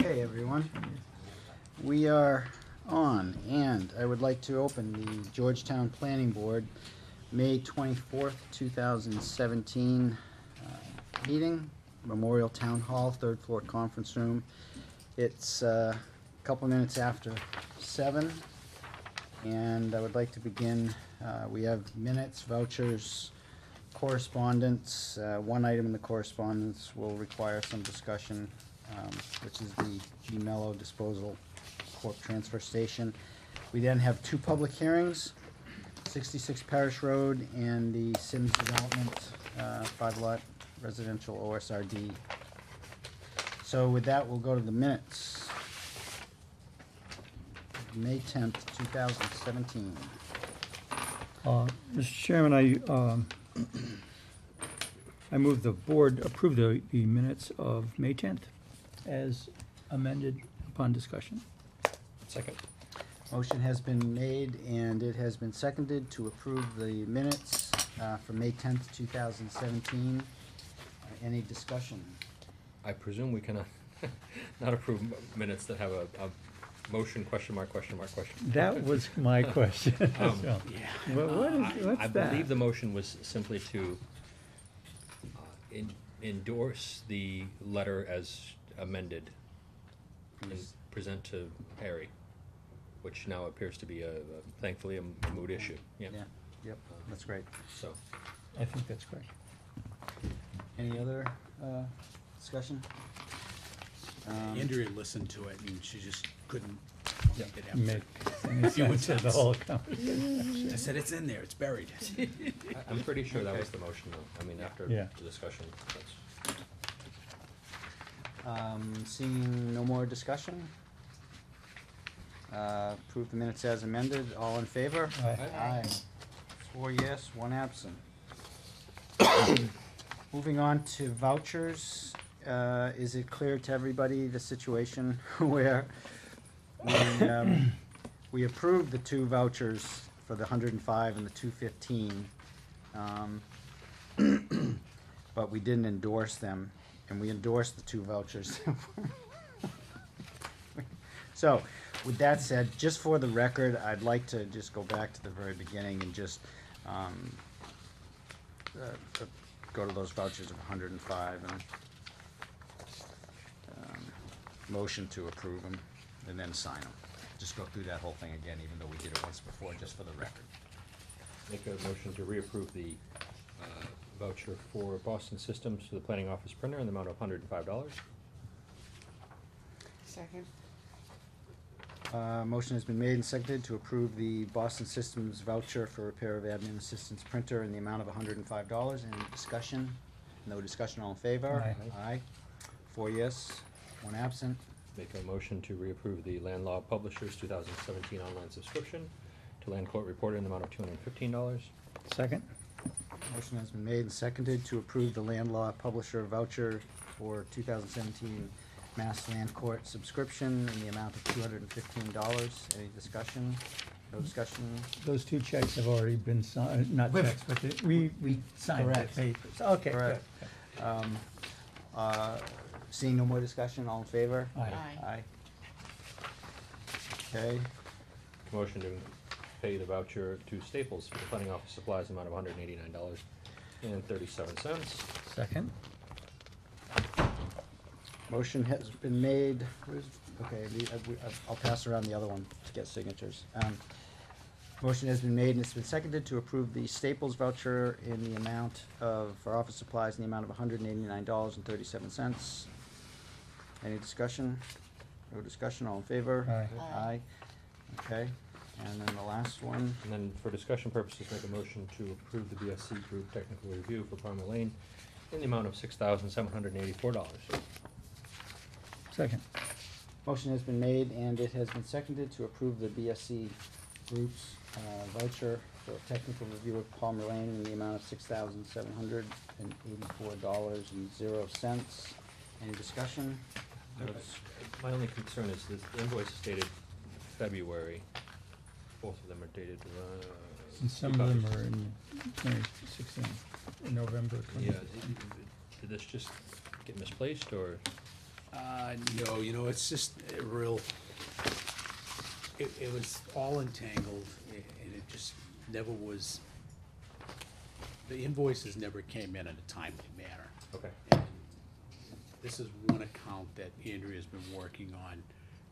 Okay, everyone. We are on, and I would like to open the Georgetown Planning Board, May 24th, 2017 meeting, Memorial Town Hall, third floor conference room. It's a couple minutes after 7, and I would like to begin. We have minutes, vouchers, correspondence. One item in the correspondence will require some discussion, which is the G. Mello Disposal Corp. Transfer Station. We then have 2 public hearings, 66 Parish Road and the Sims Development 5-lot residential OSRD. So with that, we'll go to the minutes. May 10th, 2017. Mr. Chairman, I move the board approve the minutes of May 10th as amended upon discussion. Second. Motion has been made and it has been seconded to approve the minutes for May 10th, 2017. Any discussion? I presume we cannot not approve minutes that have a motion, question mark, question mark, question mark. That was my question. So, what's I that? believe the motion was simply to endorse the letter as amended and present to Harry, which now appears to be thankfully a moot issue. Yeah. Yeah, yep, that's great. So, I think that's correct. Any other discussion? Andrea listened to it and she just couldn't make it Make happen. any Few sense of the attempts. whole conversation. I said, it's in there, it's buried. I'm pretty sure that Okay. was the motion, though. I mean, after Yeah. the discussion, that's. Seeing no more discussion? Approve the minutes as amended. All in favor? Aye. Aye. 4 yes, 1 absent. Moving on to vouchers. Is it clear to everybody the situation where we approved the 2 vouchers for the 105 and the 215, but we didn't endorse them, and we endorsed the 2 vouchers. So, with that said, just for the record, I'd like to just go back to the very beginning and just go to those vouchers of 105 and motion to approve them and then sign them. Just go through that whole thing again, even though we did it once before, just for the record. Make a motion to reapprove the voucher for Boston Systems to the planning office printer in the amount of $105. Second. Motion has been made and seconded to approve the Boston Systems voucher for repair of admin assistance printer in the amount of $105. Any discussion? No discussion, all in favor? Aye. Aye. 4 yes, 1 absent. Make a motion to reapprove the Land Law Publishers 2017 online subscription to Land Court Reporter in the amount of $215. Second? Motion has been made and seconded to approve the land law publisher voucher for 2017 Mass Land Court subscription in the amount of $215. Any discussion? No discussion? Those 2 checks have already been signed, not We've- checks, but we signed the Correct. papers. Okay, good. Correct. Seeing no more discussion, all in favor? Aye. Aye. Okay, Motion to pay the voucher to Staples for the planning office supplies in the amount of $189.37. Second? motion has been made. Okay, I'll pass around the other one to get signatures. Motion has been made and it's been seconded to approve the Staples voucher in the amount of, for office supplies in the amount of $189.37. Any discussion? No discussion, all in favor? Aye. Aye. Okay, and then the last one. And then for discussion purposes, make a motion to approve the BSC Group technical review for Palmer Lane in the amount of $6,784. Second? Motion has been made and it has been seconded to approve the BSC Group's voucher for technical review of Palmer Lane in the amount of $6,784.00. Any discussion? My only concern is this invoice is dated February. Both of them are dated, And some of them are in 2016, in November Yeah, 2016. did this just get misplaced, or? No, you know, it's just a real, it was all entangled, and it just never was, the invoices never came in a timely manner. Okay. And this is one account that Andrea's been working on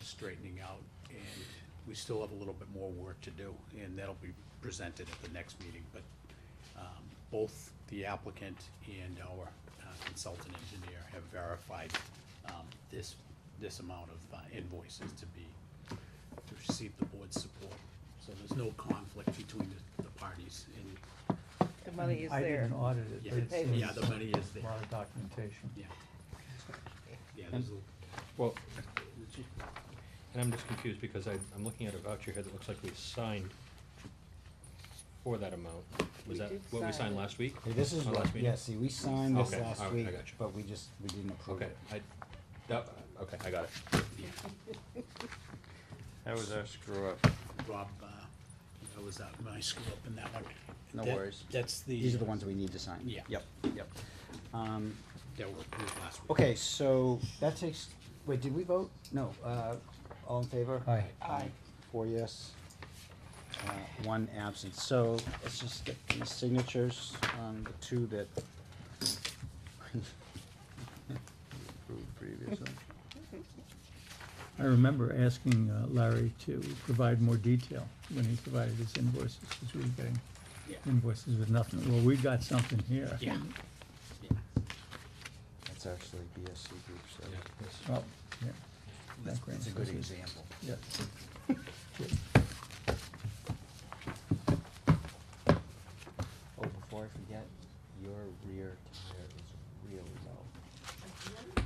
straightening out, and we still have a little bit more work to do, and that'll be presented at the next meeting, but, both the applicant and our consultant engineer have verified, this amount of invoices to receive the board's support. So there's no conflict between the parties, and, The money is I there. didn't audit it, yeah, but it Hey, seems yeah, the money is a there, lot of documentation. yeah. Yeah, there's a, Well, and I'm just confused because I'm looking at a voucher here that looks like we signed for that amount. Was We that did what we sign signed it. last week? Okay, this is Our what, last meeting? yeah, see, we signed this Okay, last all right, week, I got you. but we didn't approve Okay, it. okay, I got it. That was our screw up. Rob, that was my screw up in that one. No That- worries. That's the. These are the ones that we need to sign. Yeah. Yep, yep. That was last week. Okay, so that takes, wait, did we vote? No, all in favor? Aye. Aye. 4 yes, 1 absent. So let's just get these signatures on the two that approved previously. I remember asking Larry to provide more detail when he provided his invoices, because we were getting Yeah. invoices with nothing. Well, we got something here. Yeah. That's actually BSC group, so. Yeah, this- Oh, yeah. That's Background a good sources. example. Yeah. Oh, before I forget, your rear tire is really low,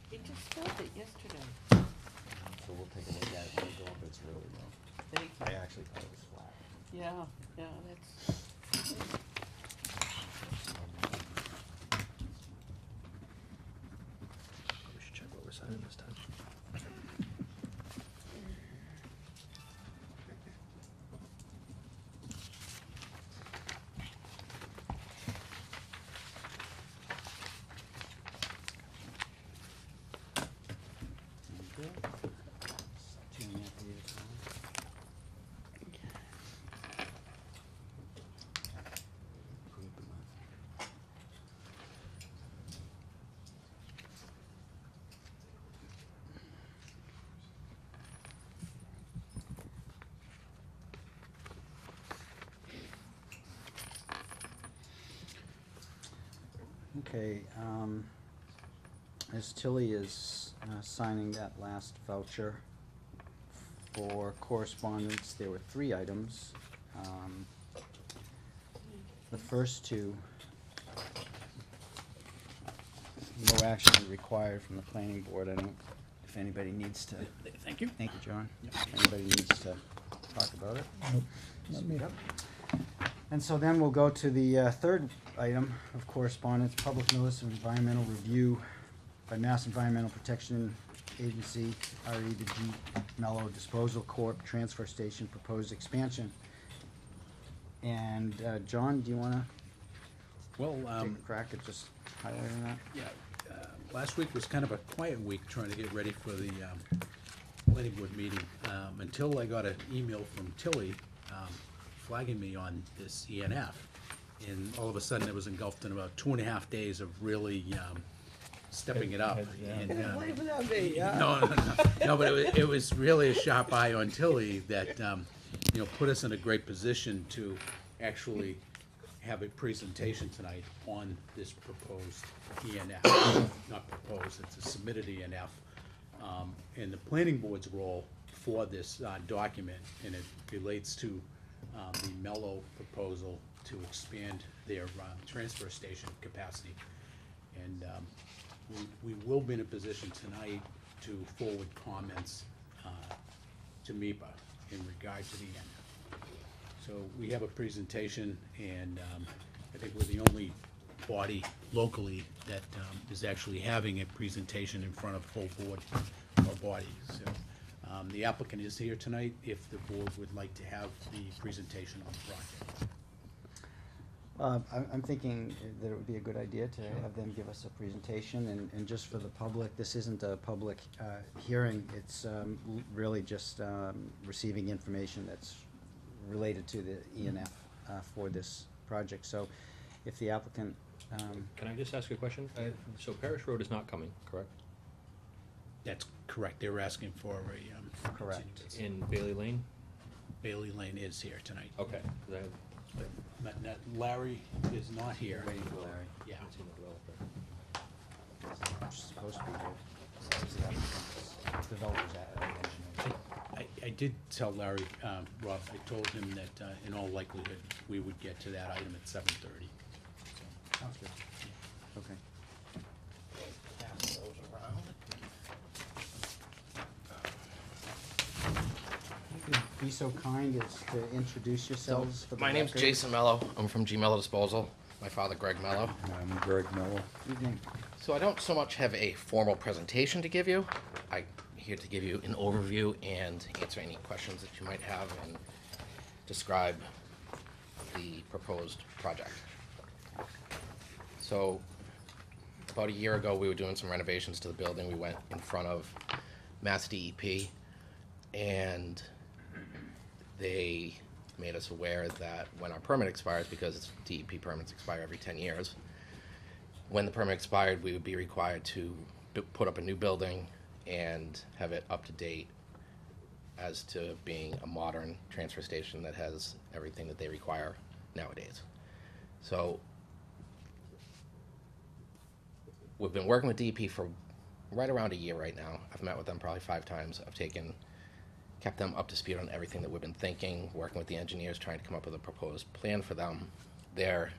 He just felt it yesterday. so we'll take a look at it when we go up, it's really low. Thank I you. actually thought it was flat. Yeah, yeah, that's, We should check what we're signing this time. Okay. 2.5 pages long. Approve the month. Okay, as Tilly is signing that last voucher for correspondence, there were 3 items. The first 2, no action required from the planning board. I don't, if anybody needs to, Thank you. thank you, John. If anybody needs to talk about it. Nope, not me. Yep. And so then we'll go to the third item of correspondence, public notice of environmental review by Mass Environmental Protection Agency, RE to G Mellow Disposal Corp., transfer station, proposed expansion. And, John, do you wanna Well, take a crack at just highlighting that? yeah, last week was kind of a quiet week trying to get ready for the planning board meeting, until I got an email from Tilly flagging me on this ENF. And all of a sudden, it was engulfed in about 2.5 days of really stepping it up. Heads down. And, blame it on me, no, but it was really a sharp eye on Tilly that, put us in a great position to actually have a presentation tonight on this proposed ENF. Not proposed, it's a submitted ENF. And the planning board's role for this document, and it relates to the Mellow proposal to expand their transfer station capacity. And we will be in a position tonight to forward comments to MIPA in regard to the ENF. So we have a presentation, and I think we're the only body locally that is actually having a presentation in front of full board or body. So the applicant is here tonight if the board would like to have the presentation on the project. I'm thinking that it would be a good idea to have them give us a presentation, and just for the public, this isn't a public hearing, it's really just receiving information that's related to the ENF for this project. So if the applicant, Can I just ask a question? So Parish Road is not coming, correct? That's correct, they were asking for a, Correct. continuance. In Bailey Lane? Bailey Lane is here tonight. Okay. 'Cause I Larry is not here. waiting for Larry, Yeah. haven't seen the developer. which is supposed to be here. It's the applicant's developer's engineer. I did tell Larry, Rob, I told him that in all likelihood, we would get to that item at 7:30. Sounds good. Okay. Pass those around. If you'd be so kind as to introduce yourselves for the My name's record. Jason Mello. I'm from G Mello Disposal. My father, Greg Mello. I'm Greg Mello. Evening. So I don't so much have a formal presentation to give you. I'm here to give you an overview and answer any questions that you might have and describe the proposed project. So about a year ago, we were doing some renovations to the building. We went in front of Mass DEP, and they made us aware that when our permit expires, because DEP permits expire every 10 years, when the permit expired, we would be required to put up a new building and have it up to date as to being a modern transfer station that has everything that they require nowadays. So we've been working with DEP for right around a year right now. I've met with them probably 5 times. I've kept them up to speed on everything that we've been thinking, working with the engineers, trying to come up with a proposed plan for them. They're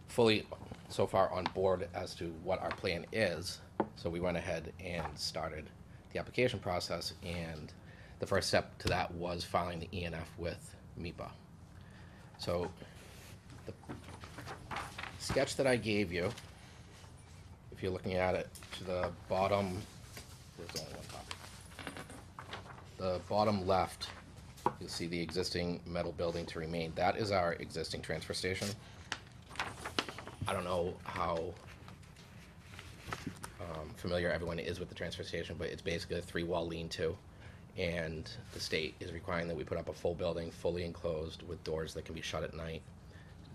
fully, so far, on board as to what our plan is. So we went ahead and started the application process, and the first step to that was filing the ENF with MIPA. So the sketch that I gave you, if you're looking at it to the bottom, there's only one copy. The bottom left, you'll see the existing metal building to remain. That is our existing transfer station. I don't know how familiar everyone is with the transfer station, but it's basically a 3-wall lean-to, and the state is requiring that we put up a full building, fully enclosed, with doors that can be shut at night.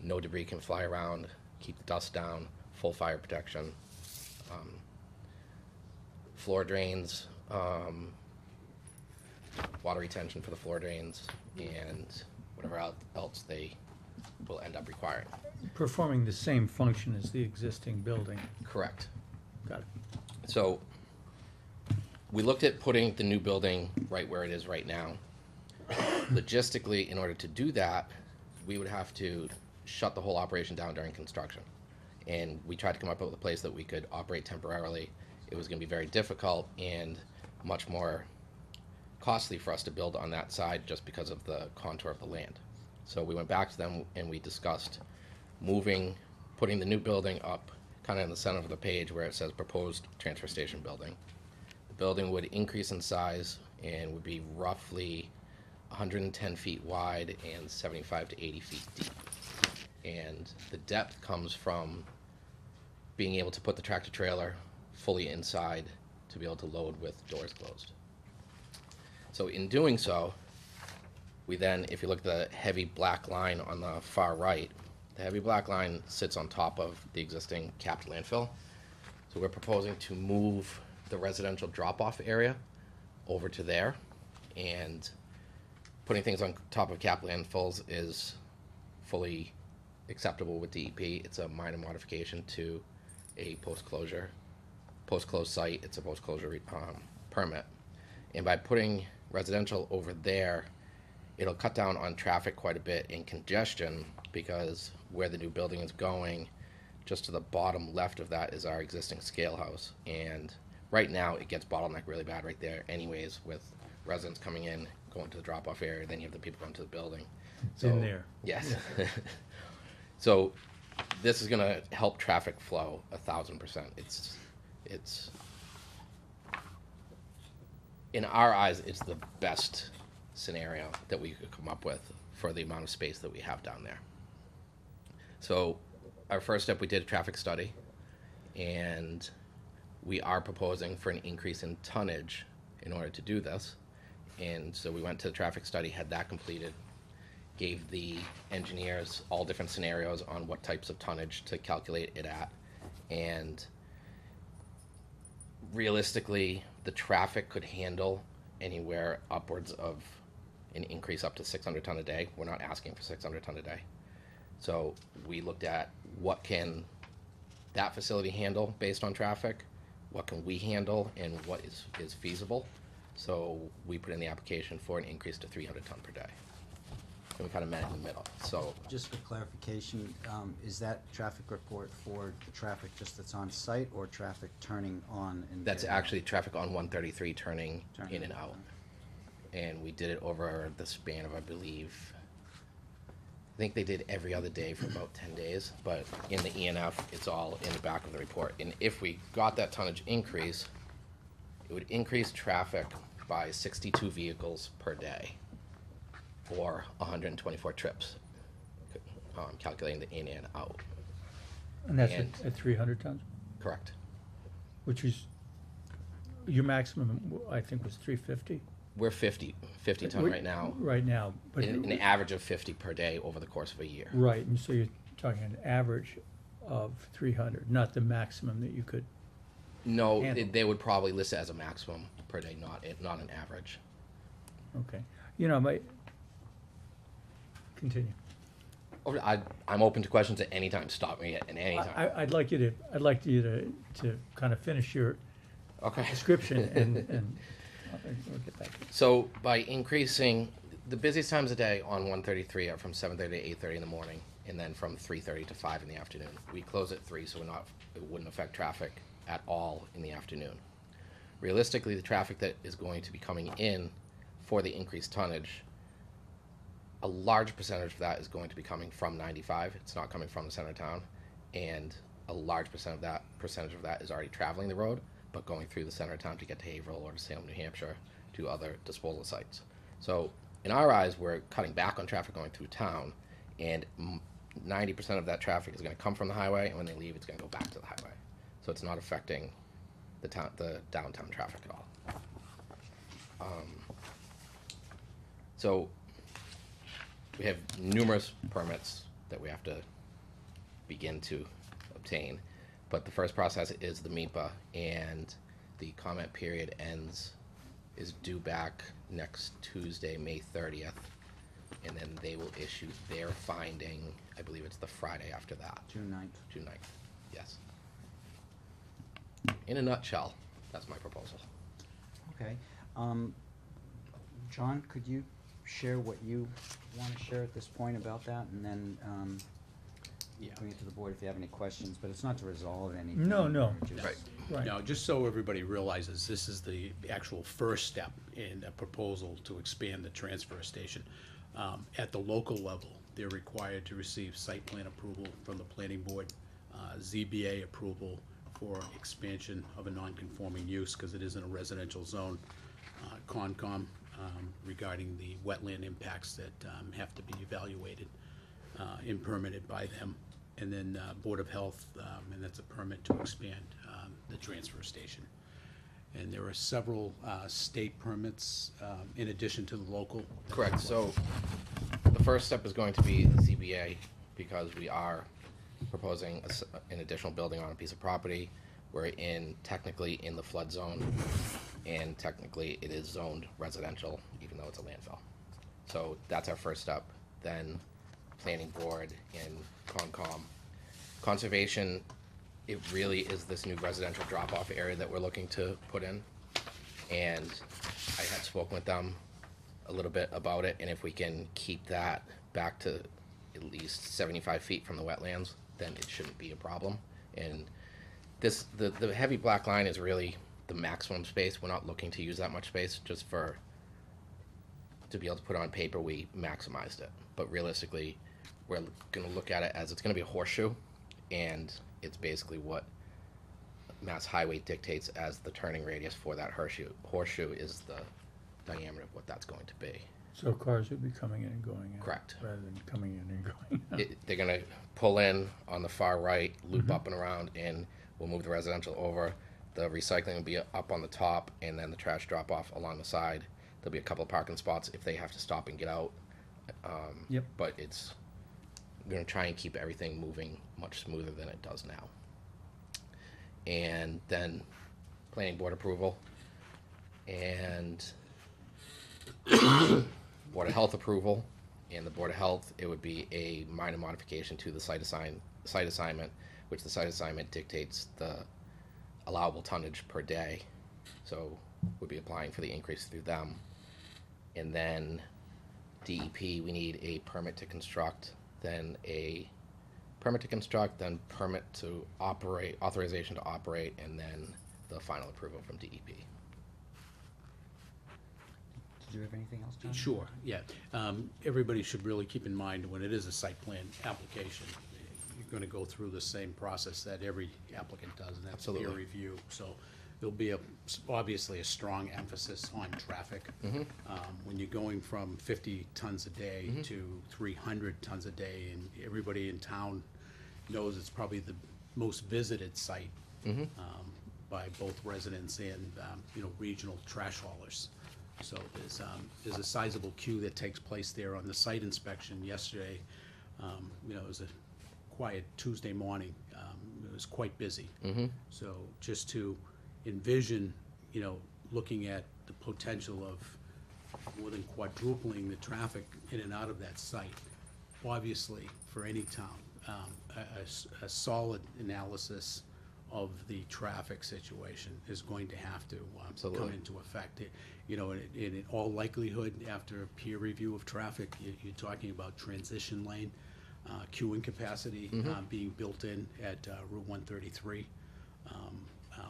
No debris can fly around, keep the dust down, full fire protection. Floor drains, water retention for the floor drains, and whatever else they will end up requiring. Performing the same function as the existing building. Correct. Got it. So we looked at putting the new building right where it is right now. Logistically, in order to do that, we would have to shut the whole operation down during construction. And we tried to come up with a place that we could operate temporarily. It was going to be very difficult and much more costly for us to build on that side just because of the contour of the land. So we went back to them and we discussed putting the new building up kind of in the center of the page where it says proposed transfer station building. The building would increase in size and would be roughly 110 feet wide and 75 to 80 feet deep. And the depth comes from being able to put the tractor trailer fully inside to be able to load with doors closed. So in doing so, we then, if you look at the heavy black line on the far right, the heavy black line sits on top of the existing capped landfill. So we're proposing to move the residential drop-off area over to there, and putting things on top of capped landfills is fully acceptable with DEP. It's a minor modification to a post-closed site. It's a post-closure permit. And by putting residential over there, it'll cut down on traffic quite a bit in congestion, because where the new building is going, just to the bottom left of that is our existing scale house. And right now it gets bottlenecked really bad right there anyways, with residents coming in, going to the drop-off area, then you have the people going to the building. It's in there. Yes. So this is gonna help traffic flow 1,000%. It's in our eyes, it's the best scenario that we could come up with for the amount of space that we have down there. So our first step, we did a traffic study, and we are proposing for an increase in tonnage in order to do this. And so we went to the traffic study, had that completed, gave the engineers all different scenarios on what types of tonnage to calculate it at. And realistically, the traffic could handle anywhere upwards of an increase up to 600 ton a day. We're not asking for 600 ton a day. So we looked at what can that facility handle based on traffic, what can we handle, and what is feasible. So we put in the application for an increase to 300 ton per day. And we kind of met in the middle, so. Just for clarification, is that traffic report for the traffic just that's on site or traffic turning on and? That's getting out? actually traffic on 133 turning Turning in and out. And we did it over the span of, I believe, I think they did every other day for about 10 days, but in the ENF, it's all in the back of the report. And if we got that tonnage increase, it would increase traffic by 62 vehicles per day, or 124 trips, calculating the in and out. And that's And- at 300 tons, Correct. which is, your maximum, I think, was 350? We're 50 ton right now, Right now, but. an average of 50 per day over the course of a year. Right, and so you're talking an average of 300, not the maximum that you could. No, Handle. they would probably list it as a maximum per day, not an average. Okay. You know, continue. I'm open to questions at any time. Stop me at any time. I'd like you to kind of finish your Okay. description and we'll get back to it. So by increasing, the busiest times of day on 133 are from 7:30 to 8:30 in the morning, and then from 3:30 to 5 in the afternoon. We close at 3, so it wouldn't affect traffic at all in the afternoon. Realistically, the traffic that is going to be coming in for the increased tonnage, a large percentage of that is going to be coming from 95. It's not coming from the center of town, and a large percentage of that is already traveling the road, but going through the center of town to get to Haverhill or to Salem, New Hampshire, to other disposal sites. So in our eyes, we're cutting back on traffic going through town, and 90% of that traffic is going to come from the highway, and when they leave, it's going to go back to the highway. So it's not affecting the downtown traffic at all. So we have numerous permits that we have to begin to obtain, but the first process is the MEPA, and the comment period is due back next Tuesday, May 30th, and then they will issue their finding, I believe it's the Friday after that, June 9th. June 9th, yes. In a nutshell, that's my proposal. Okay. John, could you share what you want to share at this point about that, and then Yeah. bring it to the board if you have any questions, but it's not to resolve anything. No. or just- Right. Right. Now, just so everybody realizes, this is the actual first step in a proposal to expand the transfer station. At the local level, they're required to receive site plan approval from the planning board, ZBA approval for expansion of a non-conforming use, because it is in a residential zone, Concom regarding the wetland impacts that have to be evaluated and permitted by them, and then Board of Health, and that's a permit to expand the transfer station. And there are several state permits in addition to the local. Correct, so the first step is going to be the ZBA, because we are proposing an additional building on a piece of property. We're technically in the flood zone, and technically it is zoned residential, even though it's a landfill. So that's our first step. Then planning board and Concom. Conservation, it really is this new residential drop-off area that we're looking to put in. And I had spoken with them a little bit about it, and if we can keep that back to at least 75 feet from the wetlands, then it shouldn't be a problem. And the heavy black line is really the maximum space. We're not looking to use that much space, just to be able to put on paper, we maximized it. But realistically, we're gonna look at it as it's gonna be a horseshoe, and it's basically what Mass Highway dictates as the turning radius for that horseshoe. Horseshoe is the diameter of what that's going to be. So cars would be coming in and going in. Correct. Rather than coming in and going out. They're gonna pull in on the far right, loop up and around, and we'll move the residential over. The recycling will be up on the top, and then the trash drop off along the side. There'll be a couple of parking spots if they have to stop and get out. Yep. But it's gonna try and keep everything moving much smoother than it does now. And then planning board approval and Board of Health approval. And the Board of Health, it would be a minor modification to the site assignment, which the site assignment dictates the allowable tonnage per day. So we'd be applying for the increase through them. And then DEP, we need a permit to construct, then a permit to construct, then permit to operate, authorization to operate, and then the final approval from DEP. Did you have anything else, John? Sure, yeah. Everybody should really keep in mind, when it is a site plan application, you're gonna go through the same process that every applicant does, and that's peer Absolutely. review. So there'll be obviously a strong emphasis on traffic. When you're going from 50 tons a day to 300 tons a day, and everybody in town knows it's probably the most visited site by both residents and, regional trash haulers. So there's a sizable queue that takes place there on the site inspection yesterday. It was a quiet Tuesday morning. It was quite busy. So just to envision, looking at the potential of more than quadrupling the traffic in and out of that site, obviously, for any town, a solid analysis of the traffic situation is going to have to come Absolutely. into effect. In all likelihood, after a peer review of traffic, you're talking about transition lane, queuing capacity being built in at Route 133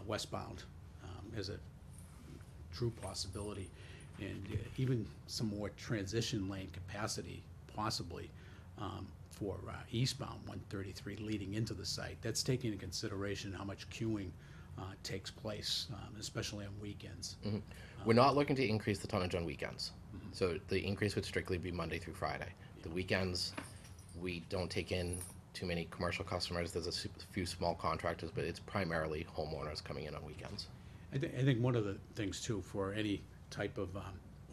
westbound as a true possibility, and even some more transition lane capacity possibly for eastbound 133 leading into the site. That's taking into consideration how much queuing takes place, especially on weekends. We're not looking to increase the tonnage on weekends. So the increase would strictly be Monday through Friday. The weekends, we don't take in too many commercial customers. There's a few small contractors, but it's primarily homeowners coming in on weekends. I think one of the things too, for any type of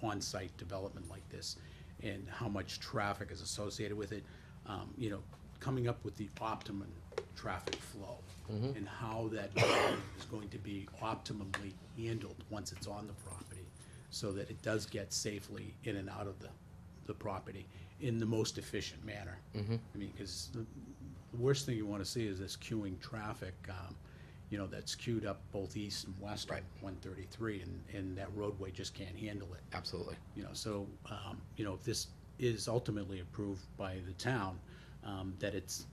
on-site development like this, and how much traffic is associated with it, coming up with the optimum traffic flow, and how that traffic is going to be optimally handled once it's on the property, so that it does get safely in and out of the property in the most efficient manner. I mean, because the worst thing you want to see is this queuing traffic, that's queued up both east and west on Right. 133, and that roadway just can't handle it. Absolutely. So, if this is ultimately approved by the town, that it's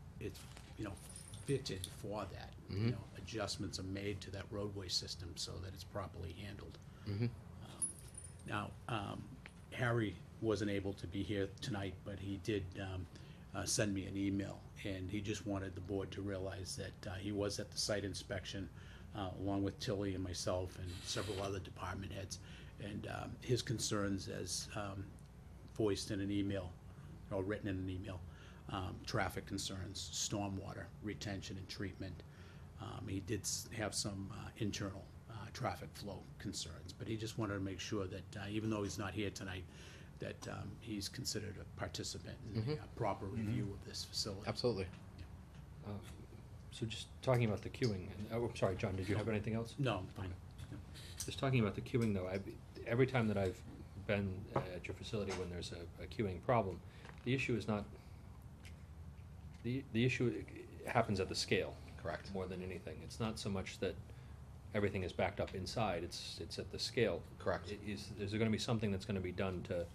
fitted for that. Adjustments are made to that roadway system so that it's properly handled. Now, Harry wasn't able to be here tonight, but he did send me an email, and he just wanted the board to realize that he was at the site inspection, along with Tilly and myself and several other department heads, and his concerns as voiced in an email, or written in an email, traffic concerns, stormwater retention and treatment. He did have some internal traffic flow concerns, but he just wanted to make sure that even though he's not here tonight, that he's considered a participant in a proper review of this facility. Absolutely. So just talking about the queuing, I'm sorry, John, did you have anything else? No, I'm fine. Just talking about the queuing though, every time that I've been at your facility when there's a queuing problem, the issue is not, the issue happens at the scale. Correct. More than anything. It's not so much that everything is backed up inside, it's at the scale. Correct. Is there gonna be something that's gonna be done to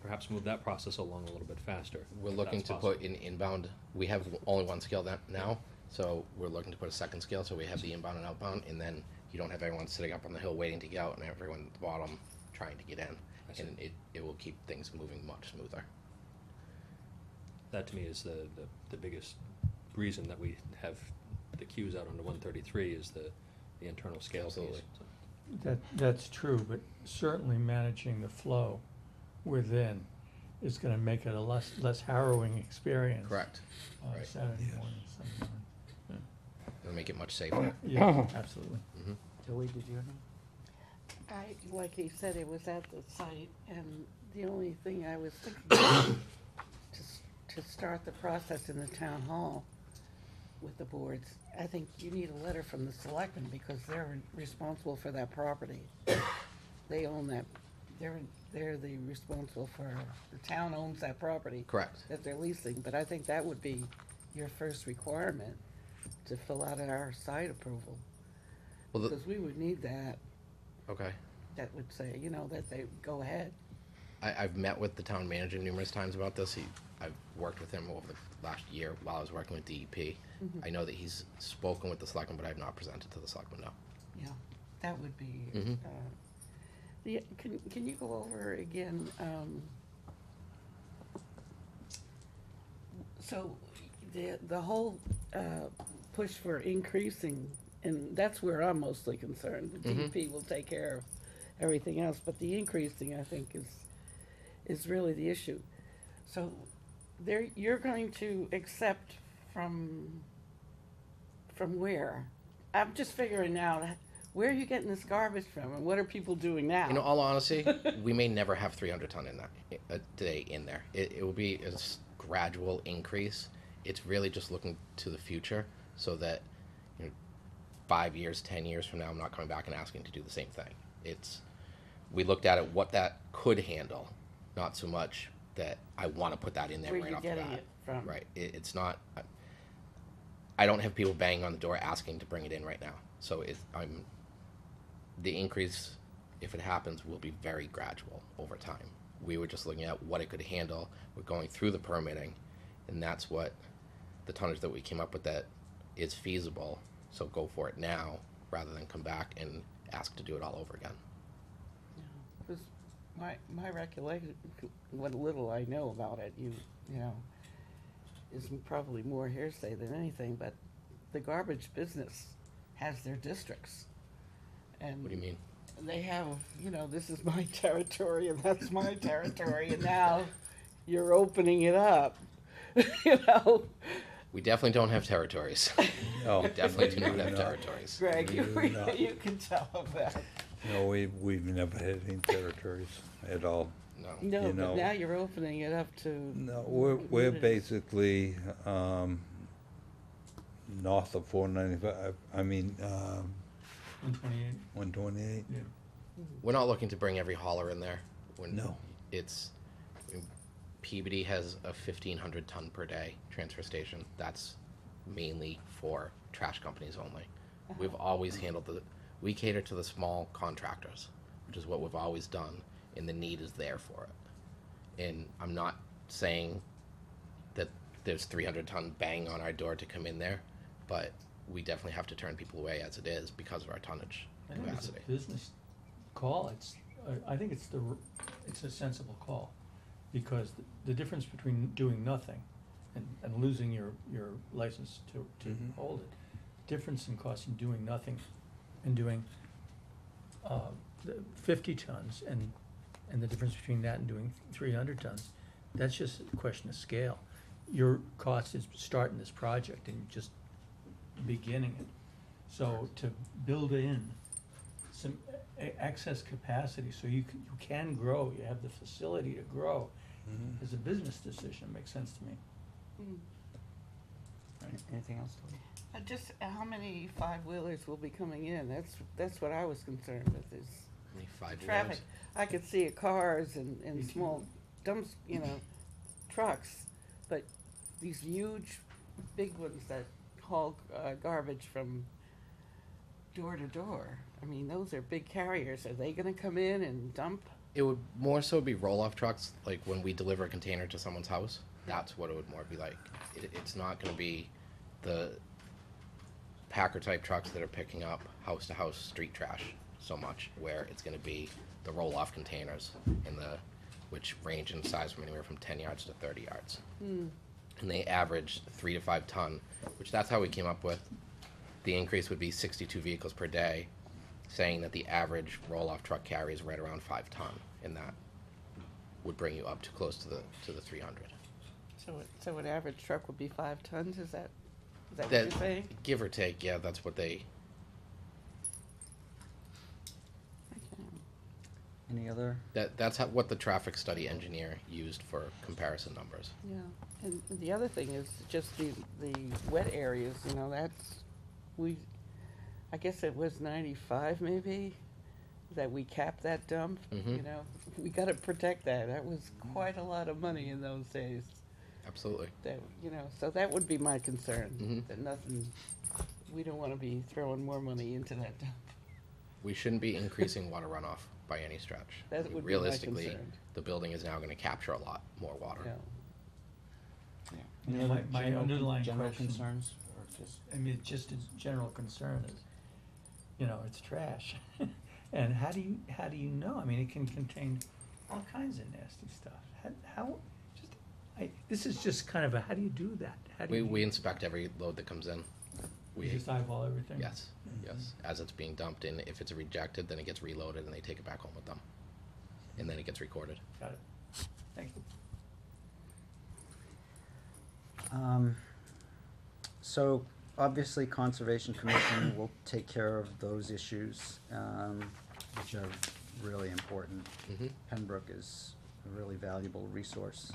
perhaps move that process along a little bit faster? We're if looking that's to possible? put in inbound, we have only one scale now, so we're looking to put a second scale, so we have the inbound and outbound, and then you don't have everyone sitting up on the hill waiting to get out, and everyone at the bottom trying to get in. I see. And it will keep things moving much smoother. That to me is the biggest reason that we have the queues out onto 133 is the internal scale piece. Absolutely. So, That's true, but certainly managing the flow within is gonna make it a less harrowing experience. Correct. Right. Saturday morning, Sunday morning. It'll make it much safer. Yeah, absolutely. Tilly, did you have any? Like he said, it was at the site, and the only thing I was thinking of to start the process in the town hall with the boards, I think you need a letter from the selectmen, because they're responsible for that property. They own that, they're the responsible for, the town owns that property. Correct. That they're leasing, but I think that would be your first requirement, to fill out our site approval. Well, Because we would need that, okay. that would say, you know, that they go ahead. I've met with the town manager numerous times about this. I've worked with him over the last year while I was working with DEP. I know that he's spoken with the selectmen, but I have not presented to the selectmen, no. Yeah, that would be, Mhm. can you go over again, so the whole, push for increasing, and that's where I'm mostly concerned. The DEP will take care of everything else, but the increasing, I think, is really the issue. So you're going to accept from where? I'm just figuring out, where are you getting this garbage from, and what are people doing now? In all honesty, we may never have 300 ton in that today in there. It will be a gradual increase. It's really just looking to the future, so that 5 years, 10 years from now, I'm not coming back and asking to do the same thing. We looked at it, what that could handle, not so much that I want to put that in there Where right you off the getting bat. it from? Right. It's not. I don't have people banging on the door asking to bring it in right now. So the increase, if it happens, will be very gradual over time. We were just looking at what it could handle. We're going through the permitting, and that's what the tonnage that we came up with that is feasible. So go for it now, rather than come back and ask to do it all over again. Because my recollection, what little I know about it, you know, is probably more hearsay than anything, but the garbage business has their districts. And What do you mean? they have, this is my territory and that's my territory, and now you're opening it up, We definitely don't have territories. No. We definitely do not have No. territories. Greg, you No. you can tell them that. No, we've never had any territories at all. No. No, You but know- now you're opening it up to. No, we're communities. basically, north of 495, I mean, 128, 128. yeah. We're not looking to bring every hauler in there. No. Peabody has a 1,500 ton per day transfer station. That's mainly for trash companies only. We've always handled we cater to the small contractors, which is what we've always done, and the need is there for it. And I'm not saying that there's 300 ton bang on our door to come in there, but we definitely have to turn people away as it is because of our tonnage I think it's capacity. a business call. I think it's a sensible call, because the difference between doing nothing and losing your license to Mhm. hold it, difference in cost in doing nothing and doing 50 tons and the difference between that and doing 300 tons, that's just a question of scale. Your cost is starting this project and just beginning it. So to build in some excess capacity so you can grow, you have the facility to grow, Mhm. is a business decision, makes sense to me. Anything else, Tilly? Just how many 5-wheelers will be coming in? That's what I was concerned with, is Only 5 traffic. wheelers. I could see it cars and small dumps, trucks, but these huge, big ones that haul garbage from door to door. I mean, those are big carriers. Are they gonna come in and dump? It would more so be roll-off trucks, like when we deliver a container to someone's house. That's what it would more be like. It's not going to be the Packer-type trucks that are picking up house-to-house street trash so much, where it's going to be the roll-off containers, which range in size from anywhere from 10 yards to 30 yards. And they average 3 to 5 ton, which that's how we came up with. The increase would be 62 vehicles per day, saying that the average roll-off truck carries right around 5 ton, and that would bring you up to close to the 300. So an average truck would be 5 tons, is that what That, you're saying? give or take, yeah, that's what they. Okay. Any other? That's what the traffic study engineer used for comparison numbers. Yeah, and the other thing is just the wet areas, you know, I guess it was 95 maybe, that we capped that dump, Mhm. you know? We gotta protect that, that was quite a lot of money in those days, Absolutely. that, you know, so that would be my concern, Mhm. that nothing, we don't wanna be throwing more money into that dump. We shouldn't be increasing water runoff by any stretch. That I mean, would be my realistically, concern. the building is now gonna capture a lot more water. Yeah. Any Yeah, other my general underlying general question- concerns, or just? I mean, just a general concern is, you know, it's trash. And how do you know? I mean, it can contain all kinds of nasty stuff. This is just kind of how do you do that? How do We you? inspect every load that comes in. You just eyeball everything? Yes, yes, as it's being dumped in. If it's rejected, then it gets reloaded and they take it back home with them. And then it gets recorded. Got it. Thank you. So, obviously, Conservation Commission will take care of those issues, which are really important. Mhm. Pembroke is a really valuable resource.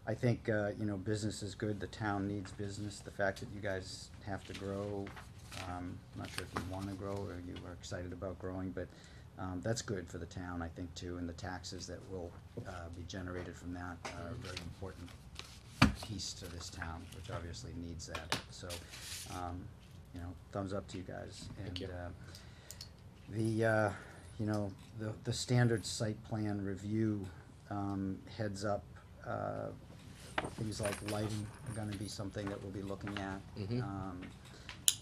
I think, you know, business is good, the town needs business, the fact that you guys have to grow, I'm not sure if you wanna grow or you are excited about growing, but, that's good for the town, I think, too, and the taxes that will, be generated from that are a very important piece to this town, which obviously needs that, so, you know, thumbs up to you guys. Thank you. The, you know, the standard site plan review, heads up, things like lighting are gonna be something that we'll be looking at. Mhm.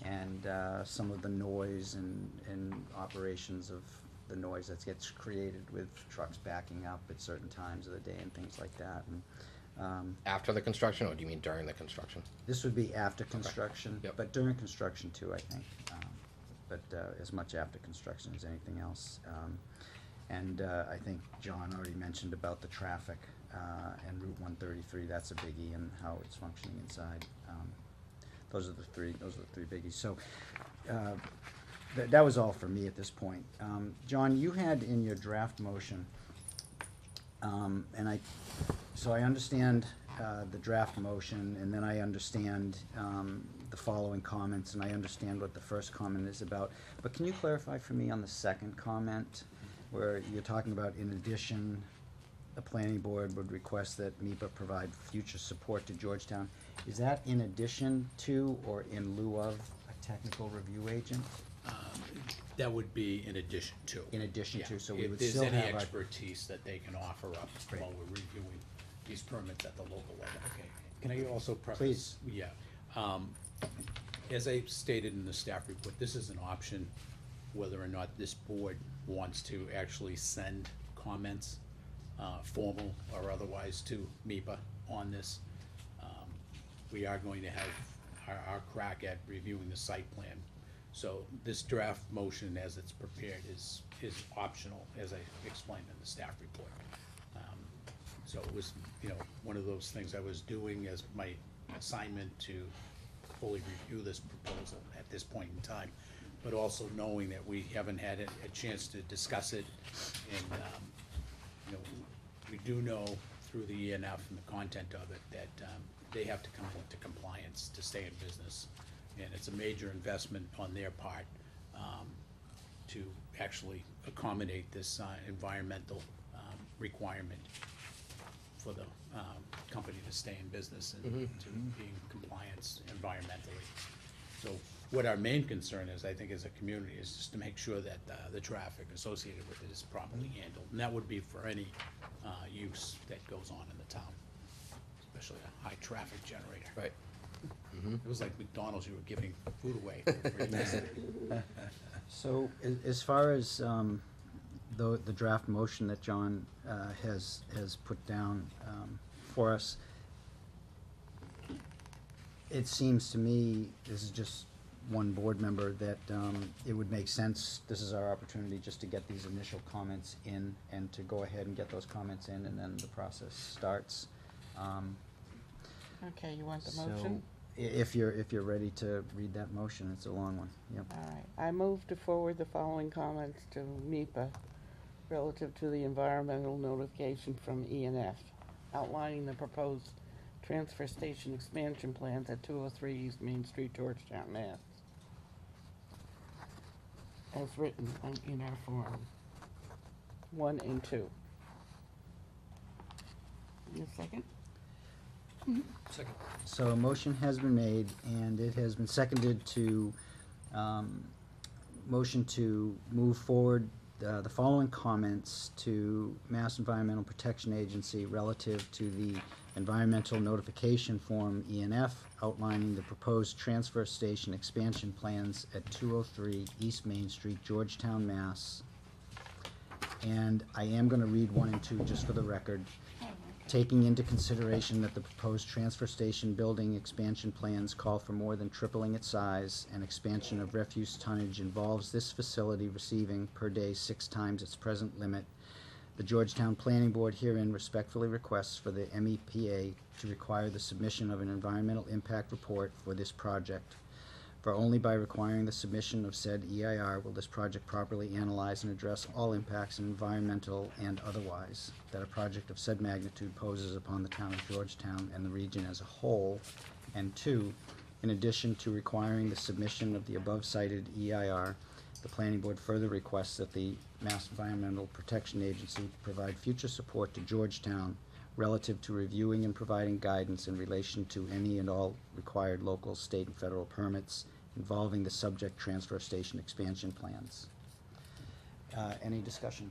And, some of the noise and operations of the noise that gets created with trucks backing up at certain times of the day and things like that, and, After the construction, or do you mean during the construction? this would be after construction, Yep. but during construction too, I think. But as much after construction as anything else. And I think John already mentioned about the traffic and Route 133, that's a biggie, and how it's functioning inside. Those are the three biggies. So that was all for me at this point. John, you had in your draft motion, so I understand the draft motion, and then I understand the following comments, and I understand what the first comment is about. But can you clarify for me on the second comment, where you're talking about, in addition, the planning board would request that MIPA provide future support to Georgetown? Is that in addition to or in lieu of a technical review agent? That would be in addition to. In addition to, Yeah, so we would If still there's have any our. expertise that they can offer up Great. while we're reviewing these permits at the local level. Okay. Can I also preface? Please. Yeah. As I stated in the staff report, this is an option, whether or not this board wants to actually send comments, formal or otherwise, to MIPA on this. We are going to have our crack at reviewing the site plan. So this draft motion, as it's prepared, is optional, as I explained in the staff report. So it was, you know, one of those things I was doing as my assignment to fully review this proposal at this point in time, but also knowing that we haven't had a chance to discuss it, and, you know, we do know through the ENF and the content of it that they have to come into compliance to stay in business. And it's a major investment on their part to actually accommodate this environmental requirement for the company to stay in business and to be in compliance environmentally. So what our main concern is, I think, as a community, is just to make sure that the traffic associated with it is properly handled. And that would be for any use that goes on in the town, especially a high traffic generator. Right. It was like McDonald's, you were giving food away for free. So, as far as, the draft motion that John, has put down, for us, it seems to me, this is just one board member that it would make sense, this is our opportunity just to get these initial comments in and to go ahead and get those comments in, and then the process starts. Okay, you want the So, motion? if you're ready to read that motion, it's a long one, yep. All right, I move to forward the following comments to MIPA relative to the environmental notification from ENF, outlining the proposed transfer station expansion plans at 203 East Main Street, Georgetown, Mass. As written in our form 1 and 2. Need a second? Second. So a motion has been made, and it has been seconded to, motion to move forward the following comments to Mass Environmental Protection Agency relative to the Environmental Notification Form ENF outlining the proposed transfer station expansion plans at 203 East Main Street, Georgetown, Mass. And I am gonna read 1 and 2 just for the record. Taking into consideration that the proposed transfer station building expansion plans call for more than tripling its size, and expansion of refuse tonnage involves this facility receiving per day 6 times its present limit, the Georgetown Planning Board herein respectfully requests for the MEPA to require the submission of an environmental impact report for this project. For only by requiring the submission of said EIR will this project properly analyze and address all impacts, environmental and otherwise, that a project of said magnitude poses upon the town of Georgetown and the region as a whole. And 2, in addition to requiring the submission of the above cited EIR, the planning board further requests that the Mass Environmental Protection Agency provide future support to Georgetown relative to reviewing and providing guidance in relation to any and all required local, state, and federal permits involving the subject transfer station expansion plans. Any discussion?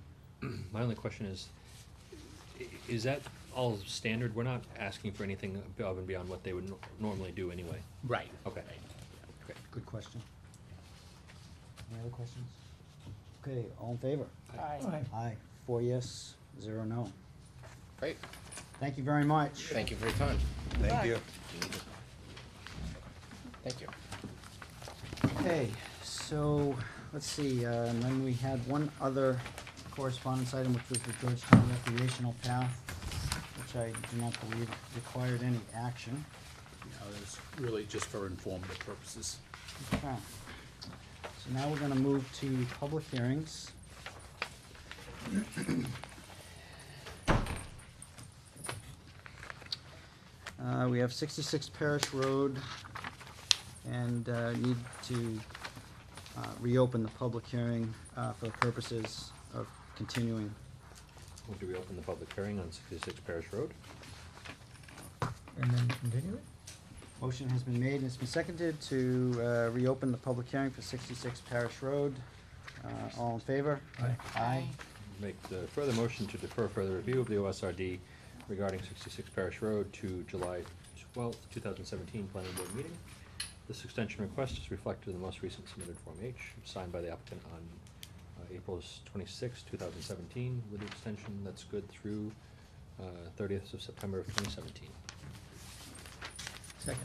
My only question is that all standard? We're not asking for anything above and beyond what they would normally do anyway? Right. Okay. Okay. Good question. Any other questions? Okay, all in favor? Aye. Aye. 4 yes, 0 no. Great, Thank you very much. thank you for your time. Thank you. Thank you. Okay, so, let's see, and then we had one other correspondence item, which was the Georgetown recreational path, which I do not believe required any action. It was really just for informative purposes. Okay. So now we're gonna move to public hearings. We have 66 Parish Road, and need to reopen the public hearing for the purposes of continuing. Move to reopen the public hearing on 66 Parish Road. And then continue it? Motion has been made and it's been seconded to reopen the public hearing for 66 Parish Road. All in favor? Aye. Aye. Make the further motion to defer further review of the OSRD regarding 66 Parish Road to July 12th, 2017 planning board meeting. This extension request is reflected in the most recent submitted Form H, signed by the applicant on April 26, 2017, with the extension that's good through 30th of September of 2017. Second.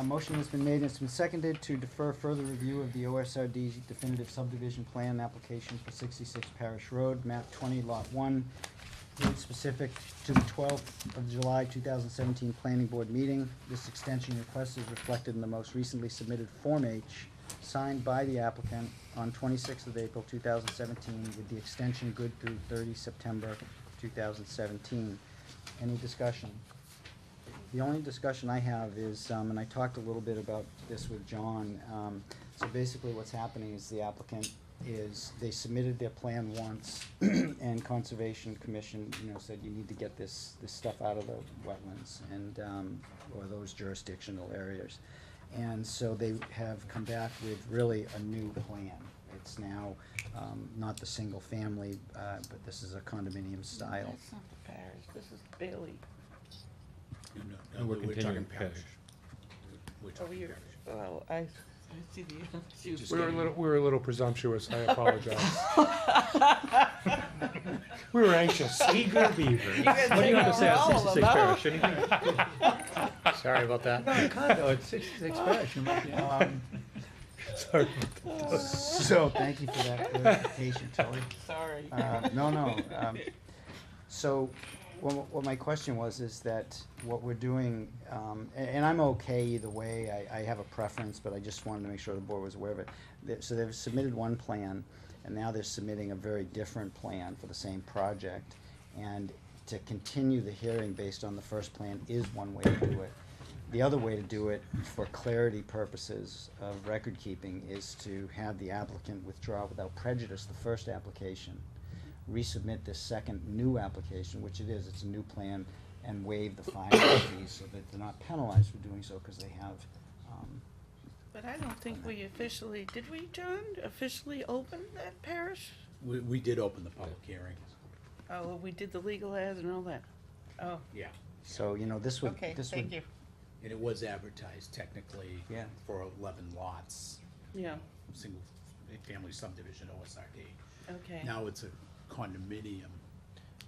Motion has been made and it's been seconded to defer further review of the OSRD definitive subdivision plan application for 66 Parish Road, map 20, lot 1, date specific to the 12th of July 2017 planning board meeting. This extension request is reflected in the most recently submitted Form H, signed by the applicant on 26th of April 2017, with the extension good through 30 September 2017. Any discussion? The only discussion I have is, and I talked a little bit about this with John, so basically what's happening is the applicant they submitted their plan once, and Conservation Commission, said you need to get this stuff out of the wetlands and, or those jurisdictional areas. And so they have come back with really a new plan. It's now, not the single family, but this is a condominium style. That's not the parish, this is Bailey. And we're talking continuing parish. parish. We're Oh, talking you're, parish. well, I see the issues. Just We were getting- we were a little presumptuous, I apologize. We were anxious. Eager beaver. What do you have to say on 66 Parish? Anything? Sorry about that. No, condo, it's 66 Parish. You might be- Sorry. So, thank you for that clarification, Tilly. Sorry. No. So, what my question was is that what we're doing, and I'm okay either way, I have a preference, but I just wanted to make sure the board was aware of it. So they've submitted one plan, and now they're submitting a very different plan for the same project. And to continue the hearing based on the first plan is one way to do it. The other way to do it, for clarity purposes of record keeping, is to have the applicant withdraw without prejudice the first application, resubmit this second new application, which it is, it's a new plan, and waive the filing fees so that they're not penalized for doing so because they have, But I don't think we officially, did we, John, officially open that parish? We did open the public hearing, Oh, well, we did the legal ads and all that. Oh, yeah. so, this would, okay, this thank would. you. And it was advertised technically Yeah. for 11 lots, Yeah, single family subdivision OSRD. okay, Now it's a condominium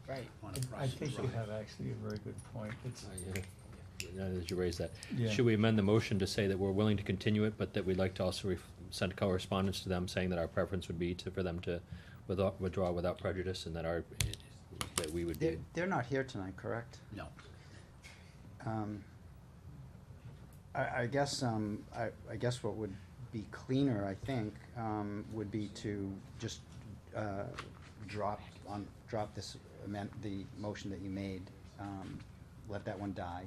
right. on a I private think you drive. have actually a very good point. It's, Now that you raise that, Yeah. should we amend the motion to say that we're willing to continue it, but that we'd like to also send correspondence to them saying that our preference would be for them to withdraw without prejudice, and that that we would be. They're not here tonight, correct? No. I guess, I guess what would be cleaner, I think, would be to just, drop this the motion that you made, let that one die,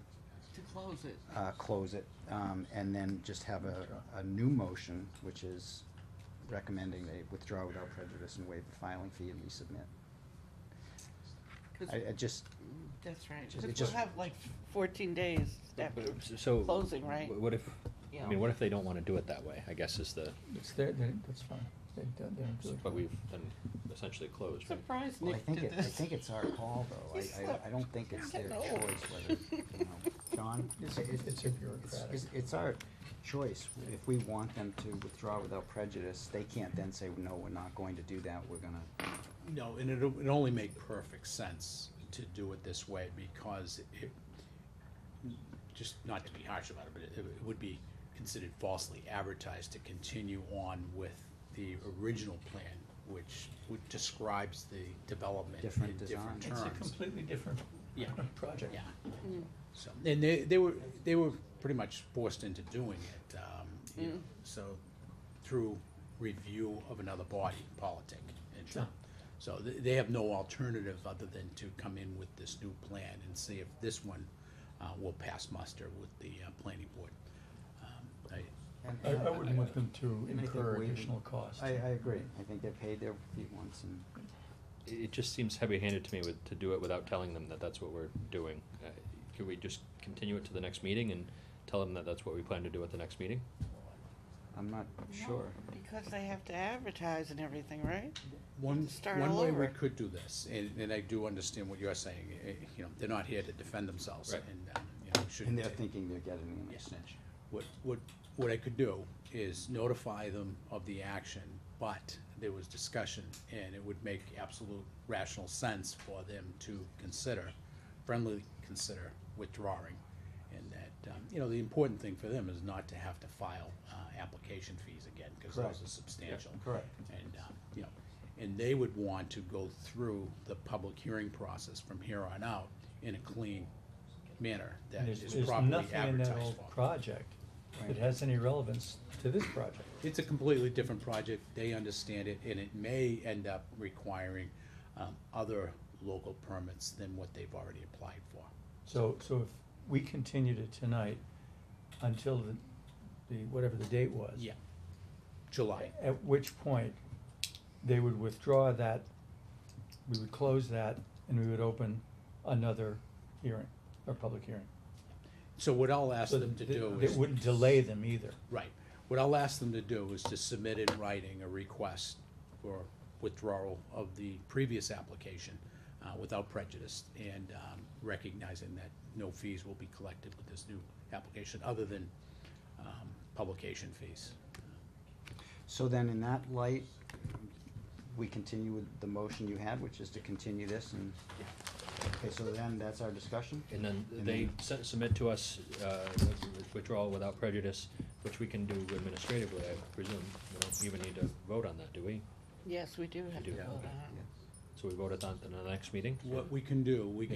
To close it. close it, and then just have a new motion, which is recommending they withdraw without prejudice and waive the filing fee and resubmit. 'Cause- I just, That's right, it because we'll just- have like 14 days after So. closing, right? What if, You I know. mean, what if they don't wanna do it that way, I guess is the, it's that's fine. They don't do it. but we've then essentially closed, right? Surprised well, I Nick think did I this. think it's our call, though. I don't think it's their No. choice whether, John? It's a bureaucratic. It's our choice. If we want them to withdraw without prejudice, they can't then say, no, we're not going to do that, we're gonna. No, and it only make perfect sense to do it this way because it, just not to be harsh about it, but it would be considered falsely advertised to continue on with the original plan, which describes the development Different in design. different It's a terms. completely different Yeah. project. Yeah, Mm. so, and they were pretty much forced into doing it, you know, so through review of another body politic. And Sure. so they have no alternative other than to come in with this new plan and see if this one will pass muster with the planning board. I wouldn't want them to And I think incur waiving- additional costs. I agree. I think they paid their fee once and. It just seems heavy-handed to me to do it without telling them that that's what we're doing. Could we just continue it to the next meeting and tell them that that's what we plan to do at the next meeting? I'm not sure. Because they have to advertise and everything, right? One Start way all we over. could do this, and I do understand what you're saying, you know, they're not here to defend themselves, Right. and, you know, shouldn't. And they're they? thinking they're getting an Yes. extension. What I could do is notify them of the action, but there was discussion, and it would make absolute rational sense for them to friendly consider withdrawing. And that, you know, the important thing for them is not to have to file, application fees again, cause those Correct. are substantial. Correct. And, you know, and they would want to go through the public hearing process from here on out in a clean manner that And is there's properly nothing in advertised that for. whole project that Right. has any relevance to this project. It's a completely different project, they understand it, and it may end up requiring, other local permits than what they've already applied for. So if we continued it tonight until whatever the date was. Yeah, July, At which point, they would withdraw that, we would close that, and we would open another hearing, or public hearing. so what I'll ask So them to th- do It is. wouldn't delay them either. Right, what I'll ask them to do is to submit in writing a request for withdrawal of the previous application, without prejudice, and, recognizing that no fees will be collected with this new application, other than, publication fees. So then in that light, we continue with the motion you had, which is to continue this and, okay, so then that's our discussion? And then And they then- submit to us withdrawal without prejudice, which we can do administratively, I presume. We don't even need to vote on that, do we? Yes, we do have to do. vote Okay. on it. So we vote it on the next meeting? What we can do, we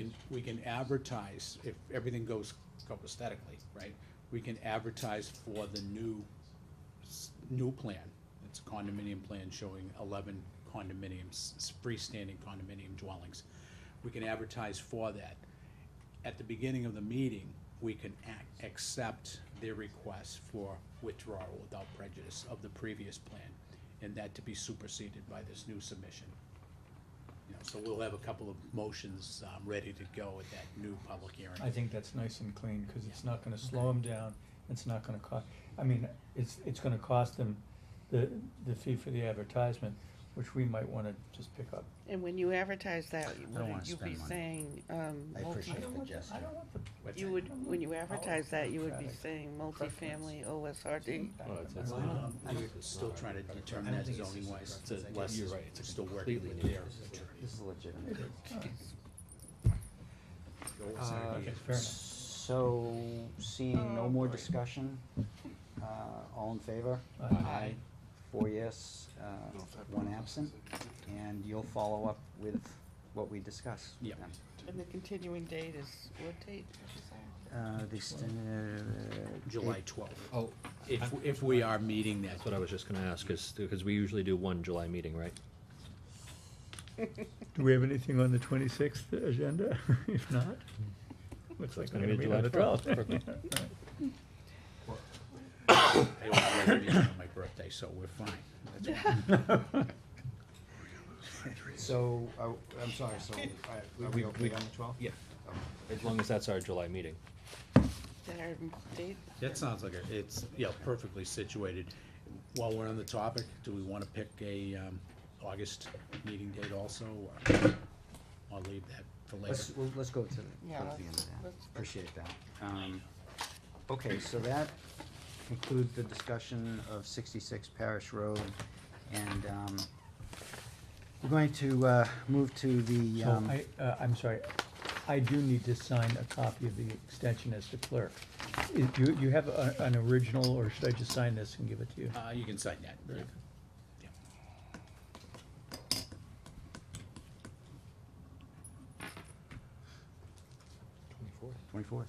can advertise, if everything goes copacetically, right? We can advertise for the new plan. It's a condominium plan showing 11 condominiums, freestanding condominium dwellings. We can advertise for that. At the beginning of the meeting, we can accept their request for withdrawal without prejudice of the previous plan, and that to be superseded by this new submission. You know, so we'll have a couple of motions ready to go at that new public hearing. I think that's nice and clean, cause it's not gonna slow them down, it's not gonna cost, I mean, it's gonna cost them the fee for the advertisement, which we might wanna just pick up. And when you advertise that, don't wanna would you be spend money. saying, I appreciate the gesture. I don't want the. What's you that? would, when you advertise that, you would be Democratic saying multifamily OSRD? Well, it's We're still trying to determine that zoning wise. Les you're is right, it's still working completely with new. their attorney. This is legitimate. Okay, fair enough. So, seeing no more discussion, all in favor? Aye. 4 yes, 1 absent, and you'll follow up with what we discussed. Yeah. then. And the continuing date is, what date did you say? July 12th. Oh, If we are meeting that. that's what I was just gonna ask, because we usually do one July meeting, right? Do we have anything on the 26th agenda? If not, looks like we're gonna gonna be meet on the July 12th. 12th. I was ready on my birthday, so we're fine. That's fine. So, I'm sorry, so, are we okay on the 12th? Yeah. As long as that's our July meeting. That our date? That sounds like it's, yeah, perfectly situated. While we're on the topic, do we wanna pick a, August meeting date also, or I'll leave that for later? Let's go to the Yeah, end of that. let's- Appreciate that. Okay, so that concludes the discussion of 66 Parish Road, and, we're going to, move to the, So I'm sorry, I do need to sign a copy of the extension as the clerk. You have an original, or should I just sign this and give it to you? You can sign that. Very good. Yeah. 24th.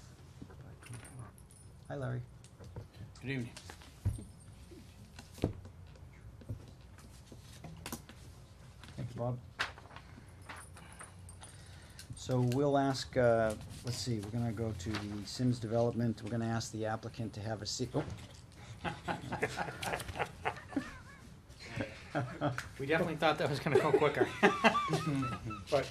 Hi, Larry. Good evening. Thank you, Bob. So we'll ask, let's see, we're gonna go to the Sims Development, we're gonna ask the applicant to have a seat. Oh. We definitely thought that was gonna go quicker. But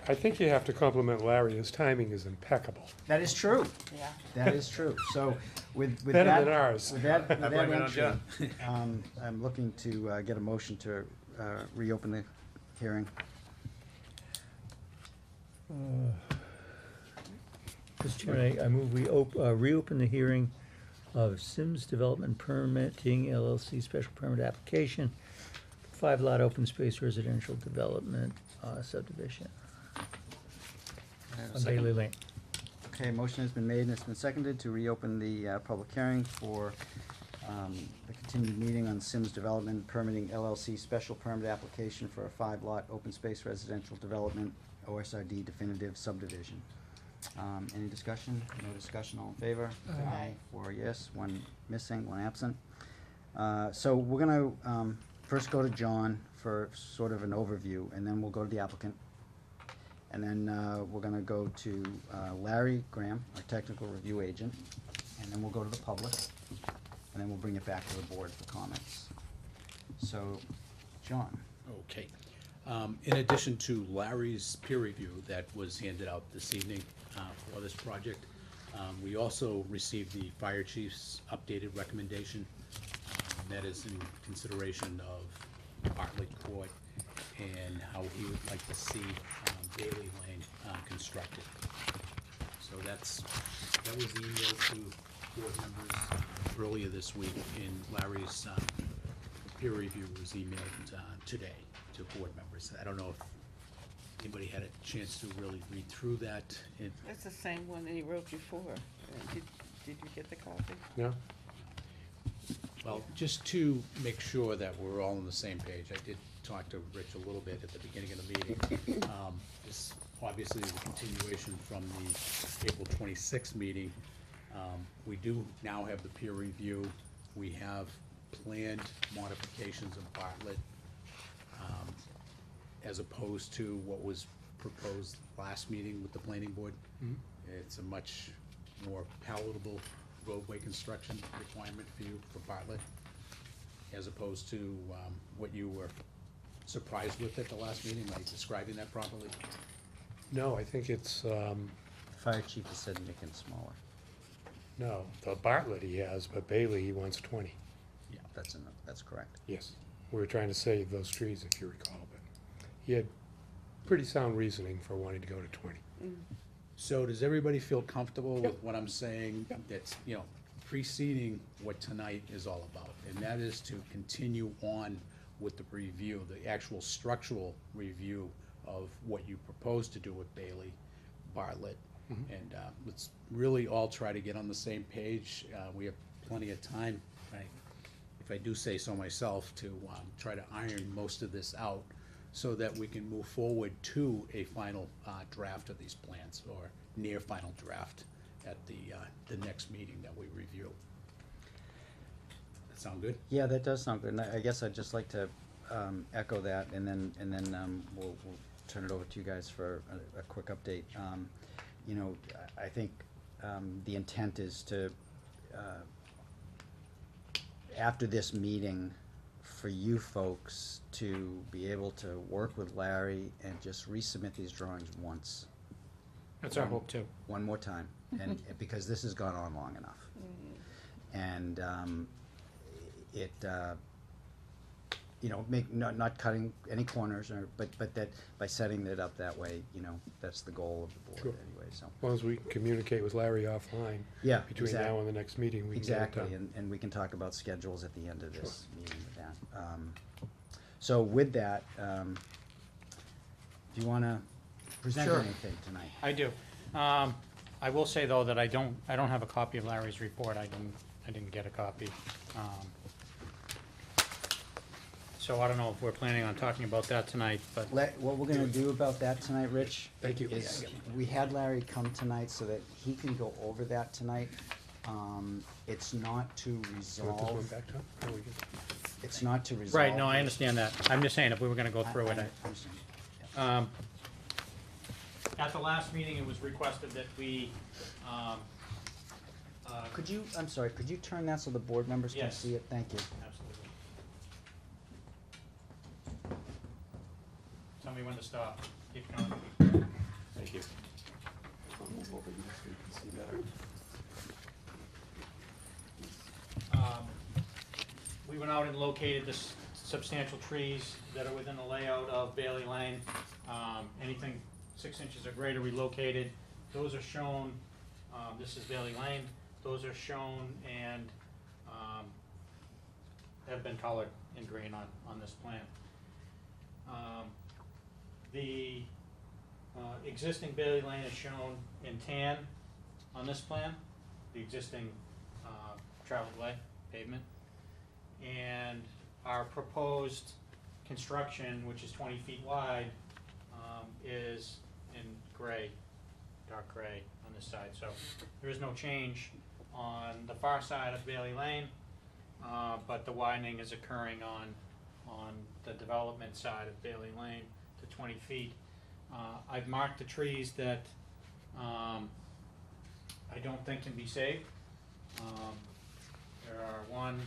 I think you have to compliment Larry, his timing is impeccable. That is true, Yeah. that is true. So with that. Better than ours. With that I blame it on entry, I'm looking to get a motion to reopen the hearing. Mr. Chairman, I move we reopen the hearing of Sims Development Permitting LLC special permit application, 5-lot open space residential development subdivision on Bailey Lane. Okay, motion has been made and it's been seconded to reopen the public hearing for the continued meeting on Sims Development Permitting LLC special permit application for a 5-lot open space residential development OSRD definitive subdivision. Any discussion? No discussion, all in favor? Aye. 4 yes, 1 missing, 1 absent. So we're gonna first go to John for sort of an overview, and then we'll go to the applicant. And then we're gonna go to Larry Graham, our technical review agent, and then we'll go to the public, and then we'll bring it back to the board for comments. So, John. Okay. In addition to Larry's peer review that was handed out this evening for this project, we also received the fire chief's updated recommendation. That is in consideration of Bartlett Court and how he would like to see Bailey Lane constructed. So that was emailed to board members earlier this week, and Larry's peer review was emailed today to board members. I don't know if anybody had a chance to really read through that. That's the same one that he wrote before. Did you get the copy? Yeah? Well, just to make sure that we're all on the same page, I did talk to Rich a little bit at the beginning of the meeting. This obviously is a continuation from the April 26th meeting. We do now have the peer review. We have planned modifications of Bartlett, as opposed to what was proposed last meeting with the planning board. It's a much more palatable roadway construction requirement for you for Bartlett, as opposed to what you were surprised with at the last meeting. Am I describing that properly? No, I think it's, Fire chief has said make it smaller. no, the Bartlett he has, but Bailey, he wants 20. Yeah, that's enough, that's correct. Yes. We were trying to save those trees, if you recall, but he had pretty sound reasoning for wanting to go to 20. So does everybody feel comfortable with what I'm saying? That's, you know, preceding what tonight is all about, and that is to continue on with the review, the actual structural review of what you propose to do with Bailey, Bartlett. And let's really all try to get on the same page. We have plenty of time, if I do say so myself, to try to iron most of this out so that we can move forward to a final draft of these plans, or near final draft at the next meeting that we review. That sound good? Yeah, that does sound good, and I guess I'd just like to echo that, and then we'll turn it over to you guys for a quick update. You know, I think the intent is to, after this meeting, for you folks to be able to work with Larry and just resubmit these drawings once, That's our hope too. one more time, and because this has gone on long enough. And you know, not cutting any corners, but that by setting it up that way, you know, that's the goal of the board Sure. anyway, so. As long as we can communicate with Larry offline. Yeah, Between now and the next meeting, we can get it Exactly, done. and we can talk about schedules at the end of this meeting with that. So with that, do you wanna present Sure. anything tonight? I do. I will say, though, that I don't have a copy of Larry's report. I didn't get a copy. So I don't know if we're planning on talking about that tonight, but What we're gonna do about that tonight, Rich? Thank you. Is, we had Larry come tonight so that he can go over that tonight. It's not to Want this one resolve, back, Tom? Oh, we can- it's not to resolve. right, no, I understand that. I'm just saying, if we were gonna go through it, I understand. Yeah. At the last meeting, it was requested that we, Could you, I'm sorry, could you turn that so the board members can Yes. see it? Thank you. absolutely. Tell me when to stop. Keep going. Thank you. We went out and located the substantial trees that are within the layout of Bailey Lane. Anything 6 inches or greater, we located. Those are shown, this is Bailey Lane. Those are shown and have been colored in green on this plan. The existing Bailey Lane is shown in tan on this plan, the existing traveled way, pavement. And our proposed construction, which is 20 feet wide, is in gray, dark gray on this side. So there is no change on the far side of Bailey Lane, but the widening is occurring on the development side of Bailey Lane to 20 feet. I've marked the trees that I don't think can be saved. There are 1,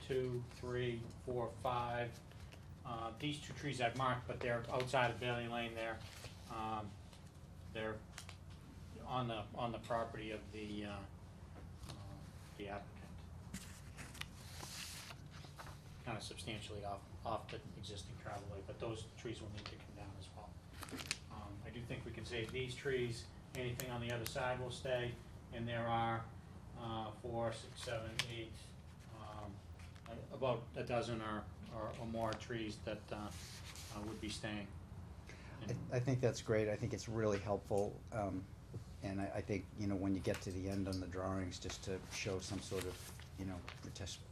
2, 3, 4, 5. These 2 trees I've marked, but they're outside of Bailey Lane there. They're on the property of the applicant. Kind of substantially off the existing travel way, but those trees will need to come down as well. I do think we can save these trees. Anything on the other side will stay, and there are 4, 6, 7, 8, about a dozen or more trees that would be staying. I think that's great. I think it's really helpful. And I think, you know, when you get to the end on the drawings, just to show some sort of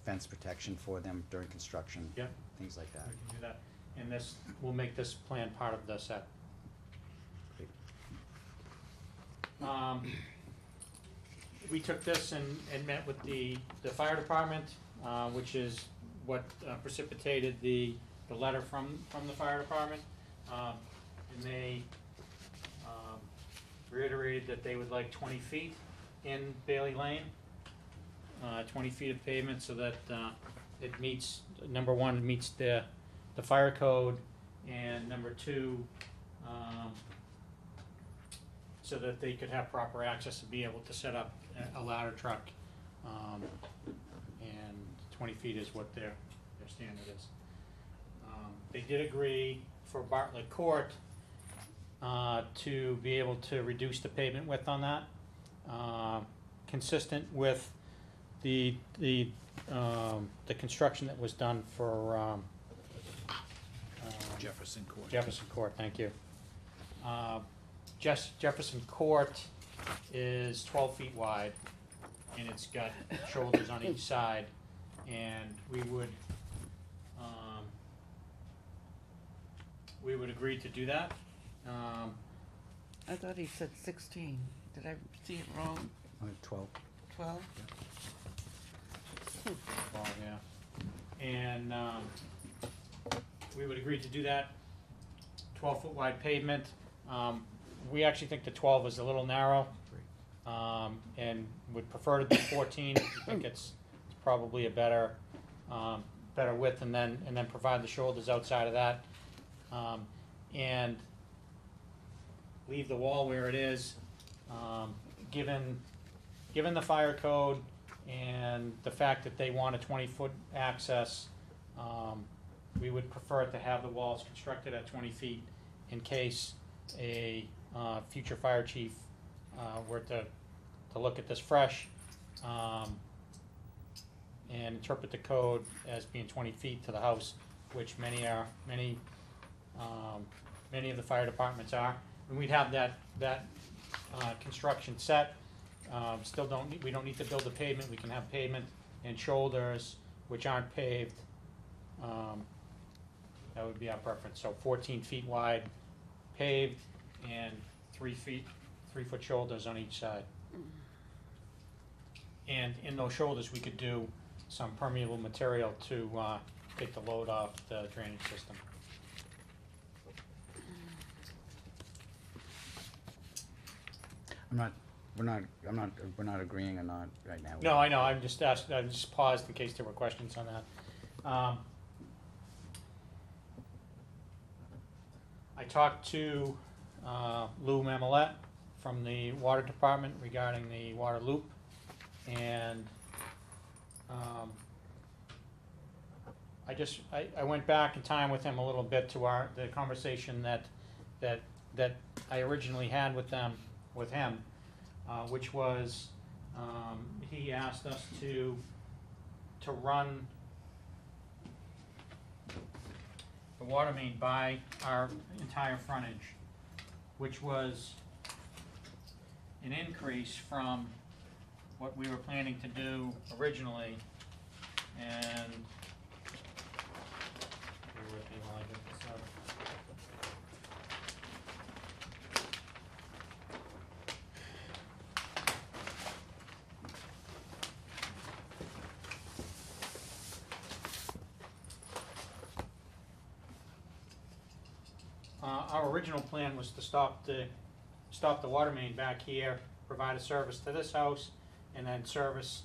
fence protection for them during construction. Yep. Things like that. We can do that, and this, we'll make this plan part of the set. Great. We took this and met with the fire department, which is what precipitated the letter from the fire department. And they reiterated that they would like 20 feet in Bailey Lane, 20 feet of pavement, so that it meets, number one, meets the fire code, and number two, so that they could have proper access to be able to set up a ladder truck, and 20 feet is what their standard is. They did agree for Bartlett Court to be able to reduce the pavement width on that, consistent with the construction that was done for Jefferson Court. Jefferson Court, thank you. Jefferson Court is 12 feet wide, and it's got shoulders on each side, and we would agree to do that. I thought he said 16. Did I see it wrong? 12. 12? Well, yeah. And we would agree to do that. 12-foot wide pavement. We actually think the 12 is a little narrow, and would prefer to do 14. We think it's probably a better width, and then provide the shoulders outside of that, and leave the wall where it is. Given the fire code and the fact that they want a 20-foot access, we would prefer to have the walls constructed at 20 feet in case a future fire chief were to look at this fresh, and interpret the code as being 20 feet to the house, which many of the fire departments are. And we'd have that construction set. We don't need to build the pavement. We can have pavement and shoulders which aren't paved. That would be our preference. So 14 feet wide paved, and 3-foot shoulders on each side. And in those shoulders, we could do some permeable material to take the load off the drainage system. We're not agreeing or not right now. No, I know, I just paused in case there were questions on that. I talked to Lou Mamelette from the water department regarding the water loop, and I went back in time with him a little bit to the conversation that I originally had with him, which was, he asked us to run the water main by our entire frontage, which was an increase from what we were planning to do originally, and bear with me while I get this up. Our original plan was to stop the water main back here, provide a service to this house, and then service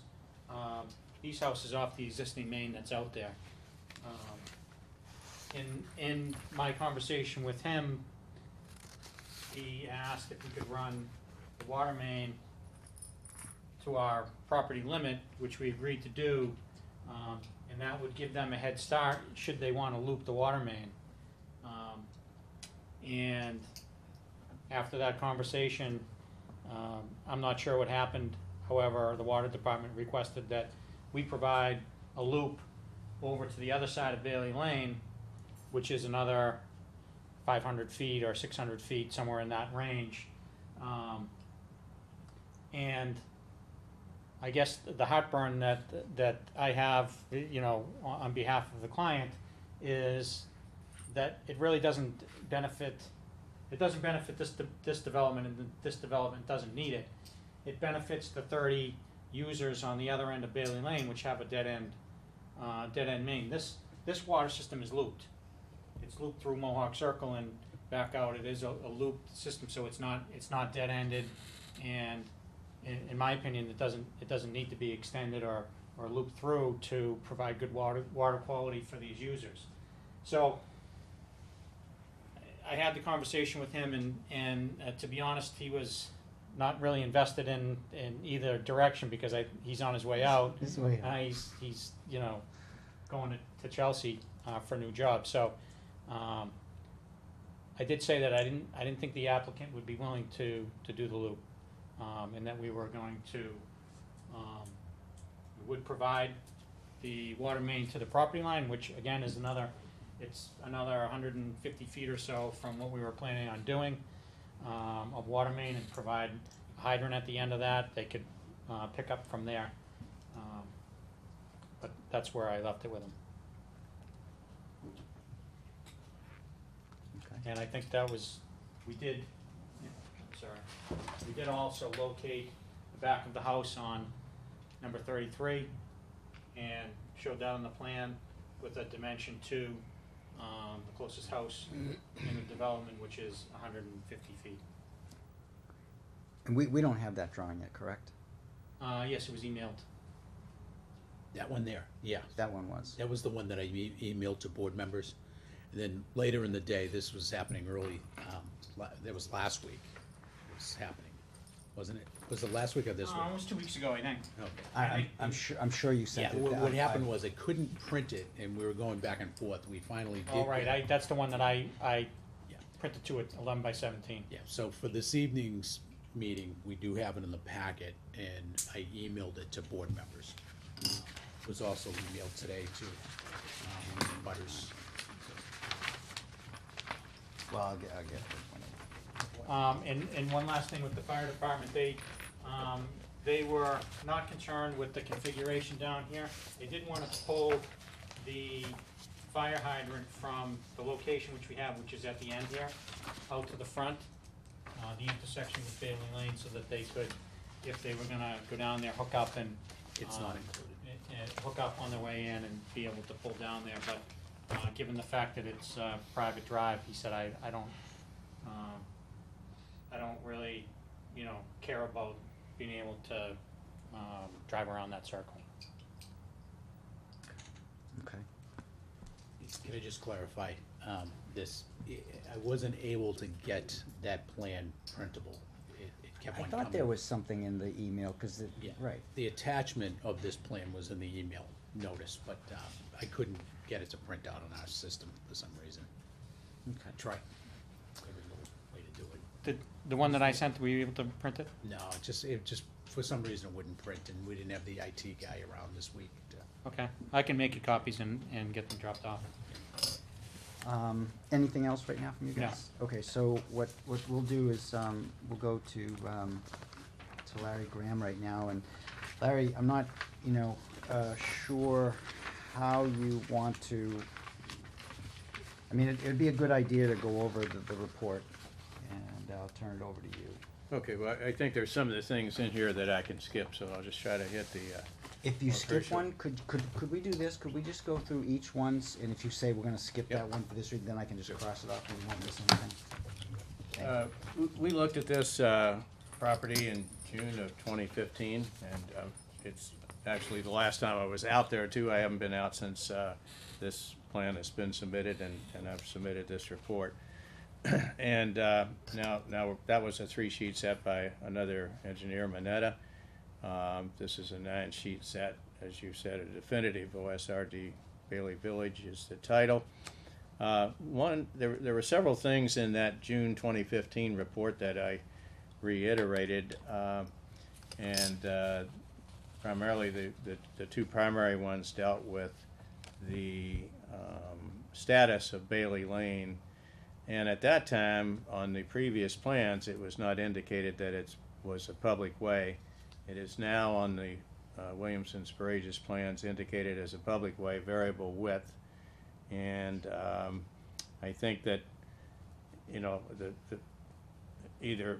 these houses off the existing main that's out there. In my conversation with him, he asked if we could run the water main to our property limit, which we agreed to do, and that would give them a head start should they want to loop the water main. And after that conversation, I'm not sure what happened. However, the water department requested that we provide a loop over to the other side of Bailey Lane, which is another 500 feet or 600 feet, somewhere in that range. And I guess the heartburn that I have, on behalf of the client is that it really doesn't benefit, this development, and this development doesn't need it. It benefits the 30 users on the other end of Bailey Lane, which have a dead end main. This water system is looped. It's looped through Mohawk Circle and back out. It is a looped system, so it's not dead-ended, and in my opinion, it doesn't need to be extended or looped through to provide good water quality for these users. So I had the conversation with him, and to be honest, he was not really invested in either direction, because he's on his way out. His way out. He's going to Chelsea for a new job. So I did say that I didn't think the applicant would be willing to do the loop, and that we were going to we would provide the water main to the property line, which again is another 150 feet or so from what we were planning on doing of water main, and provide a hydrant at the end of that. They could pick up from there, but that's where I left it with them. Okay. And I think we did also locate the back of the house on number 33, and showed that on the plan with a dimension to the closest house in the development, which is 150 feet. And we don't have that drawing yet, correct? Yes, it was emailed. That one there, yeah. That one was. That was the one that I emailed to board members. And then later in the day, this was happening early, that was last week, it was happening, wasn't it? Was it last week or this week? It was 2 weeks ago, I think. Okay. I'm sure you Yeah, sent it. what happened was I couldn't print it, and we were going back and forth. We finally did. All right, that's the one that I Yeah. printed to it, 11 by 17. Yeah, so for this evening's meeting, we do have it in the packet, and I emailed it to board members. It was also emailed today to butters. Well, I'll get it. And one last thing with the fire department, they were not concerned with the configuration down here. They did want to pull the fire hydrant from the location which we have, which is at the end here, out to the front, the intersection with Bailey Lane, so that they could, if they were gonna go down there, hook up and It's not included. hook up on their way in and be able to pull down there, but given the fact that it's private drive, he said, I don't really, care about being able to drive around that circle. Okay. Can I just clarify, this, I wasn't able to get that plan printable. It kept I on thought coming. there was something in the email, cause Yeah. right. The attachment of this plan was in the email notice, but I couldn't get it to print out on our system for some reason. Okay. I tried every little way to do it. The one that I sent, were you able to print it? No, it just, for some reason, it wouldn't print, and we didn't have the IT guy around this week to. Okay, I can make you copies and get them dropped off. Anything else right now from you No. guys? Okay, so what we'll do is, we'll go to Larry Graham right now, and Larry, I'm not, sure how you want to, I mean, it'd be a good idea to go over the report, and I'll turn it over to you. Okay, well, I think there's some of the things in here that I can skip, so I'll just try to hit the, If you Well, skip appreciate one, could we do this? Could we just go through each ones, and if you say we're gonna skip Yep. that one for this reason, then I can just cross it off and we won't miss anything? Okay. we looked at this, property in June of 2015, and, it's actually the last time I was out there too. I haven't been out since, this plan has been submitted, and I've submitted this report. And, now, that was a 3-sheet set by another engineer, Mineta. This is a 9-sheet set, as you said, a definitive OSRD Bailey Village is the title. There were several things in that June 2015 report that I reiterated, and primarily the two primary ones dealt with the status of Bailey Lane. And at that time, on the previous plans, it was not indicated that it was a public way. It is now on the Williamson Sparage's plans indicated as a public way, variable width. And I think that, either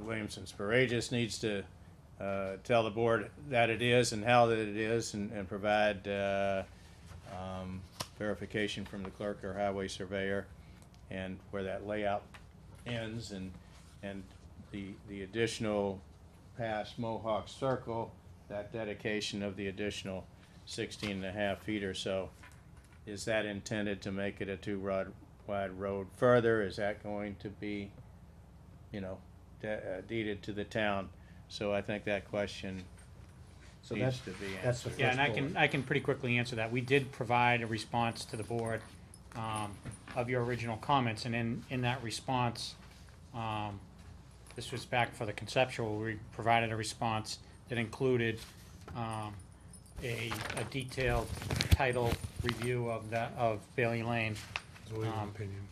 Williamson Sparage's needs to tell the board that it is and how that it is, and provide verification from the clerk or highway surveyor, and where that layout ends, and the additional past Mohawk Circle, that dedication of the additional 16.5 feet or so. Is that intended to make it a wide road further? Is that going to be, deeded to the town? So I think that question So needs that's, to be that's the answered. first Yeah, and I bullet. can pretty quickly answer that. We did provide a response to the board of your original comments, and in that response, this was back for the conceptual, we provided a response that included a detailed title review of Bailey Lane. It's a legal Um, opinion.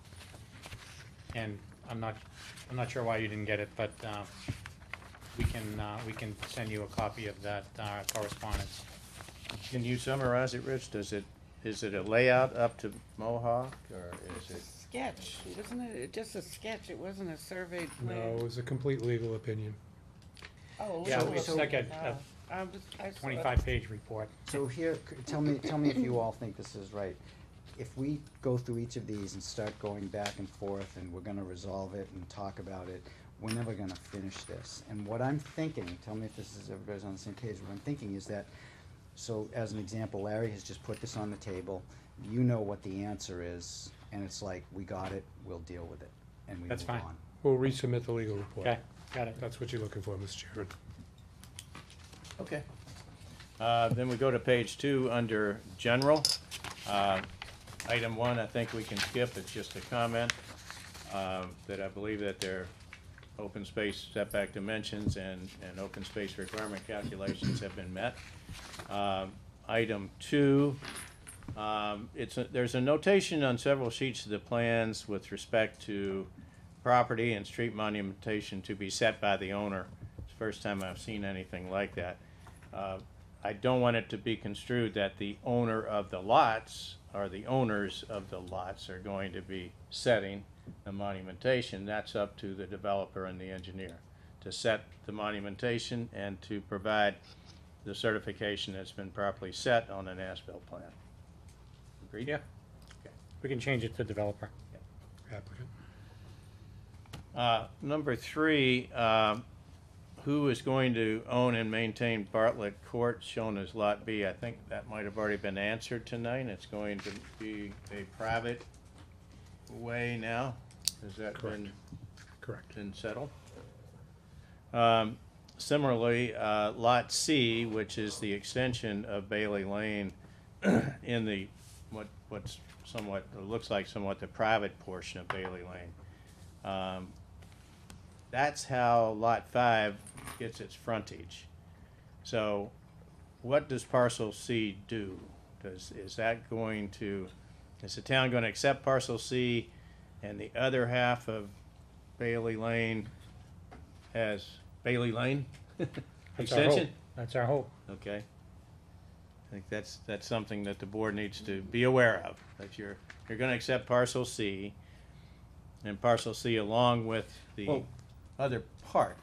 And I'm not sure why you didn't get it, but we can send you a copy of that correspondence. Can you summarize it, Rich? Is it a layout up to Mohawk, or is it? Sketch, wasn't it just a sketch? It wasn't a surveyed No, plan? it was a complete legal opinion. Oh, Yeah, so- it's like a I saw it. 25-page report. So here, tell me if you all think this is right. If we go through each of these and start going back and forth, and we're gonna resolve it and talk about it, we're never gonna finish this. And what I'm thinking, tell me if this is, everybody's on the same page, what I'm thinking is that, so as an example, Larry has just put this on the table, you know what the answer is, and it's like, we got it, we'll deal with it, and we move on. That's fine. We'll resubmit the legal report. Okay, got it. That's what you're looking for, Mr. Chairman. Okay. Then we go to page 2 under general. Item 1, I think we can skip. It's just a comment that I believe that their open space setback dimensions and open space requirement calculations have been met. Item 2, there's a notation on several sheets of the plans with respect to property and street monumentation to be set by the owner. It's the first time I've seen anything like that. I don't want it to be construed that the owner of the lots or the owners of the lots are going to be setting the monumentation. That's up to the developer and the engineer to set the monumentation and to provide the certification that's been properly set on an as-built plan. Agreed? Yeah. We can change it to developer. Applicant. Number 3, who is going to own and maintain Bartlett Court, shown as Lot B? I think that might have already been answered tonight. It's going to be a private way now. Has that Correct. been Correct. settled? Similarly, Lot C, which is the extension of Bailey Lane in the, what's somewhat, it looks like somewhat the private portion of Bailey Lane. That's how Lot 5 gets its frontage. So what does parcel C do? Is the town going to accept parcel C, and the other half of Bailey Lane has Bailey Lane That's our hope. extension? That's our hope. Okay. I think that's something that the board needs to be aware of, that you're gonna accept parcel C, and parcel C along with the Well- other part.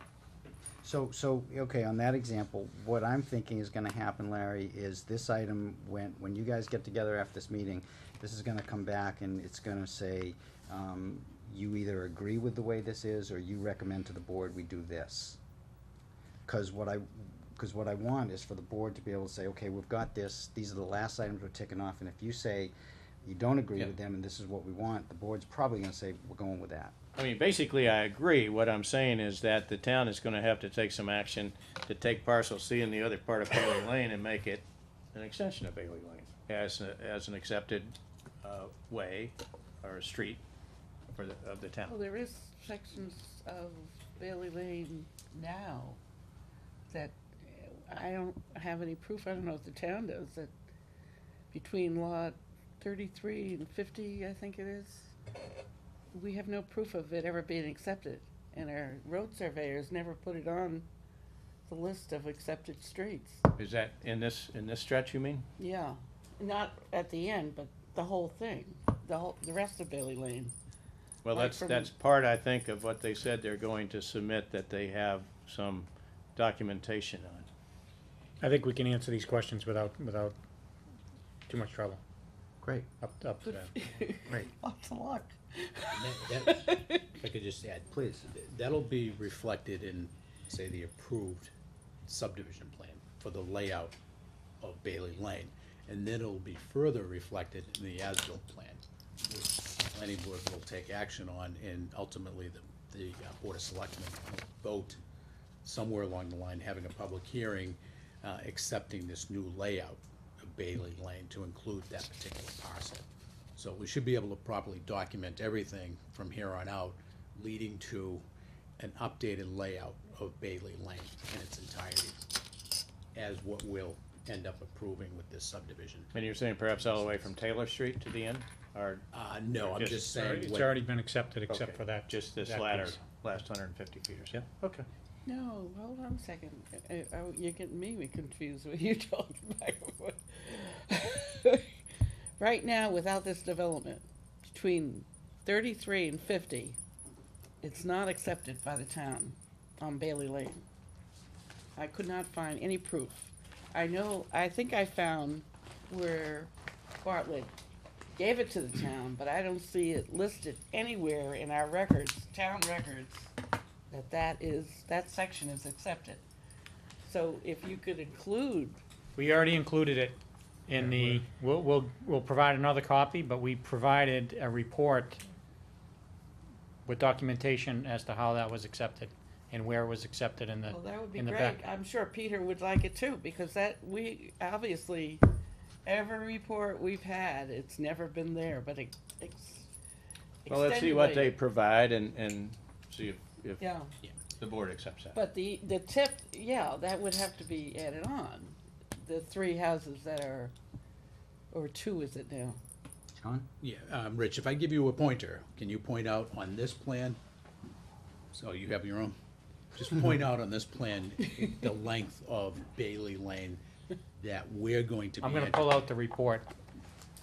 So, okay, on that example, what I'm thinking is gonna happen, Larry, is this item, when you guys get together after this meeting, this is gonna come back and it's gonna say, you either agree with the way this is, or you recommend to the board we do this. Cause what I want is for the board to be able to say, okay, we've got this, these are the last items we're ticking off, and if you say you don't agree Yeah. with them and this is what we want, the board's probably gonna say, we're going with that. I mean, basically, I agree. What I'm saying is that the town is gonna have to take some action to take parcel C in the other part of Bailey Lane and make it an extension of Bailey Lane as an accepted, way or a street of the town. Well, there is sections of Bailey Lane now that I don't have any proof, I don't know if the town does, that between lot 33 and 50, I think it is, we have no proof of it ever being accepted, and our road surveyors never put it on the list of accepted streets. Is that in this stretch, you mean? Yeah, not at the end, but the whole thing, the rest of Bailey Lane. Well, Like from- that's part, I think, of what they said they're going to submit, that they have some documentation on. I think we can answer these questions without too much trouble. Great, Up to that. great. Lots of luck. If I could just add, Please. that'll be reflected in, say, the approved subdivision plan for the layout of Bailey Lane. And then it'll be further reflected in the as-built plan, which the planning board will take action on, and ultimately the Board of Selectmen will vote somewhere along the line, having a public hearing, accepting this new layout of Bailey Lane to include that particular parcel. So we should be able to properly document everything from here on out, leading to an updated layout of Bailey Lane in its entirety, as what we'll end up approving with this subdivision. And you're saying perhaps all the way from Taylor Street to the end, or? No, I'm just saying. It's what- already been accepted except Okay, for that. just this that latter, piece. last 150 feet or so? Yeah. Okay. No, hold on a second. You're getting me confused with you talking back and forth. Right now, without this development, between 33 and 50, it's not accepted by the town on Bailey Lane. I could not find any proof. I think I found where Bartlett gave it to the town, but I don't see it listed anywhere in our records, town records, that section is accepted. So if you could include, We already included it in the, we'll provide another copy, but we provided a report with documentation as to how that was accepted and where it was accepted in the, well, that would be in the great. back. I'm sure Peter would like it too, because we, obviously, every report we've had, it's never been there, but Well, let's see what they extenuated. provide and see if Yeah, the board accepts that. but the tip, yeah, that would have to be added on. The 3 houses that are, or 2 is it now? John? Yeah, Rich, if I give you a pointer, can you point out on this plan? So you have your own? Just point out on this plan the length of Bailey Lane that we're going to be. I'm gonna pull out the report,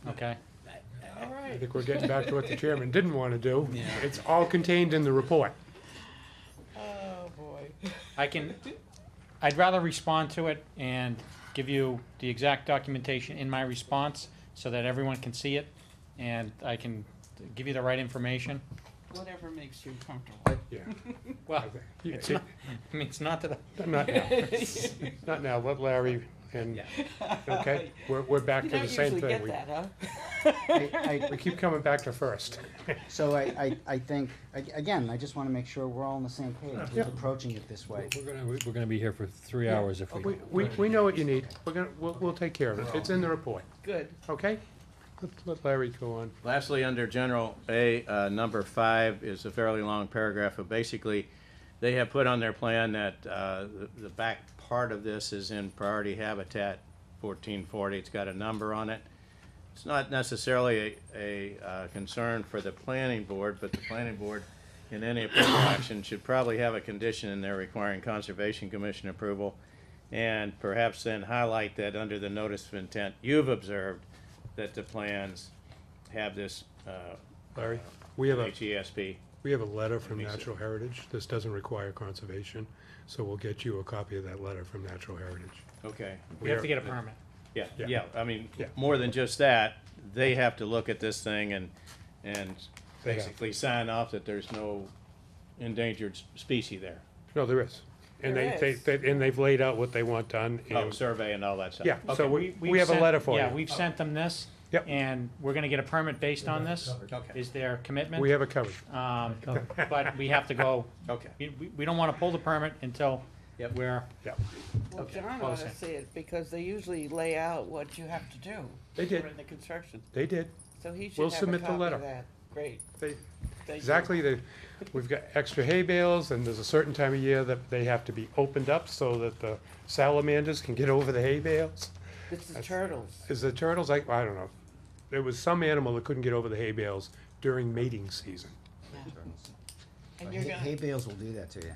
okay? All I right. think we're getting back to what the chairman didn't want to do. Yeah. It's all contained in the report. Oh, boy. I'd rather respond to it and give you the exact documentation in my response so that everyone can see it and I can give you the right information. Whatever makes you comfortable. Yeah. Well, You- it's not, I mean, it's not that, Not now. Not now. Let Larry and, okay, we're back You to don't the same usually thing. get that, huh? We keep coming back to first. So I think, again, I just wanna make sure we're all on the same page Yeah. with approaching it this way. We're gonna be here for 3 hours if we. We know what you need. We'll take care of it. It's in the report, Good. okay? Let Larry go on. Lastly, under General A, number 5 is a fairly long paragraph, but basically, they have put on their plan that the back part of this is in priority habitat 1440. It's got a number on it. It's not necessarily a concern for the planning board, but the planning board, in any approval action, should probably have a condition in there requiring Conservation Commission approval, and perhaps then highlight that under the notice of intent, you've observed that the plans have this Larry, we have a HESP. letter from Makes it- Natural Heritage. This doesn't require conservation, so we'll get you a copy of that letter from Natural Heritage. Okay. we have to get a permit. Yeah, Yeah. yeah, I mean, Yeah. more than just that, they have to look at this thing and They have. basically sign off that there's no endangered species there. No, there is. And There is. and they've laid out what they want done. Oh, and- survey and all that stuff. Yeah, so Okay. we have a sent- letter for you. Yeah, we've sent them this. Yep. And we're gonna get a permit based on this. Okay. Is their commitment. We have it covered. But we have to go, Okay. we don't wanna pull the permit until Yep. we're, Yeah, Well, Okay. John ought Close to it. see it, because they usually lay out what you have to do. They did. In the construction, they did. so he should We'll have a submit the copy of letter. that. Great. They, Thank you. exactly, we've got extra hay bales, and there's a certain time of year that they have to be opened up so that the salamanders can get over the hay bales. It's the turtles. Is the turtles, I don't know. There was some animal that couldn't get over the hay bales during mating season. And you're Hay gonna, bales will do that to you.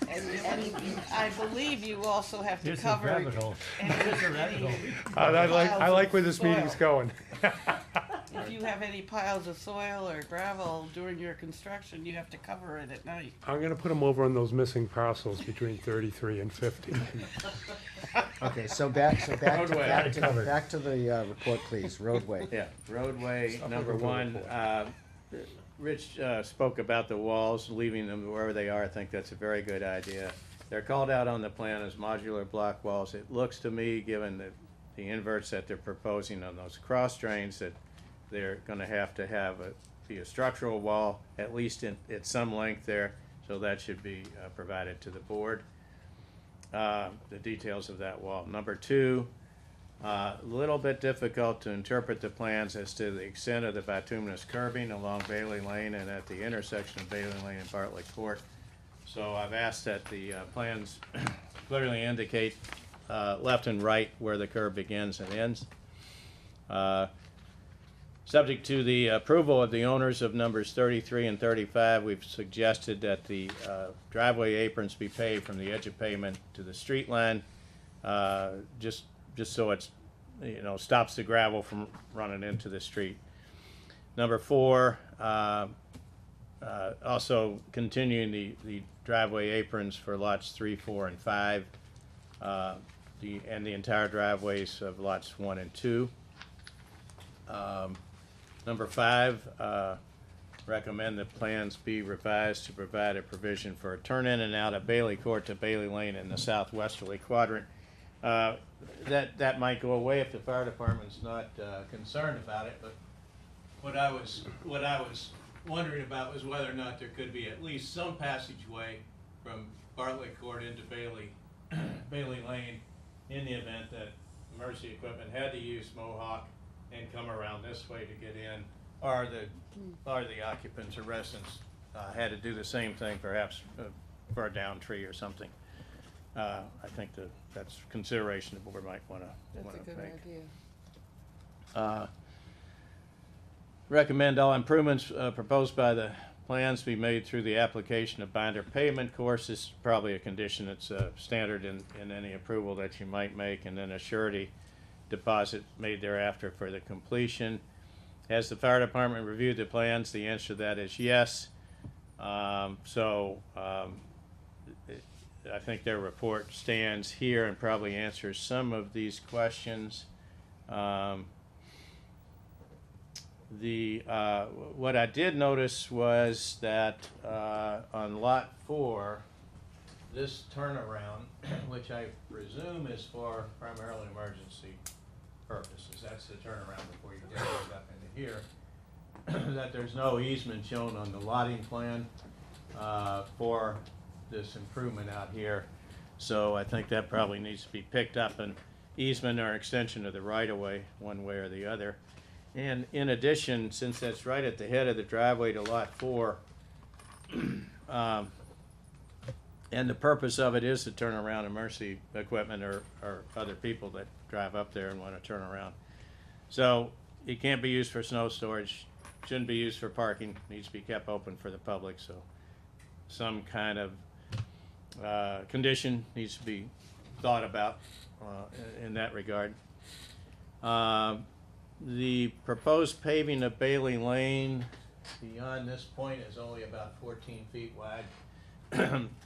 and And I believe you also have to Here's a cover. rabbit hole. Here's a rabbit hole. I like where this meeting's going. If you have any piles of soil or gravel during your construction, you have to cover it at night. I'm gonna put them over on those missing parcels between 33 and 50. Okay, so back Roadway. back to the report, please. Roadway. Yeah, roadway Stop number looking for one, the Rich spoke about the walls, leaving them wherever they are. I think that's a very good idea. They're called out on the plan as modular block walls. It looks to me, given the inverts that they're proposing on those cross drains, that they're gonna have to be a structural wall, at least at some length there, so that should be provided to the board. The details of that wall. Number two, a little bit difficult to interpret the plans as to the extent of the bituminous curbing along Bailey Lane and at the intersection of Bailey Lane and Bartlett Court. So I've asked that the plans clearly indicate left and right where the curb begins and ends. Subject to the approval of the owners of numbers 33 and 35, we've suggested that the driveway aprons be paved from the edge of pavement to the street line, just so it's, stops the gravel from running into the street. Number four, also continuing the driveway aprons for lots 3, 4, and 5, and the entire driveways of lots 1 and 2. Number five, recommend that plans be revised to provide a provision for a turn in and out of Bailey Court to Bailey Lane in the southwesterly quadrant. That might go away if the fire department's not concerned about it, but what I was wondering about was whether or not there could be at least some passageway from Bartlett Court into Bailey Lane in the event that Mercy Equipment had to use Mohawk and come around this way to get in, or the occupants or residents had to do the same thing, perhaps for a down tree or something. I think that's consideration the board might want to That's a good make. idea. Recommend all improvements proposed by the plans be made through the application of binder pavement course. This is probably a condition that's standard in any approval that you might make, and then a surety deposit made thereafter for the completion. Has the fire department reviewed the plans? The answer to that is yes. I think their report stands here and probably answers some of these questions. What I did notice was that on lot 4, this turnaround, which I presume is for primarily emergency purposes, that's the turnaround before you get up into here, that there's no easement shown on the lotting plan for this improvement out here. So I think that probably needs to be picked up, an easement or extension of the right-of-way, one way or the other. And in addition, since that's right at the head of the driveway to lot 4, and the purpose of it is to turn around Mercy Equipment or other people that drive up there and want to turn around. So it can't be used for snow storage, shouldn't be used for parking, needs to be kept open for the public. So some kind of condition needs to be thought about in that regard. The proposed paving of Bailey Lane beyond this point is only about 14 feet wide.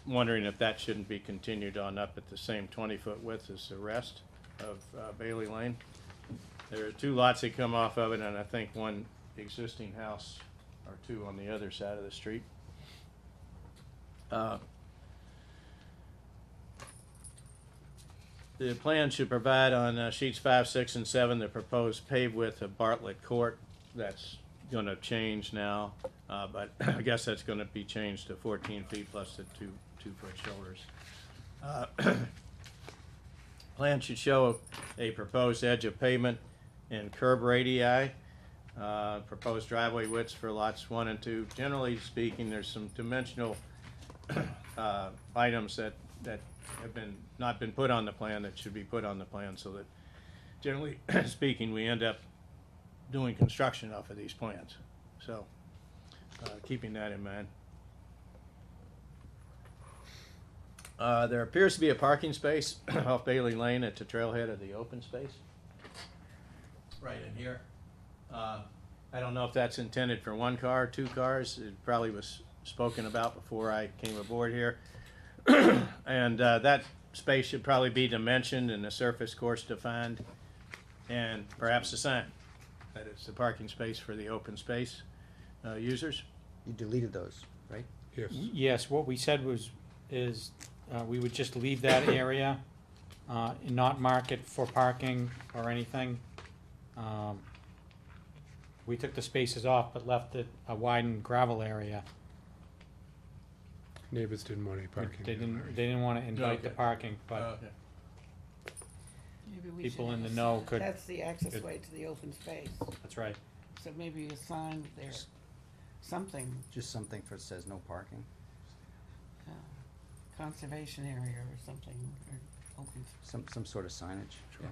Wondering if that shouldn't be continued on up at the same 20-foot width as the rest of Bailey Lane. There are 2 lots that come off of it, and I think one existing house or 2 on the other side of the street. The plan should provide on sheets 5, 6, and 7 the proposed paved width of Bartlett Court. That's going to change now, but I guess that's going to be changed to 14 feet plus the 2-foot shoulders. Plan should show a proposed edge of pavement and curb radii, proposed driveway widths for lots 1 and 2. Generally speaking, there's some dimensional items that have not been put on the plan that should be put on the plan, so that generally speaking, we end up doing construction off of these plans. So keeping that in mind. There appears to be a parking space off Bailey Lane at the trailhead of the open space. Right in here. I don't know if that's intended for 1 car, 2 cars. It probably was spoken about before I came aboard here. And that space should probably be dimensioned and the surface course defined, and perhaps a sign that it's the parking space for the open space users. You deleted those, right? Yes. Yes, what we said is we would just leave that area, and not mark it for parking or anything. We took the spaces off, but left it a widened gravel area. Neighbors didn't want any parking. They didn't wanna invite the Okay. parking, but Okay. Maybe we people should in the have- know could, That's the access could- way to the open space, that's right. so maybe a sign there, something, Just something for, says no parking. conservation area or something, or open. Some sort of signage. Yeah.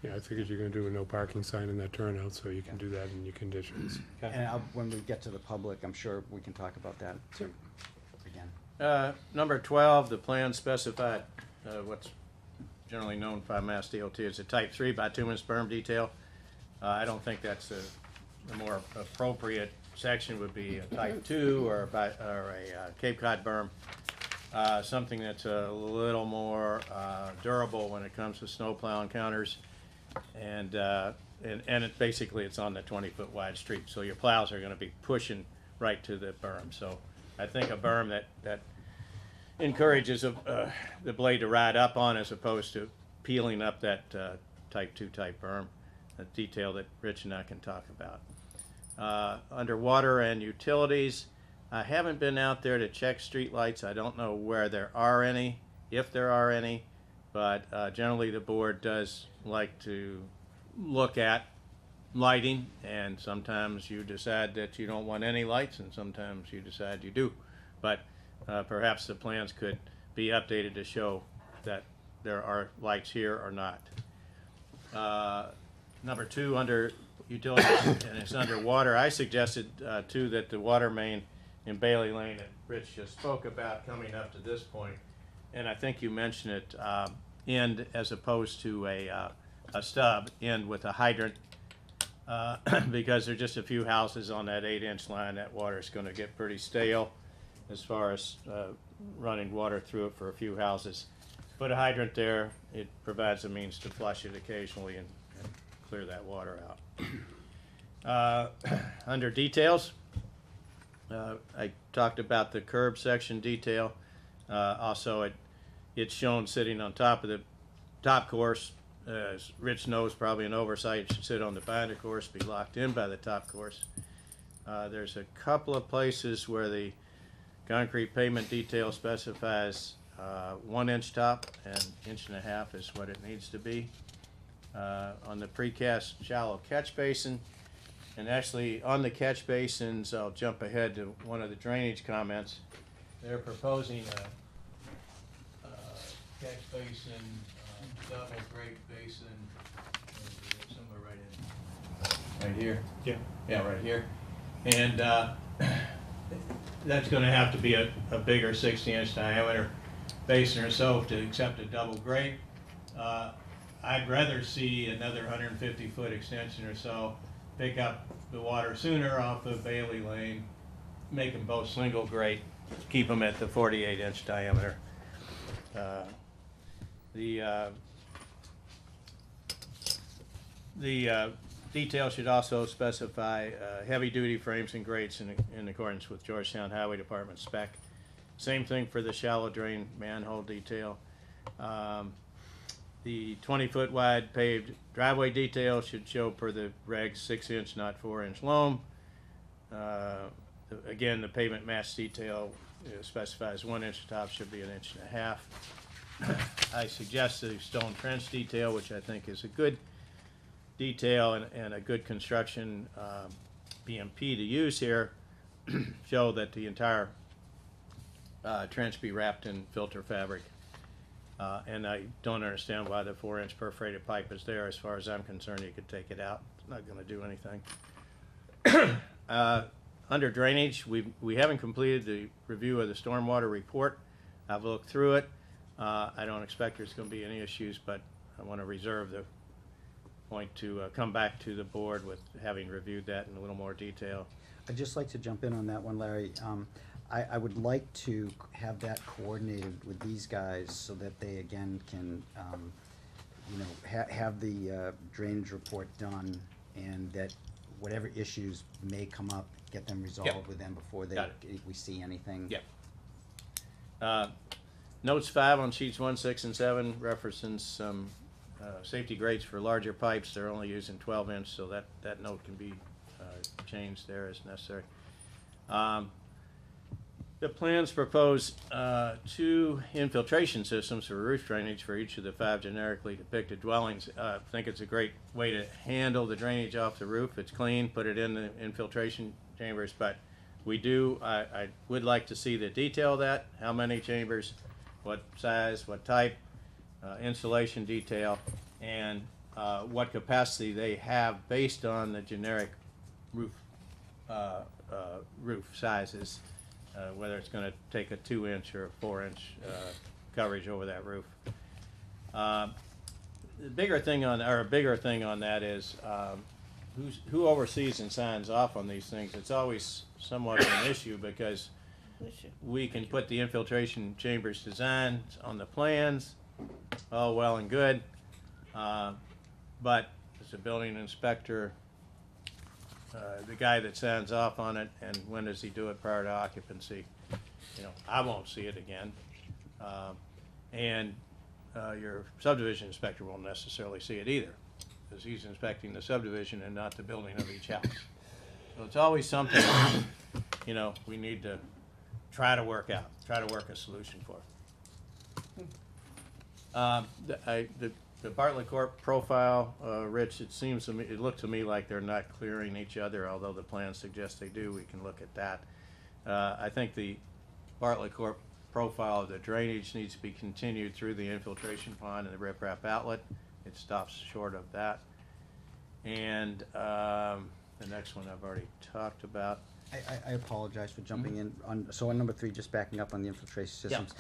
Yeah, I figured you're gonna do a no parking sign in that turnout, so you can do that in your conditions. Okay. And when we get to the public, I'm sure we can talk about that again. Number 12, the plan specified what's generally known by Mass DOT as a Type 3 bituminous berm detail. I don't think that's the more appropriate section would be a Type 2 or a Cape Cod berm. Something that's a little more durable when it comes to snowplow encounters. And it basically it's on the 20-foot wide street, so your plows are gonna be pushing right to the berm. So I think a berm that encourages the blade to ride up on as opposed to peeling up that Type 2 type berm, a detail that Rich and I can talk about. Under water and utilities, I haven't been out there to check streetlights. I don't know where there are any, if there are any, but generally the board does like to look at lighting, and sometimes you decide that you don't want any lights, and sometimes you decide you do. But perhaps the plans could be updated to show that there are lights here or not. Number 2, under utilities, and it's under water, I suggested too that the water main in Bailey Lane that Rich just spoke about coming up to this point, and I think you mentioned it, end as opposed to a stub, end with a hydrant, because there's just a few houses on that 8-inch line. That water's gonna get pretty stale as far as running water through it for a few houses. Put a hydrant there, it provides a means to flush it occasionally and clear that water out. Under details, I talked about the curb section detail. Also, it's shown sitting on top of the top course. As Rich knows, probably an oversight, it should sit on the binder course, be locked in by the top course. There's a couple of places where the concrete pavement detail specifies 1-inch top, and 1.5 inches is what it needs to be. On the precast shallow catch basin, and actually on the catch basins, I'll jump ahead to one of the drainage comments. They're proposing a catch basin, double grate basin, somewhere right here. Yeah. Yeah, right here. And that's gonna have to be a bigger 60-inch diameter basin or so to accept a double grate. I'd rather see another 150-foot extension or so, pick up the water sooner off of Bailey Lane, make them both single grate, keep them at the 48-inch diameter. The detail should also specify heavy-duty frames and grates in accordance with Georgetown Highway Department spec. Same thing for the shallow drain manhole detail. The 20-foot wide paved driveway detail should show per the regs 6-inch, not 4-inch loam. Again, the pavement match detail specifies 1-inch top should be 1.5 inches. I suggest the stone trench detail, which I think is a good detail and a good construction BMP to use here, show that the entire trench be wrapped in filter fabric. And I don't understand why the 4-inch perforated pipe is there. As far as I'm concerned, you could take it out. It's not going to do anything. Under drainage, we haven't completed the review of the stormwater report. I've looked through it. I don't expect there's gonna be any issues, but I wanna reserve the point to come back to the board with having reviewed that in a little more detail. I'd just like to jump in on that one, Larry. I would like to have that coordinated with these guys so that they again can, you know, have the drainage report done, and that whatever issues may come up, get them resolved with them before Got we see anything. Yep. Notes 5 on sheets 1, 6, and 7 referencing some safety grates for larger pipes. They're only using 12-inch, so that note can be changed there as necessary. The plans propose 2 infiltration systems for roof drainage for each of the 5 generically depicted dwellings. I think it's a great way to handle the drainage off the roof. It's clean, put it in the infiltration chambers, but I would like to see the detail of that, how many chambers, what size, what type, insulation detail, and what capacity they have based on the generic roof roof sizes, whether it's going to take a 2-inch or a 4-inch coverage over that roof. The bigger thing on that is who oversees and signs off on these things. It's always somewhat of an issue because we can put the infiltration chambers designs on the plans, all well and good, but as a building inspector, the guy that signs off on it, and when does he do it prior to occupancy? You know, I won't see it again, and your subdivision inspector won't necessarily see it either, because he's inspecting the subdivision and not the building of each house. So it's always something, you know, we need to try to work out, try to work a solution for. The Bartlett Court profile, Rich, it looked to me like they're not clearing each other, although the plans suggest they do. We can look at that. I think the Bartlett Court profile of the drainage needs to be continued through the infiltration pond and the riprap outlet. It stops short of that. And the next one I've already talked about. I apologize for jumping in on, so on number 3, just backing up on the infiltration Yeah. systems.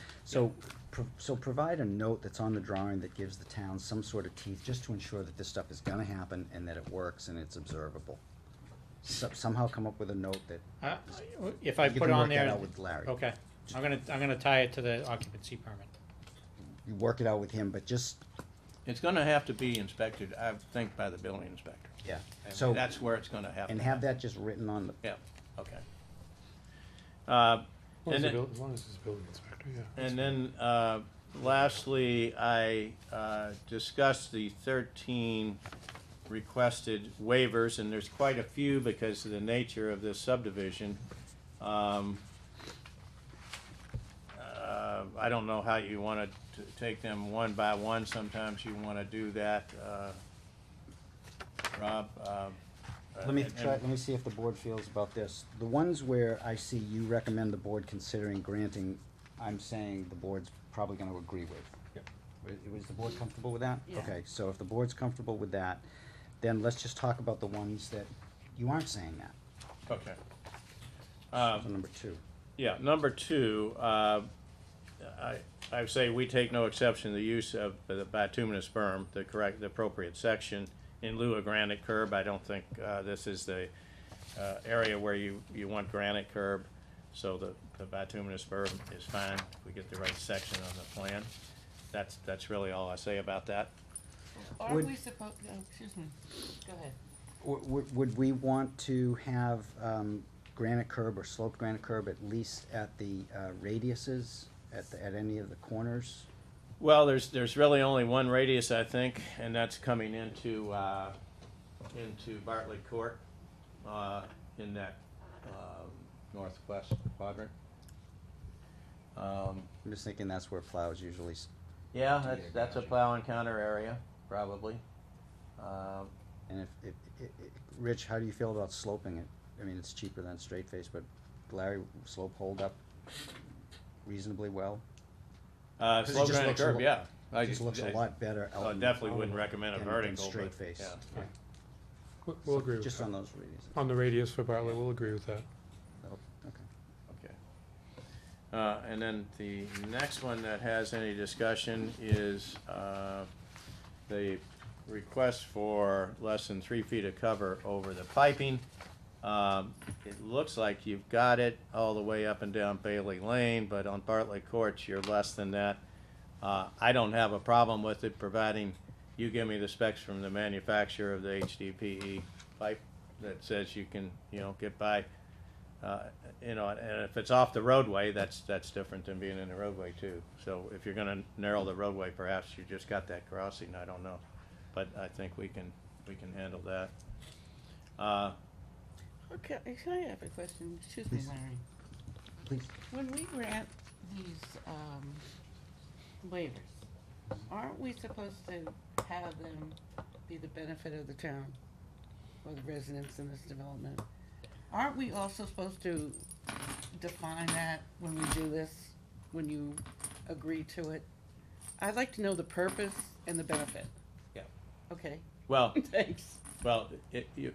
So provide a note that's on the drawing that gives the town some sort of teeth, just to ensure that this stuff is gonna happen and that it works and it's observable. Somehow come up with a note that. If I You put can on work that there, out with Larry. okay, I'm gonna tie it to the occupancy permit. You work it out with him, but just, It's gonna have to be inspected, I think, by the building inspector. yeah, And so, that's where it's gonna happen. and have that just written on the, Yeah, okay. As And then, long as it's a building inspector, yeah. and then, lastly, I discussed the 13 requested waivers, and there's quite a few because of the nature of this subdivision. I don't know how you want to take them one by one. Sometimes you want to do that, Rob. let me see if the board feels about this. The ones where I see you recommend the board considering granting, I'm saying the board's probably gonna agree with. Yep. Was the board comfortable with that? Yeah. Okay, so if the board's comfortable with that, then let's just talk about the ones that you aren't saying that. Okay. So number 2. Yeah, number 2, I say we take no exception to the use of the bituminous berm, the appropriate section, in lieu of granite curb. I don't think this is the area where you want granite curb, so the bituminous berm is fine if we get the right section on the plan. That's really all I say about that. Are Would- we supposed, excuse me, go ahead. Would we want to have granite curb or sloped granite curb at least at the radiuses, at any of the corners? Well, there's really only one radius, I think, and that's coming into Bartlett Court, in that northwest quadrant. I'm just thinking that's where plows usually, Yeah, that's a plow encounter area, probably. and if, Rich, how do you feel about sloping it? I mean, it's cheaper than straight face, but Larry, slope hold up reasonably well? 'Cause it Slow just granite looks a curb, lo- yeah. It just looks a lot better out I in- definitely wouldn't recommend a than vertical, straight but, face. yeah. Yeah. We'll agree with Just that. on those radiuses. On the radius for Bartlett, we'll agree with that. Oh, okay. And then the next one that has any discussion is the request for less than 3 feet of cover over the piping. It looks like you've got it all the way up and down Bailey Lane, but on Bartlett Courts, you're less than that. I don't have a problem with it, providing you give me the specs from the manufacturer of the HDPE pipe that says you can, get by. And if it's off the roadway, that's different than being in the roadway too. So if you're gonna narrow the roadway, perhaps you just got that crossing, I don't know. But I think we can handle that. Okay, can I have a question? Excuse me, Larry. Please. When we grant these waivers, aren't we supposed to have them be the benefit of the town or the residents in this development? Aren't we also supposed to define that when we do this, when you agree to it? I'd like to know the purpose and the benefit. Yeah. Okay, Well, thanks. well,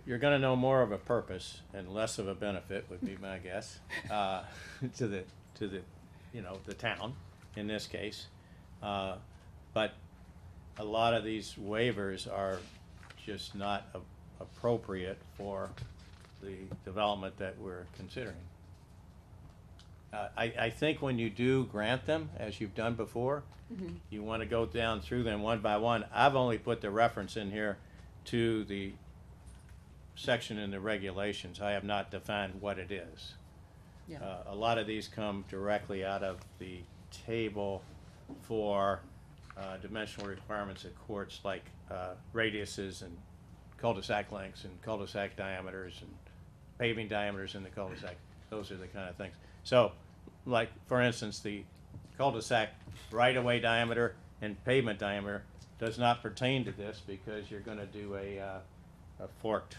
you're gonna know more of a purpose and less of a benefit would be my guess, to the, the town in this case. But a lot of these waivers are just not appropriate for the development that we're considering. I think when you do grant them, as you've done before, you want to go down through them one by one. I've only put the reference in here to the section in the regulations. I have not defined what it is. Yeah. A lot of these come directly out of the table for dimensional requirements at courts, like radiuses and cul-de-sac lengths and cul-de-sac diameters and paving diameters in the cul-de-sac. Those are the kind of things. So, like, for instance, the cul-de-sac right-of-way diameter and pavement diameter does not pertain to this because you're gonna do a forked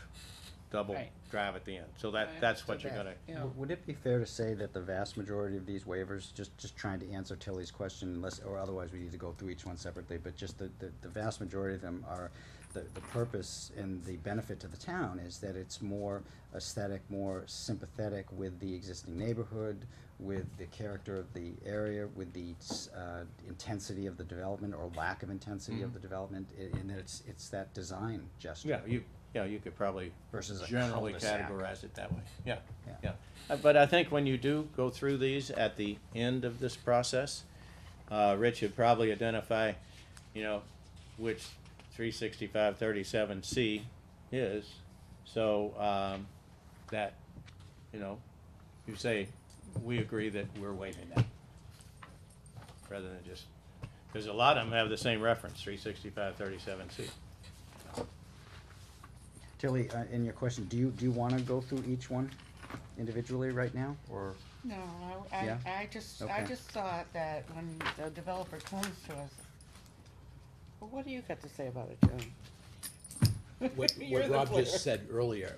double Right. drive at the end. So Right. that's what So you're that- gonna, Yeah. Would it be fair to say that the vast majority of these waivers, just trying to answer Tilly's question, unless, or otherwise we need to go through each one separately, but just the vast majority of them are, the purpose and the benefit to the town is that it's more aesthetic, more sympathetic with the existing neighborhood, with the character of the area, with the intensity of the development or lack of intensity of the development, in that it's that design gesture. you could probably Versus a generally cul-de-sac. categorize it that way. Yeah. Yeah. But I think when you do go through these at the end of this process, Rich would probably identify, which 365-37C is, so that, you say, we agree that we're waiving that, rather than just, because a lot of them have the same reference, 365-37C. Tilly, in your question, do you wanna go through each one individually right now, or? No, Yeah? I just Okay. thought that when the developer comes to us, well, what do you got to say about it, John? What You're the Rob player. just said earlier,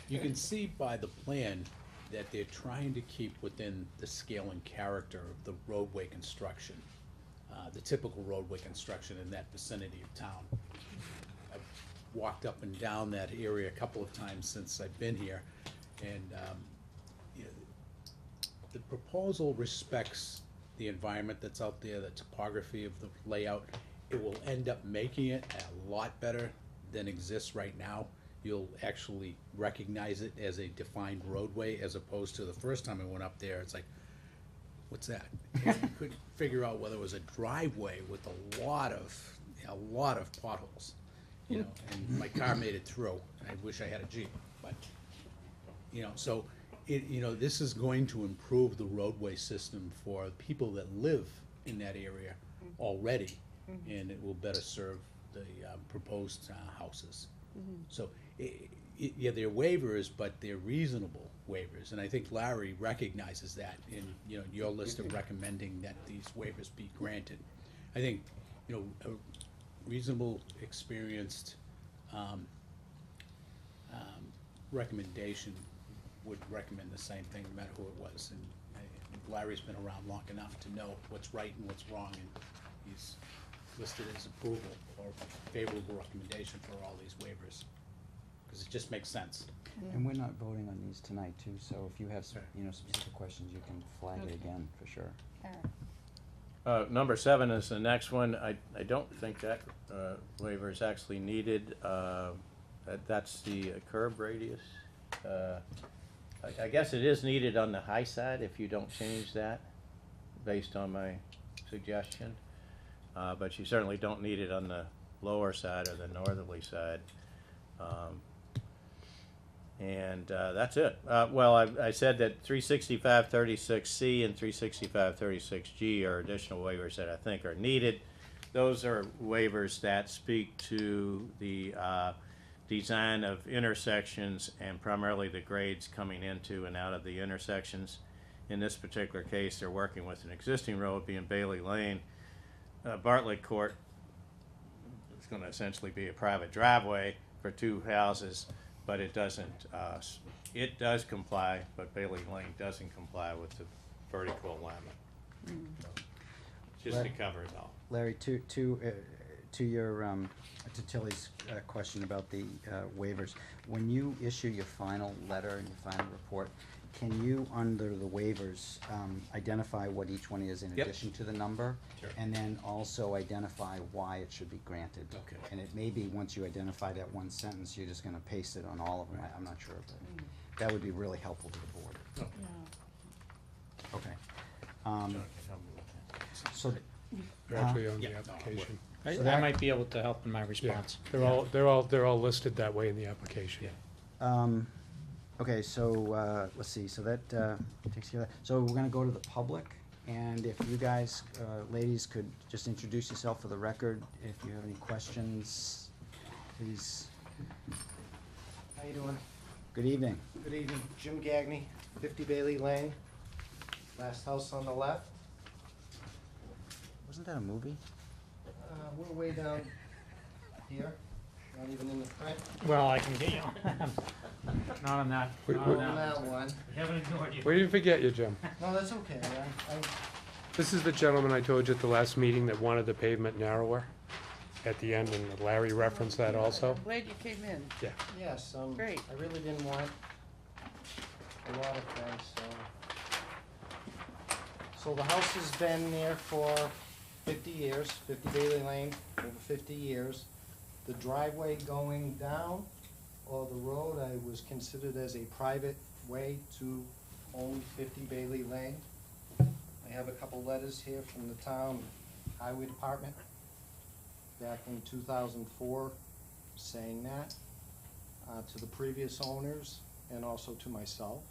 you can see by the plan that they're trying to keep within the scale and character of the roadway construction, the typical roadway construction in that vicinity of town. I've walked up and down that area a couple of times since I've been here, and the proposal respects the environment that's out there, the topography of the layout. It will end up making it a lot better than exists right now. You'll actually recognize it as a defined roadway, as opposed to the first time I went up there, it's like, what's that? You couldn't figure out whether it was a driveway with a lot of potholes, and my car made it through. I wish I had a Jeep, but, so this is going to improve the roadway system for people that live in that area already, and it will better serve the proposed houses. So, yeah, they're waivers, but they're reasonable waivers, and I think Larry recognizes that in, your list of recommending that these waivers be granted. I think, a reasonable, experienced recommendation would recommend the same thing, no matter who it was. And Larry's been around long enough to know what's right and what's wrong, and he's listed his approval or favorable recommendation for all these waivers. because it just makes sense. And we're not voting on these tonight too, so if you have, specific questions, you can flag it Okay. again, for sure. Number 7 is the next one. I don't think that waiver is actually needed. That's the curb radius. I guess it is needed on the high side if you don't change that, based on my suggestion. But you certainly don't need it on the lower side or the northerly side. And that's it. Well, I said that 365-36C and 365-36G are additional waivers that I think are needed. Those are waivers that speak to the design of intersections and primarily the grades coming into and out of the intersections. In this particular case, they're working with an existing road being Bailey Lane. Bartlett Court is going to essentially be a private driveway for 2 houses, but it doesn't, it does comply, but Bailey Lane doesn't comply with the vertical alignment. So, just to cover it all. Larry, to your, to Tilly's question about the waivers, when you issue your final letter and your final report, can you, under the waivers, identify what each one is in Yep. addition to the number? Sure. And then also identify why it should be granted? Okay. And it may be, once you identify that one sentence, you're just gonna paste it on all of them, I'm not sure, but that would be really helpful to the board. Yeah. Okay. John can help me with that. So, Directly on Yeah, the no, I application. I So that- might be able to help in my Yeah, response. they're all listed that way in the application. Yeah. okay, so, let's see, so that, takes care of that. So we're gonna go to the public, and if you guys, ladies, could just introduce yourself for the record, if you have any questions, please. How you doing? Good evening. Good evening. Jim Gagney, 50 Bailey Lane. Last house on the left. Wasn't that a movie? We're way down here, not even in the print. Well, I can get you. Not on that, Wait, not wait. on On that. that one. We haven't ignored you. We didn't forget you, Jim. No, that's okay. This is the gentleman I told you at the last meeting that wanted the pavement narrower at the end, and Larry referenced that also. I'm glad you came in. Yeah. Yes, Great. I really didn't want a lot of things, so. So the house has been there for 50 years, 50 Bailey Lane, over 50 years. The driveway going down, or the road, I was considered as a private way to own 50 Bailey Lane. I have a couple letters here from the town highway department back in 2004 saying that to the previous owners and also to myself,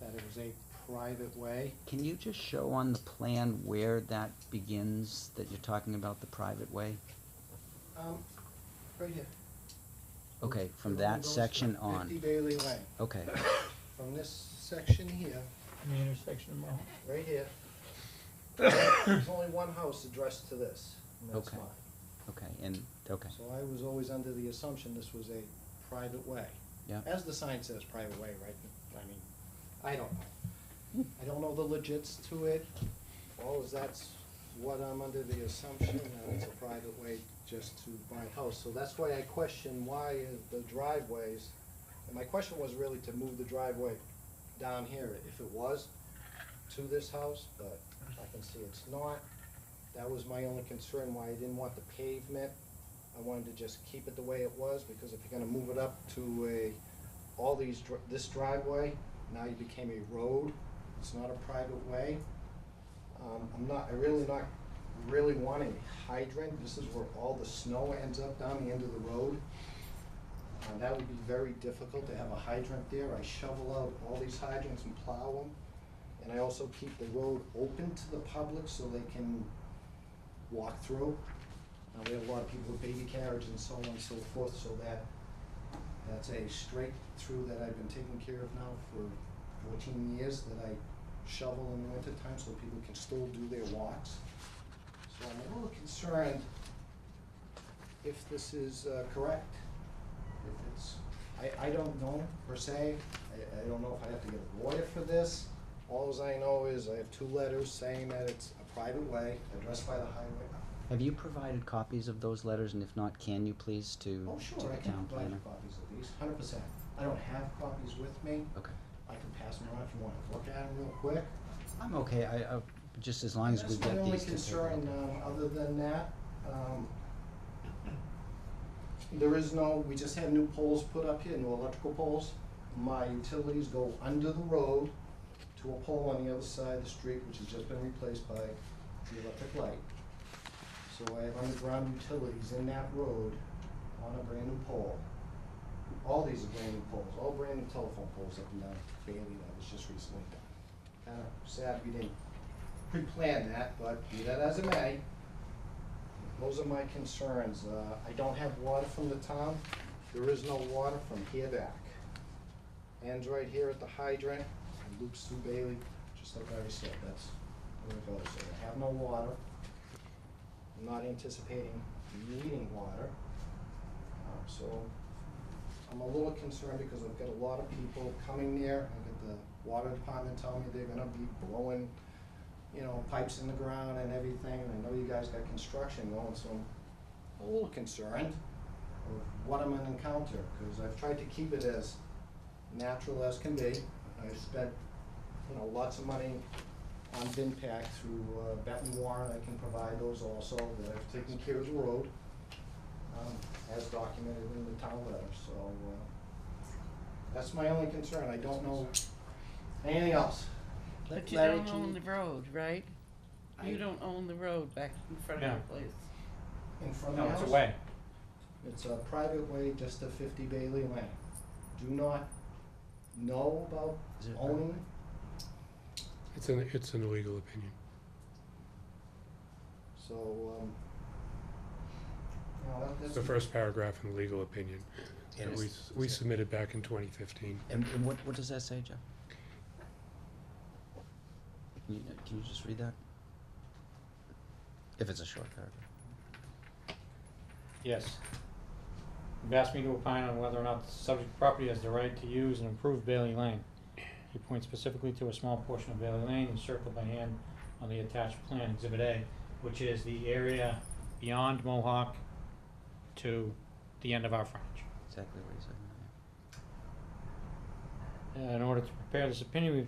that it was a private way. Can you just show on the plan where that begins, that you're talking about the private way? Right here. Okay, from It that goes section to on. 50 Bailey Lane. Okay, From this section here, In the intersection of Mall. right here, there's only one house addressed to this, and that's Okay. mine. okay, and, okay, So I was always under the assumption this was a private way. yeah. As the sign says, private way, right? I mean, I don't know. I don't know the legits to it. All is that's what I'm under the assumption, that it's a private way just to buy a house. So that's why I question why the driveways, and my question was really to move the driveway down here, if it was to this house, but I can see it's not. That was my only concern, why I didn't want the pavement. I wanted to just keep it the way it was, because if you're gonna move it up to this driveway, now you became a road, it's not a private way. I really want a hydrant, this is where all the snow ends up down the end of the road. That would be very difficult to have a hydrant there. I shovel out all these hydrants and plow them. And I also keep the road open to the public so they can walk through. We have a lot of people with baby carriage and so on and so forth, so that's a straight through that I've been taking care of now for 14 years, that I shovel in the winter time so people can still do their walks. So I'm a little concerned if this is correct. If it's, I don't know per se, I don't know if I have to get a lawyer for this. All I know is I have 2 letters saying that it's a private way, addressed by the Have you provided copies of those letters, and if not, can you please to Oh, to sure, the I can town provide planner? you copies of these, 100%. I don't have copies with me. Okay. I can pass them around if you want to look at them real quick. I'm okay, just as long as we've got these. That's to my take a only look at. concern, other than that. There is no, we just had new poles put up here, new electrical poles. My utilities go under the road to a pole on the other side of the street, which has just been replaced by the electric light. So I have underground utilities in that road on a brand new pole. All these are brand new poles, all brand new telephone poles up and down Bailey that was just recently done. Kinda sad we didn't pre-plan that, but be that as it may, those are my concerns. I don't have water from the town. There is no water from here back. Ends right here at the hydrant, and loops through Bailey, just like Larry said, that's where it goes. So I have no water. I'm not anticipating needing water. So I'm a little concerned because I've got a lot of people coming there. I get the water department telling me they're gonna be blowing, you know, pipes in the ground and everything. And I know you guys got construction going, so I'm a little concerned of what I'm gonna encounter, because I've tried to keep it as natural as can be. I've spent, you know, lots of money on bin pack through Benton Warren. I can provide those also, that I've taken care of the road, as documented in the town letter. So that's my only concern. I don't know anything else. But you Larry, don't can own you- the road, right? You I- don't own the road back in front of No. your place. In front of No, my it's house? a way. It's a private way just to 50 Bailey Lane. Do not know about Is it- owning. It's an illegal opinion. So, you know, It's that's. the first paragraph in the legal opinion that And we, is- we is it- submitted back in 2015. And what does that say, Jeff? Can you just read that? If it's a short paragraph. Yes. You've asked me to opine on whether or not the subject property has the right to use and improve Bailey Lane. He points specifically to a small portion of Bailey Lane encircled by hand on the attached plan, Exhibit A, which is the area beyond Mohawk to the end of our frontage. Exactly what he said. In order to prepare this opinion, we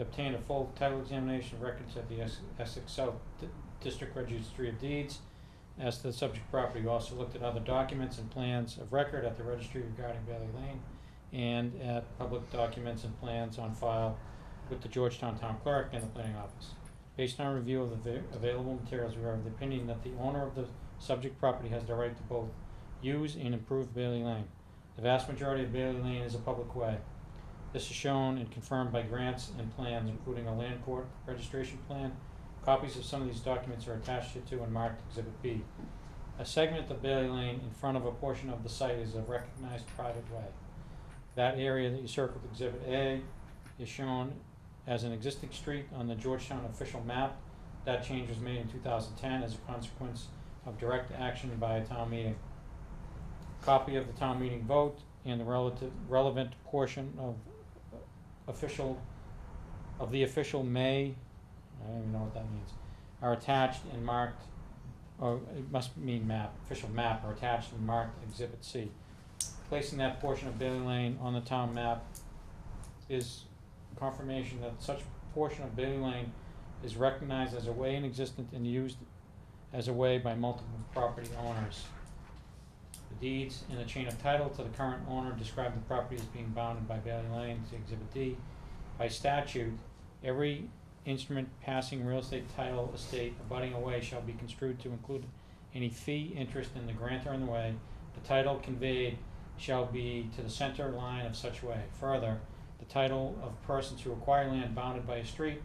obtained a full title examination of records at the Essex South District Registry of Deeds. As to the subject property, we also looked at other documents and plans of record at the registry regarding Bailey Lane and at public documents and plans on file with the Georgetown Town Clerk and the Planning Office. Based on a review of the available materials, we are of the opinion that the owner of the subject property has the right to both use and improve Bailey Lane. The vast majority of Bailey Lane is a public way. This is shown and confirmed by grants and plans, including a land court registration plan. Copies of some of these documents are attached to and marked Exhibit B. A segment of Bailey Lane in front of a portion of the site is a recognized private way. That area that you circled, Exhibit A, is shown as an existing street on the Georgetown official map. That change was made in 2010 as a consequence of direct action by a town meeting. Copy of the town meeting vote and the relevant portion of the official may, I don't even know what that means, are attached and marked, or it must mean map, official map, are attached and marked Exhibit C. Placing that portion of Bailey Lane on the town map is confirmation that such portion of Bailey Lane is recognized as a way in existence and used as a way by multiple property owners. The deeds and the chain of title to the current owner describe the property as being bounded by Bailey Lane, see Exhibit D. By statute, every instrument passing real estate title estate abutting a way shall be construed to include any fee, interest in the grantor in the way. The title conveyed shall be to the center line of such way. Further, the title of persons who acquire land bounded by a street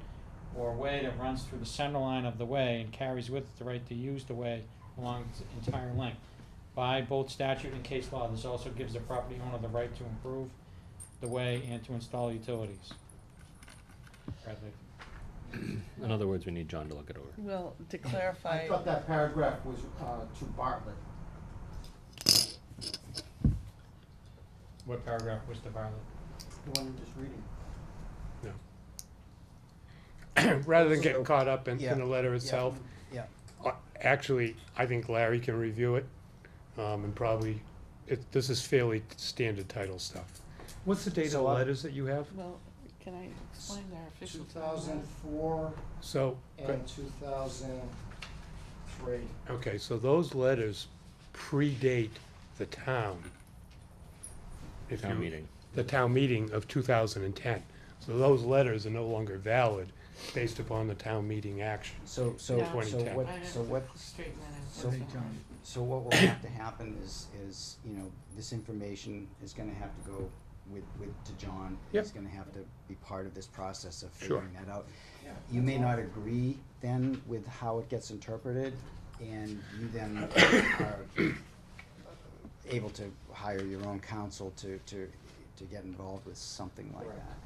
or way that runs through the center line of the way and carries with it the right to use the way along its entire length. By both statute and case law, this also gives the property owner the right to improve the way and to install utilities. Bradley. In other words, we need John to look it over. Well, to clarify, I thought that paragraph was to Bartlett. What paragraph was the Bartlett? The one you're just reading. Rather than getting caught up in Yeah. the letter itself, Yeah. actually, I think Larry can review it, and probably, this is fairly standard title stuff. What's the date of the So, letters that you have? Well, can I explain their official? 2004 So, and 2003. okay, so those letters predate the town. If Town you- meeting. The town meeting of 2010. So those letters are no longer valid based upon the town meeting action. So, Yeah. 2010. what, I have so to what, straighten that out. so, so what will have to happen is, you know, this information is gonna have to go to John. Yep. He's gonna have to be part of this process of Sure. figuring that out. You may not agree then with how it gets interpreted, and you then are able to hire your own counsel to get involved with something like Right. that.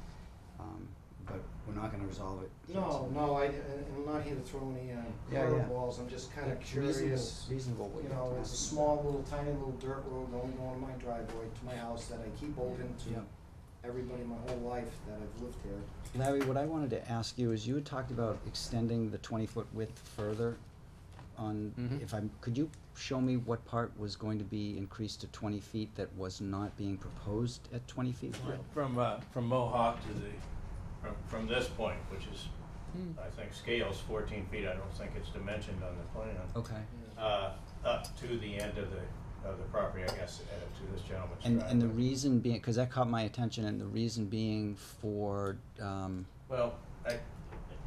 But we're not gonna resolve it. No, I'm not here to throw any Yeah, yeah. curveballs, I'm just kinda curious. Reasonable what You you're know, talking it's a about. small little, tiny little dirt road going to my driveway to my house that I keep open Yeah. to everybody my whole life that I've lived here. Larry, what I wanted to ask you is, you had talked about extending the 20-foot width further on, Mhm. could you show me what part was going to be increased to 20 feet that was not being proposed at 20 feet wide? From Mohawk to from this point, which is, I think scale's 14 feet, I don't think it's dimensioned on the plan. Okay. Up to the end of the property, I guess, to this gentleman's And the driveway. reason being, because that caught my attention, and the reason being for, Well,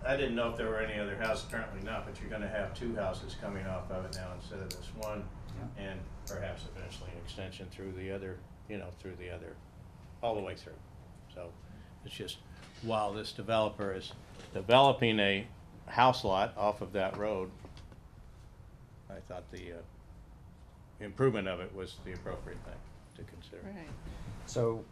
I didn't know if there were any other houses, apparently not, but you're gonna have two houses coming off of it now instead of this one. Yeah. And perhaps eventually an extension through the other, all the way through. So it's just, while this developer is developing a house lot off of that road, I thought the improvement of it was the appropriate thing to consider. Right. so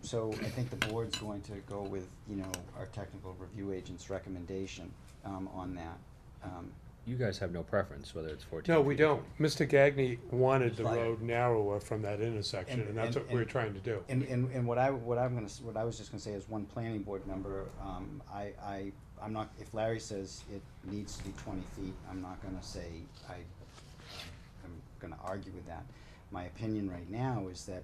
I think the board's going to go with, you know, our technical review agent's recommendation on that. You guys have no preference whether it's 14 No, feet we or don't. 20. Mr. Gagny wanted the Right. road narrower from that intersection, and that's what we're trying to do. And what I was just gonna say as one planning board member, I'm not, if Larry says it needs to be 20 feet, I'm not gonna say, I'm gonna argue with that. My opinion right now is that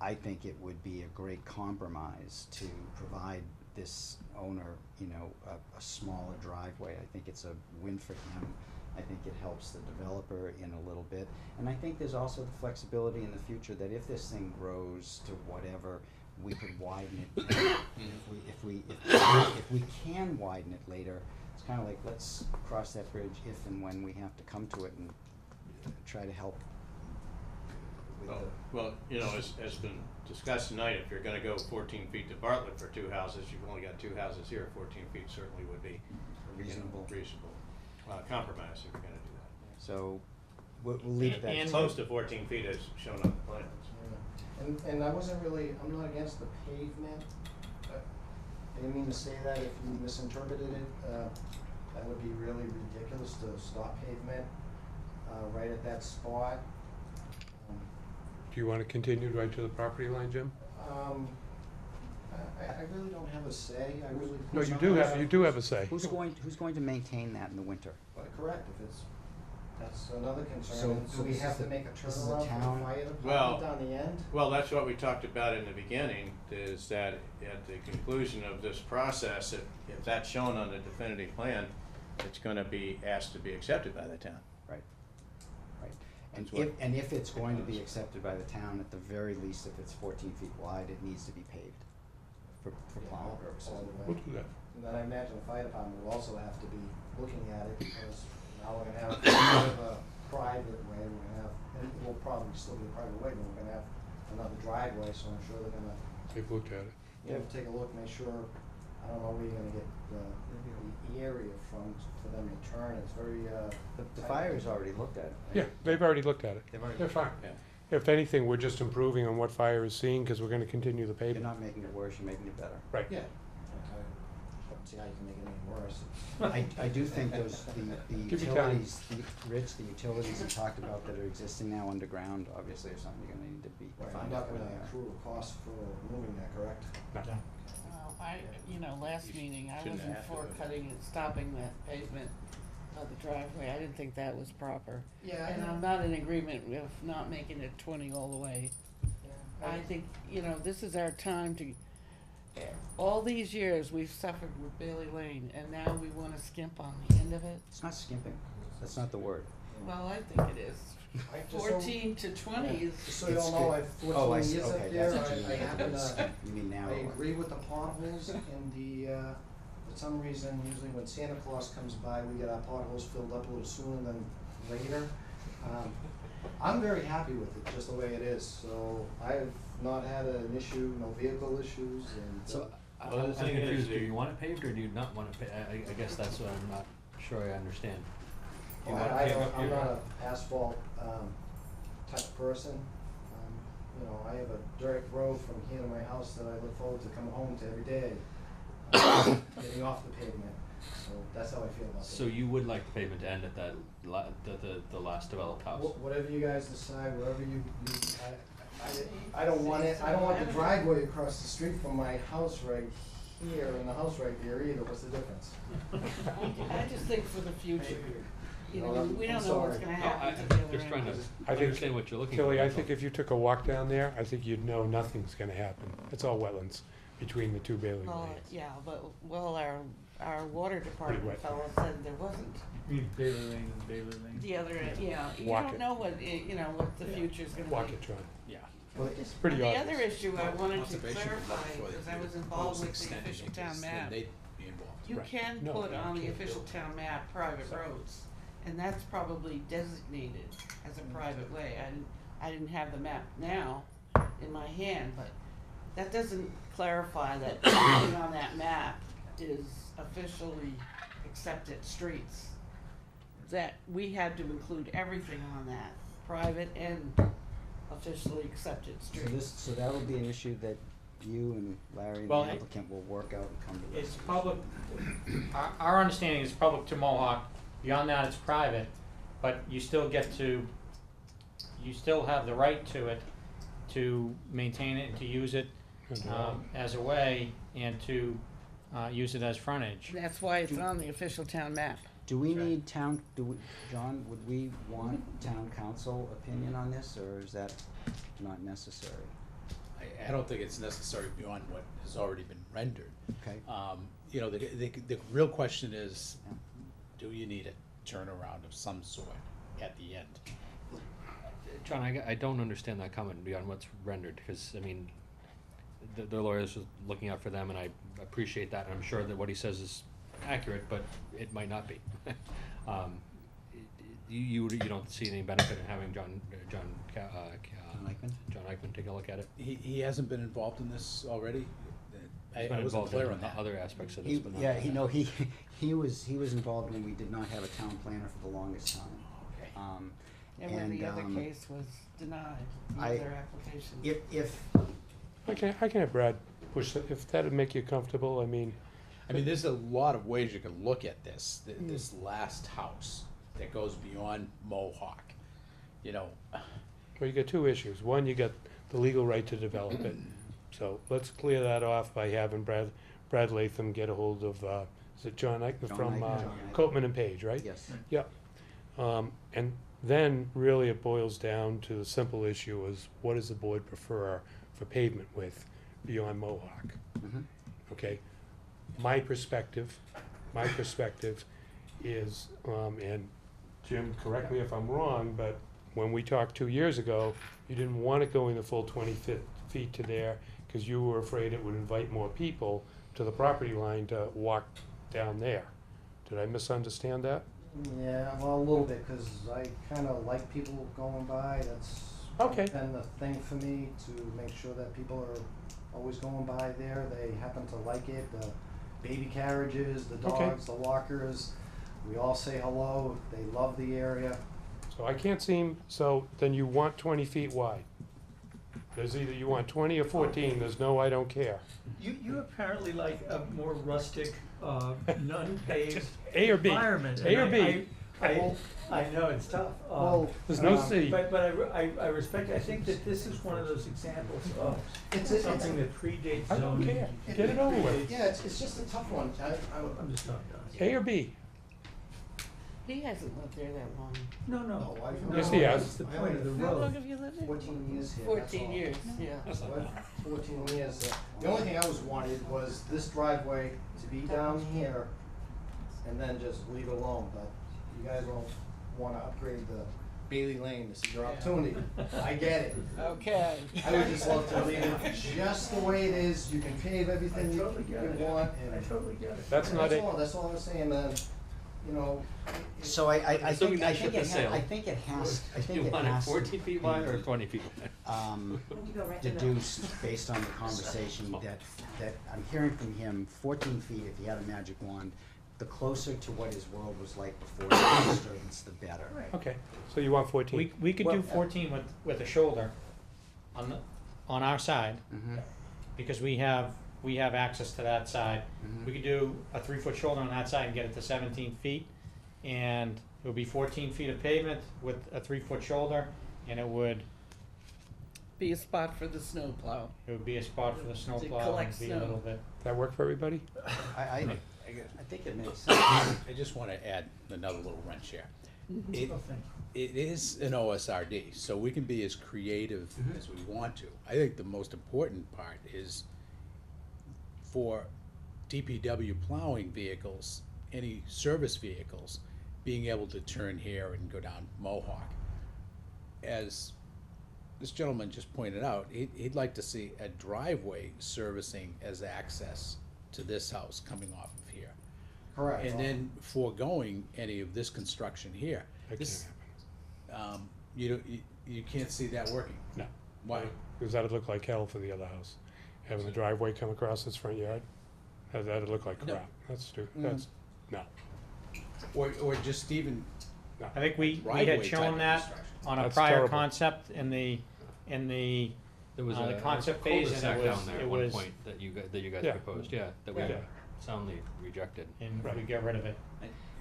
I think it would be a great compromise to provide this owner, you know, a smaller driveway. I think it's a win for him. I think it helps the developer in a little bit. And I think there's also the flexibility in the future that if this thing grows to whatever, we could widen it. If we can widen it later, it's kinda like, let's cross that bridge if and when we have to come to it and try to help with the. Well, as been discussed tonight, if you're gonna go 14 feet to Bartlett for two houses, you've only got two houses here, 14 feet certainly would be Reasonable. reasonable compromise if you're gonna do that. So, we'll leave it And at. close to 14 feet as shown on the plans. And I'm not against the pavement. I didn't mean to say that if you misinterpreted it. That would be really ridiculous to stop pavement right at that spot. Do you want to continue right to the property line, Jim? I really don't have a say, I really. No, you do have a say. Who's going to maintain that in the winter? Correct, that's another So- concern. so Do we this have is to the- make a this is the turnaround for town? the fire Well- department on the end? Well, that's what we talked about in the beginning, is that at the conclusion of this process, if that's shown on the definitive plan, it's gonna be asked to be accepted by the town. Right. That's what- And if it's going to be accepted by the town, at the very least, if it's 14 feet wide, it needs to be paved for plowing purposes. We'll do that. And then I imagine the fire department will also have to be looking at it, because now we're gonna have kind of a private way, we're gonna have, and it will probably still be a private way, but we're gonna have another driveway, so I'm sure they're gonna, They've looked at it. take a look, make sure, I don't know where you're gonna get the area from for them to turn, it's very, The fire's already looked at it. right? Yeah, they've already looked at it. They've already They're looked at fine. Yeah. If anything, we're just improving on what fire is seeing, because we're gonna continue the You're pavement. not making it worse, you're making it better. Right. Yeah. I don't see how you can make it any worse. I do think those, the Give me time. utilities, Rich, the utilities you talked about that are existing now underground, obviously, are something you're gonna need to be. Right, find I'm not out where gonna they are. accrue a cost for moving that, correct? Well, last meeting, I shouldn't wasn't have to, for but- cutting and stopping that pavement of the driveway, I didn't think that was proper. Yeah, And I'm not in agreement with not making it 20 all the way. I think, you know, this is our time to, all these years, we've suffered with Bailey Lane, and now we wanna skimp on the end of it. It's not skimping. That's not the word. Well, I think it is. I just don't- 14 to 20 is. Just so you all know, I've Oh, I 14 see, years up okay, there, that's what you I mean. happen to, You mean now? I agree with the potholes and for some reason, usually when Santa Claus comes by, we get our potholes filled up a little sooner than later. I'm very happy with it, just the way it is, so I've not had an issue, no vehicle issues, and. So, I'm confused, do you want it paved or do you not want it I guess that's what I'm not sure I understand. Do you want it I paved don't, up I'm your- not an asphalt, type person. You know, I have a dirt road from here to my house that I look forward to coming home to every day, getting off the pavement, so that's how I feel about it. So you would like the pavement to end at that the last developed house? Whatever you guys decide, wherever I don't want it, I don't want the driveway across the street from my house right here and the house right there either, what's the difference? I just think for the future, you know, Well, we I'm don't know what's sorry. gonna No, happen to I'm the other just trying to end. I think- understand what you're looking for. Tilly, I that's think all. if you took a walk down there, I think you'd know nothing's gonna happen. It's all wetlands between the two Bailey Well, lanes. yeah, but, well, our water department wet. fellow said there wasn't. You mean Bailey Lane and Bailey Lane? The other, yeah, you Walk don't it. know what, you know, what the future's gonna be. Walk it, John. Yeah. well, It's pretty The obvious. other issue I wanted to Conservation clarify, before they because I do was the involved proposed with the extension, official town because then map. they'd be involved. You Right. can No, put you on the can't official build. town map private roads, and that's probably designated as a private way. I didn't have the map now in my hand, but that doesn't clarify that everything on that map is officially accepted streets. That we had to include everything on that, private and officially accepted so streets. so that'll be an issue that you and Larry and the Well, applicant will work out and come to. It's public, our understanding is public to Mohawk, beyond that it's private, but you still get to, you still have the right to it, to maintain it and to use it, as a way, and to, use it as frontage. That's why it's on the official town map. Do we need John, would we want town council opinion on this, or is that not necessary? I don't think it's necessary beyond what has already been rendered. Okay, You know, the real question is, do you need a turnaround of some sort at the end? John, I don't understand that comment beyond what's rendered, because, I mean, the lawyers was looking out for them, and I appreciate that, and I'm sure that what he says is accurate, but it might not be. You don't see any benefit in having John Eichman take a look at it? He hasn't been involved in this already? He's I been wasn't involved clear in on that. other aspects of he, this, but not. yeah, he was involved when we did not have a town planner for the longest time. Okay. And when the other And, case was denied, the I- other application. If, I can have Brad push that, if that'd make you comfortable, I mean, I mean, there's a lot of ways you can look at this, this last house that goes beyond Mohawk, you know. well, you got two issues. One, you got the legal right to develop it. So let's clear that off by having Brad Latham get a hold of, is it John Eichman John from, Eichman. Copman and Page, right? yes, Yeah. And then really it boils down to the simple issue is what does the board prefer for pavement width beyond Mohawk? mhm, Okay? My perspective is, and Jim, correct me if I'm wrong, but when we talked 2 years ago, you didn't want it going the full 20 feet to there because you were afraid it would invite more people to the property line to walk down there. Did I misunderstand that? Yeah, well, a little bit, cause I kinda like people going by, that's Okay. been the thing for me, to make sure that people are always going by there, they happen to like it, the baby carriages, the Okay. dogs, the walkers, we all say hello, they love the area. So I can't seem, so then you want 20 feet wide. There's either you want 20 or 14, there's no I don't care. You apparently like a more rustic, non-paved A or B? environment. A or and B? I know, it's tough. Well, There's no um, C. But I respect, I think that this is one of those examples of something that predates I don't zoning. care. Get it over with. Yeah, it's just a tough one, I'm just not done. A or B? He hasn't lived there that long. No, No, I've- Yes, he has. It's the point of the How long road. have you lived there? 14 years here, that's 14 all. years, yeah. That's not bad. 14 years. The only thing I was wanted was this driveway to be down here and then just leave it alone, but you guys don't wanna upgrade the Bailey Lane, this is your opportunity. I get it. Okay. I would just love to leave it just the way it is, you can pave everything you want and. totally get it. That's not it. That's all I'm saying, man, you know. So I Assuming think, that ship has sailed. I think it has, I think You it want it has to 14 feet wide or be, 20 feet wide? deduced based on the conversation that I'm hearing from him, 14 feet if he had a magic wand, the closer to what his world was like before the disturbance, the better. Okay, so you want 14? We could Well, do 14 with a shoulder on our side, Mhm. because we have access to that side. Mhm. We could do a 3-foot shoulder on that side and get it to 17 feet, and it would be 14 feet of pavement with a 3-foot shoulder, and it would Be a spot for the snowplow. be a spot for the snowplow and collect be a snow. little bit. That work for everybody? I think it makes sense. I just wanna add another little wrench here. It, Oh, thank it is an OSRD, so we can be as creative as we want to. I think the most important part is for DPW plowing vehicles, any service vehicles, being able to turn here and go down Mohawk. As this gentleman just pointed out, he'd like to see a driveway servicing as access to this house coming off of here. Correct. And then foregoing any of this construction here. That This, can't happen. you can't see that working. No. Why? Because that'd look like hell for the other house. Having the driveway come across its front yard, that'd look like No. crap. That's stupid, Mm. that's, no. Or just even I think we driveway had type shown of that construction. on a That's prior terrible. concept in the There was the a concept phase, and cul-de-sac it was- down there it at one was- point that you guys Yeah. proposed, yeah, that we Yeah. soundly rejected. and we got rid of it.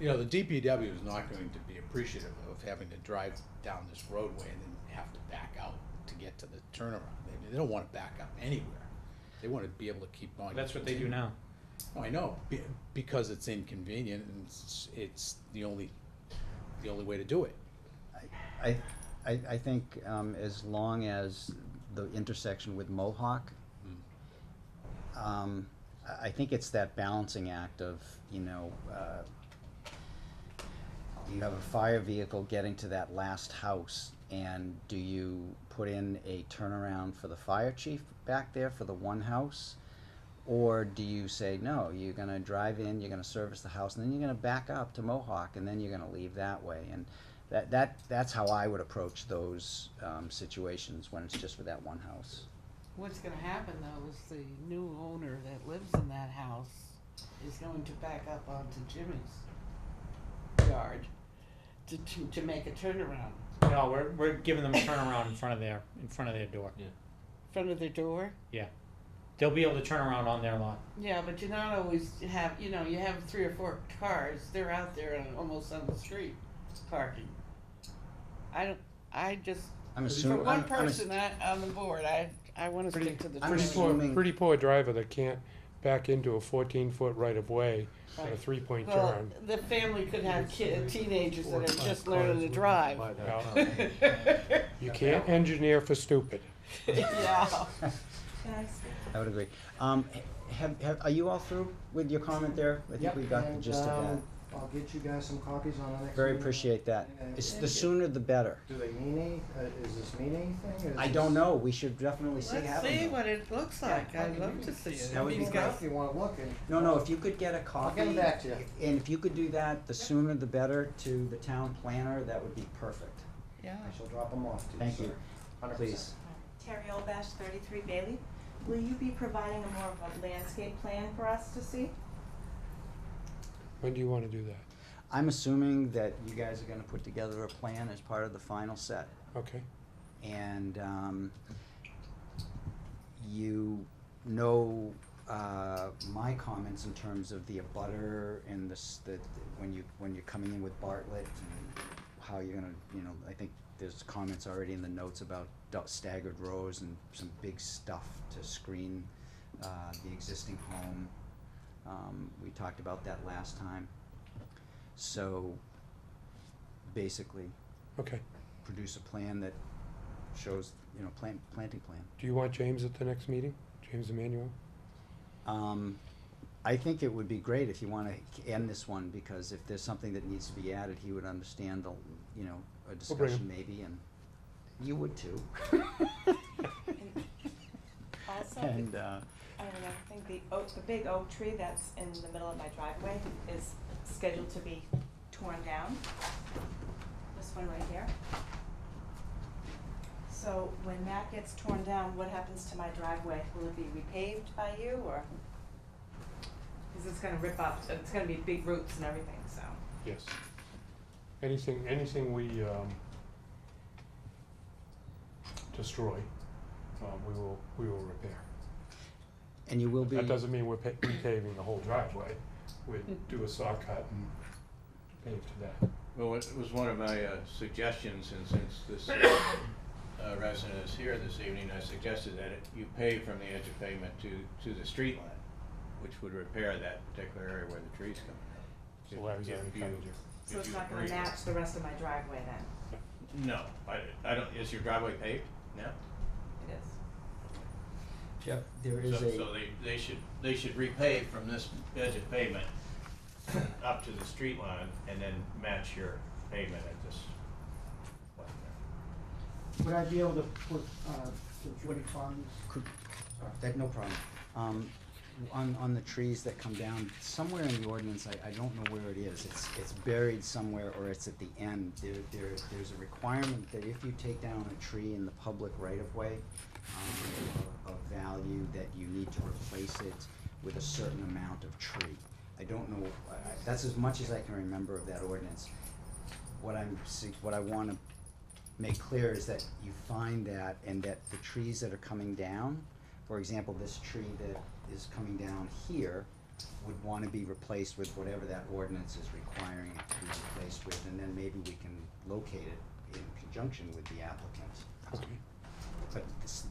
You know, the DPW is not going to be appreciative of having to drive down this roadway and then have to back out to get to the turnaround. They don't wanna back up anywhere. They wanna be able to keep going. That's what they do now. Oh, I know, because it's inconvenient and it's the only way to do it. I think as long as the intersection with Mohawk, I think it's that balancing act of, you know, you have a fire vehicle getting to that last house, and do you put in a turnaround for the fire chief back there for the one house? Or do you say, no, you're gonna drive in, you're gonna service the house, and then you're gonna back up to Mohawk, and then you're gonna leave that way? And that's how I would approach those situations when it's just for that one house. What's gonna happen though is the new owner that lives in that house is going to back up onto Jimmy's yard to make a turnaround. No, we're giving them a turnaround in front of their door. In front of their door? Yeah. They'll be able to turn around on their lot. Yeah, but you not always have, you know, you have 3 or 4 cars, they're out there almost on the street parking. I just, I'm for assuming, one person on the board, I wanna stick to the I'm Pretty poor, assuming- pretty poor driver that can't back into a 14-foot right-of-way on a Right. 3-point Well, turn. the family could have teenagers that are just learning to drive. You can't engineer for stupid. Yeah. I would agree. Are you all through with your comment there? I think we got the gist of that. I'll get you guys some copies on the next Very meeting. appreciate that. And- It's the sooner the better. Do they mean is this mean anything? Is I this- don't know, we should definitely see Let's having see them. what it looks like, I'd love to see it. That would be These great. guys- If you wanna look and. No, if you could get a copy. I'll get 'em back to you. And if you could do that, the sooner the better to the town planner, that would be perfect. Yeah. I shall drop them off to you, Thank sir. you. 100%. Please. Terry Olbash, 33 Bailey. Will you be providing a more of a landscape plan for us to see? When do you wanna do that? I'm assuming that you guys are gonna put together a plan as part of the final set. Okay. And you know my comments in terms of the abutter and when you're coming in with Bartlett and how you're gonna, you know, I think there's comments already in the notes about staggered rows and some big stuff to screen the existing home. We talked about that last time. So basically Okay. produce a plan that shows, planting plan. Do you want James at the next meeting? James Emmanuel? I think it would be great if you wanna end this one, because if there's something that needs to be added, he would understand a bring him. discussion maybe, and you would too. Also, And, I don't know, I think the big oak tree that's in the middle of my driveway is scheduled to be torn down. This one right here. So when that gets torn down, what happens to my driveway? Will it be repaved by you, or? Cause it's gonna rip up, it's gonna be big roots and everything, so. Yes. Anything we destroy, we will repair. and you will be. That doesn't mean we're repaving the whole driveway. We'd do a saw cut and pave to that. Well, it was one of my suggestions, and since this resident is here this evening, I suggested that you pave from the edge of pavement to the street line, which would repair that particular area where the trees come down. So Larry's already covered you. So it's not gonna match the rest of my driveway then? No, I don't, is your driveway paved now? It is. Jeff, there is So they should repave from this edge of pavement up to the street line and then match your pavement at this point there. Would I be able to put, the joint funds? That, no problem. On the trees that come down, somewhere in the ordinance, I don't know where it is, it's buried somewhere, or it's at the end, there's a requirement that if you take down a tree in the public right-of-way, of value, that you need to replace it with a certain amount of tree. I don't know, that's as much as I can remember of that ordinance. What I wanna make clear is that you find that, and that the trees that are coming down, for example, this tree that is coming down here would wanna be replaced with whatever that ordinance is requiring it to be replaced with, and then maybe we can locate it in conjunction with the applicant. Okay, But,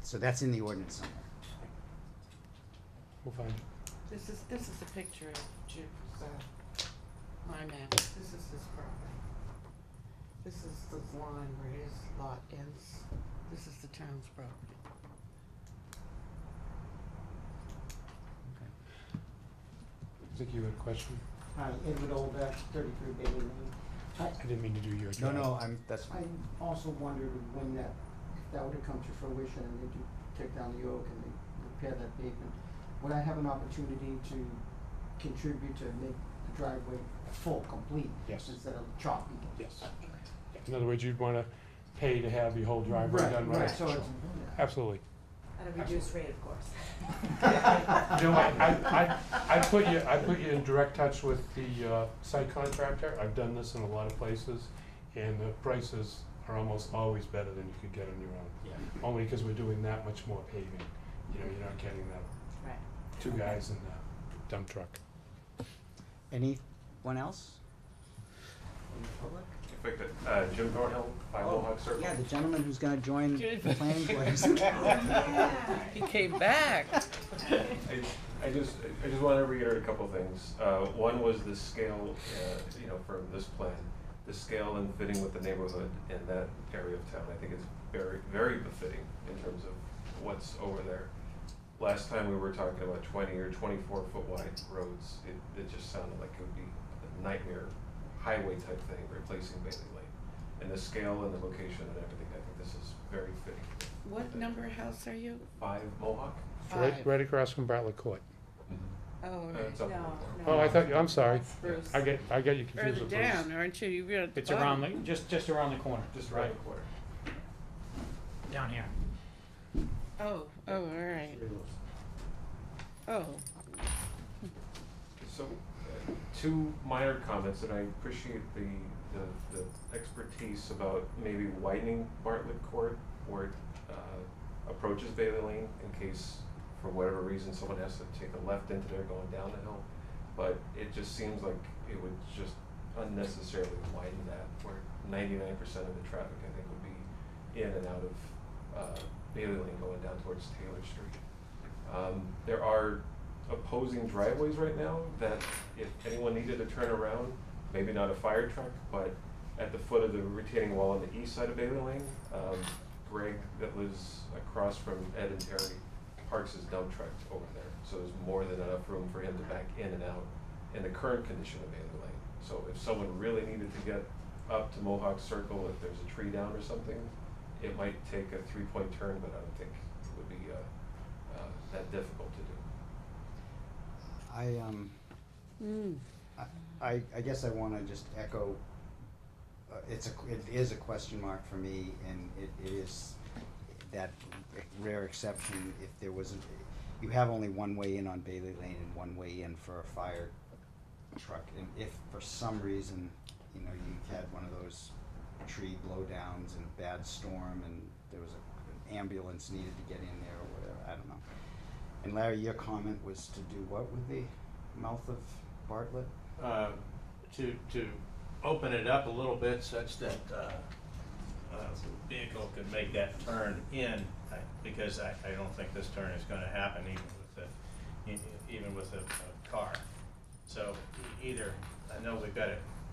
so that's in the ordinance somewhere. we'll find it. This is a picture of Jim's, my map. This is his property. This is the line where his lot ends. This is the town's property. I think you had a question. Hi, Edward Olbeck, 33 Bailey Lane. I didn't mean to do your No, job. no, that's I fine. also wondered when if that would have come to fruition and they do take down the oak and they repair that pavement, would I have an opportunity to contribute to make the driveway full, complete? Yes. Instead of choppy? Yes. In other words, you'd wanna pay to have your whole driveway done right? So it's, Absolutely. At a reduced rate, of course. You know, I put you in direct touch with the site contractor. I've done this in a lot of places, and the prices are almost always better than you could get on your own. Yeah. Only because we're doing that much more paving. You know, you're not getting that Right. two guys in the dump truck. Anyone else? From the public? If I could, Jim Thornhill, 5 Mohawk Circle. Yeah, the gentleman who's gonna join the planning board. He came back. I just want to reiterate a couple things. One was the scale, for this plan, the scale and fitting with the neighborhood in that area of town. I think it's very, very befitting in terms of what's over there. Last time we were talking about 20 or 24-foot wide roads. It just sounded like it would be a nightmare highway type thing, replacing Bailey Lane. And the scale and the location and everything, I think this is very fitting. What number house are you? 5 Mohawk? It's right across from Bartlett Court. Oh, right. It's up No, there. no. Oh, I thought, I'm sorry. Bruce. I get you confused Further with Bruce. down, aren't you? You're at the It's around bottom. the, just around the corner. Just right in the corner. Down here. Oh, all right. Oh, So, two minor comments, and I appreciate the expertise about maybe widening Bartlett Court where it approaches Bailey Lane in case, for whatever reason, someone has to take a left into there going down the hill. But it just seems like it would just unnecessarily widen that, where 99% of the traffic, I think, would be in and out of Bailey Lane going down towards Taylor Street. There are opposing driveways right now that if anyone needed to turn around, maybe not a fire truck, but at the foot of the retaining wall on the east side of Bailey Lane. Greg, that lives across from Ed and Terry, parks his dump truck over there. So there's more than enough room for him to back in and out in the current condition of Bailey Lane. So if someone really needed to get up to Mohawk Circle, if there's a tree down or something, it might take a 3-point turn, but I don't think it would be that difficult to do. I guess I wanna just echo, it is a question mark for me, and it is that rare exception if there wasn't, you have only one way in on Bailey Lane and one way in for a fire truck, and if for some reason, you know, you had one of those tree blowdowns and a bad storm and there was an ambulance needed to get in there or whatever, I don't know. And Larry, your comment was to do what with the mouth of Bartlett? To open it up a little bit such that a vehicle could make that turn in, because I don't think this turn is gonna happen even with a car. So either, I know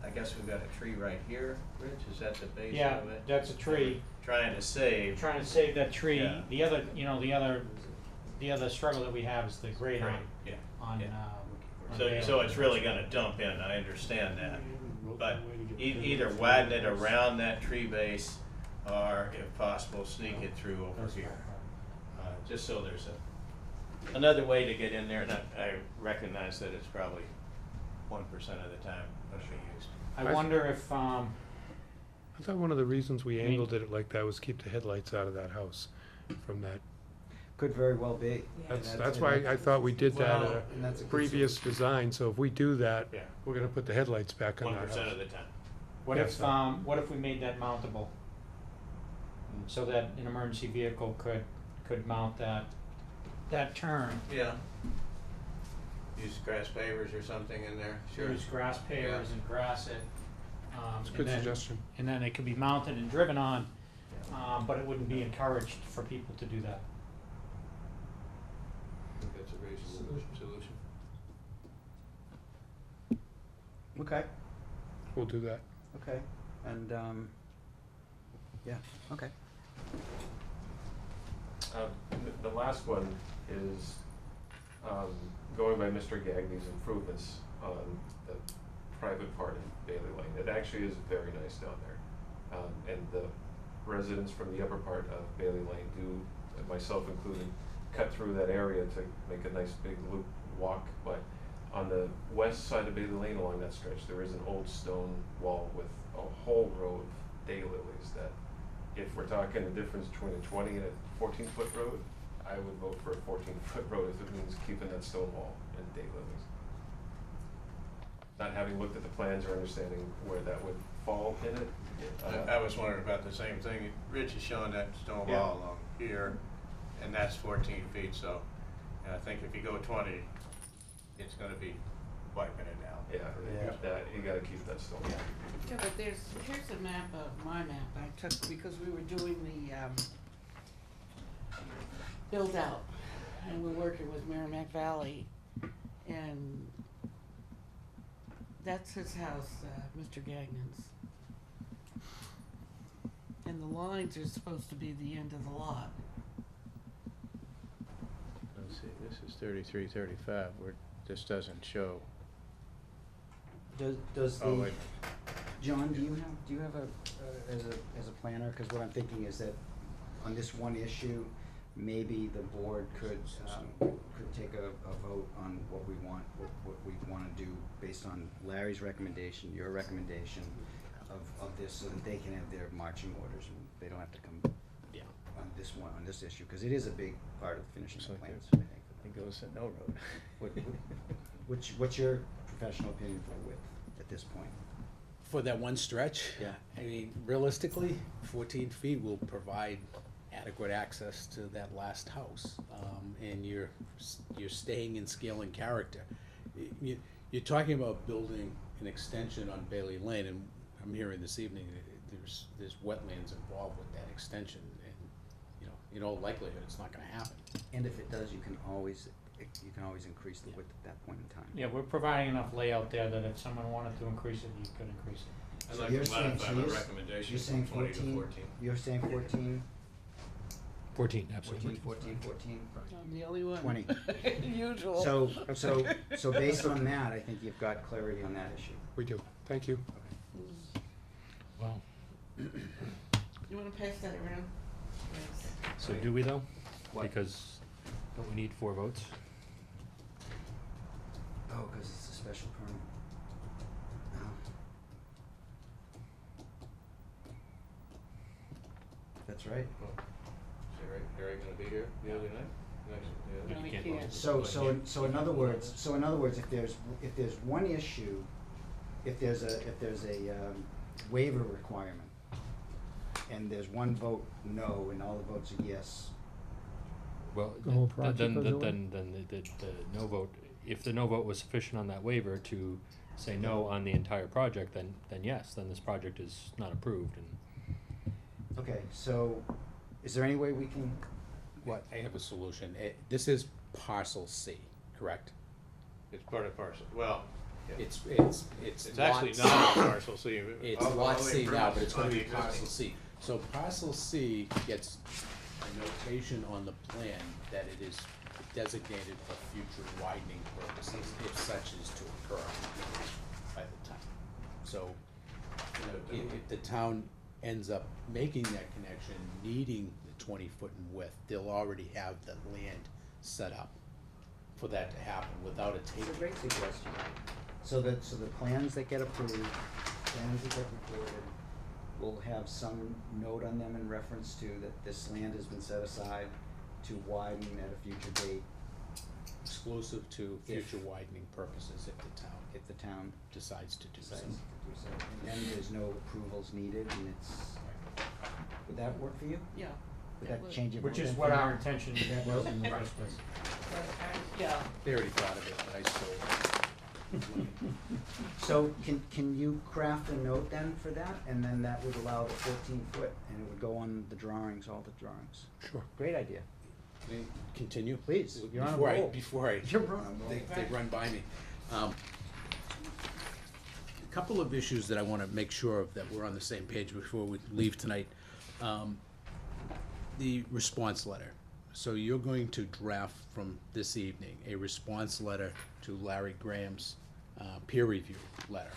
I guess we've got a tree right here, Rich, is that the base Yeah, of it? that's a tree. Trying to save. Trying to save that tree. Yeah. The other struggle that we have is the grade on, Yeah. on, yeah. on So Bailey. it's really gonna dump in, I understand that. But either widen it around that tree base, or if possible, sneak it through over here. Just so there's another way to get in there, and I recognize that it's probably 1% of the time gonna be used. I wonder if, I thought one of the reasons we angled it like that was keep the headlights out of that house from that. Could very well be. That's why I thought we did that Well, and that's a good previous design, so if we do that, Yeah. we're gonna put the headlights back on that 1% of house. the time. what Yes, if, what if we made that mountable? So that an emergency vehicle could mount that turn. Yeah. Use grass pavers or something in there, sure. Use grass pavers and grass it. It's a and good then- suggestion. And then it could be mounted and driven on, but it wouldn't be encouraged for people to do that. I think that's a reasonable solution. Okay, We'll do that. okay, and, yeah, okay. The last one is going by Mr. Gagne's improvements on the private part of Bailey Lane. It actually is very nice down there. And the residents from the upper part of Bailey Lane do, and myself included, cut through that area to make a nice big loop walk. But on the west side of Bailey Lane along that stretch, there is an old stone wall with a whole row of daylilies that, if we're talking the difference between a 20 and a 14-foot road, I would vote for a 14-foot road if it means keeping that stone wall and daylilies. Not having looked at the plans or understanding where that would fall in it. I was wondering about the same thing. Rich is showing that stone Yeah. wall along here, and that's 14 feet, so, and I think if you go 20, it's gonna be wiping it out. Yeah, you gotta keep that stone wall. Yeah, but here's a map of my map I took because we were doing the, build out, and we're working with Merrimack Valley, and that's his house, Mr. Gagnon's. And the lines are supposed to be the end of the lot. Let's see, this is 33, 35, where this doesn't show. Does Oh, the, wait. John, do you have as a planner, cause what I'm thinking is that on this one issue, maybe the board could take a vote on what we wanna do based on Larry's recommendation, your recommendation of this, so that they can have their marching orders and they don't have to come on this issue, cause it is a big part of finishing the Looks like plans, it- I think. It goes to no road. What's your professional opinion for width at this point? For that one stretch? Yeah. I mean, realistically, 14 feet will provide adequate access to that last house. And you're staying in scale and character. You're talking about building an extension on Bailey Lane, and I'm hearing this evening that there's wetlands involved with that extension, and, you know, in all likelihood, it's not gonna happen. And if it does, you can always increase the width at that point in time. Yeah, we're providing enough layout there that if someone wanted to increase it, you could increase it. I'd So like you're to saying- modify so my you're s- recommendation you're saying from 20 to 14? 14. You're saying 14, 14, absolutely. 14, 14, I'm the only one. 20. Usual. So based on that, I think you've got clarity on that issue. We do, thank you. Wow. You wanna pass that around? Yes. So do we though? What? Because don't we need 4 votes? Oh, because it's a special permit. Oh. That's right. Is Harry gonna be here the other night? No, we can't. So in other words, if there's one issue, if there's a waiver requirement, and there's one vote no and all the votes are yes, Well, The whole th- project then, goes then, away? then the no vote, if the no vote was sufficient on that waiver to say no on the entire project, then yes, then this project is not approved and. okay, so is there any way we can, what? I have a solution. This is parcel C, correct? It's part of parcel, well, yeah. It's actually lot not C. a parcel C. It's All the lot C now, improvements but it's gonna on be the existing. parcel C. So parcel C gets a notation on the plan that it is designated for future widening purposes, if such is to occur by the time. So, you know, if the town ends up making that connection, needing the 20-foot in width, they'll already have the land set up for that to happen without it It's taking. a great suggestion. So the plans that get approved, plans that get recorded, will have some note on them in reference to that this land has been set aside to widen at a future date Exclusive to If- future widening purposes if the town decides to do so. decides to do so. And then there's no approvals needed and it's, would that work for you? Yeah. Would that that would. change it? Which more is than what for you? our intention That was was- in the first place. Yeah. They already thought of it, but I still. So can you craft a note then for that? And then that would allow the 14-foot and it would go on the drawings, all the drawings. Sure. Great idea. May I continue? Please, you're on a Before I- roll. Before I. You're on a roll. They run by me. A couple of issues that I wanna make sure of, that we're on the same page before we leave tonight. The response letter. So you're going to draft from this evening a response letter to Larry Graham's peer review letter,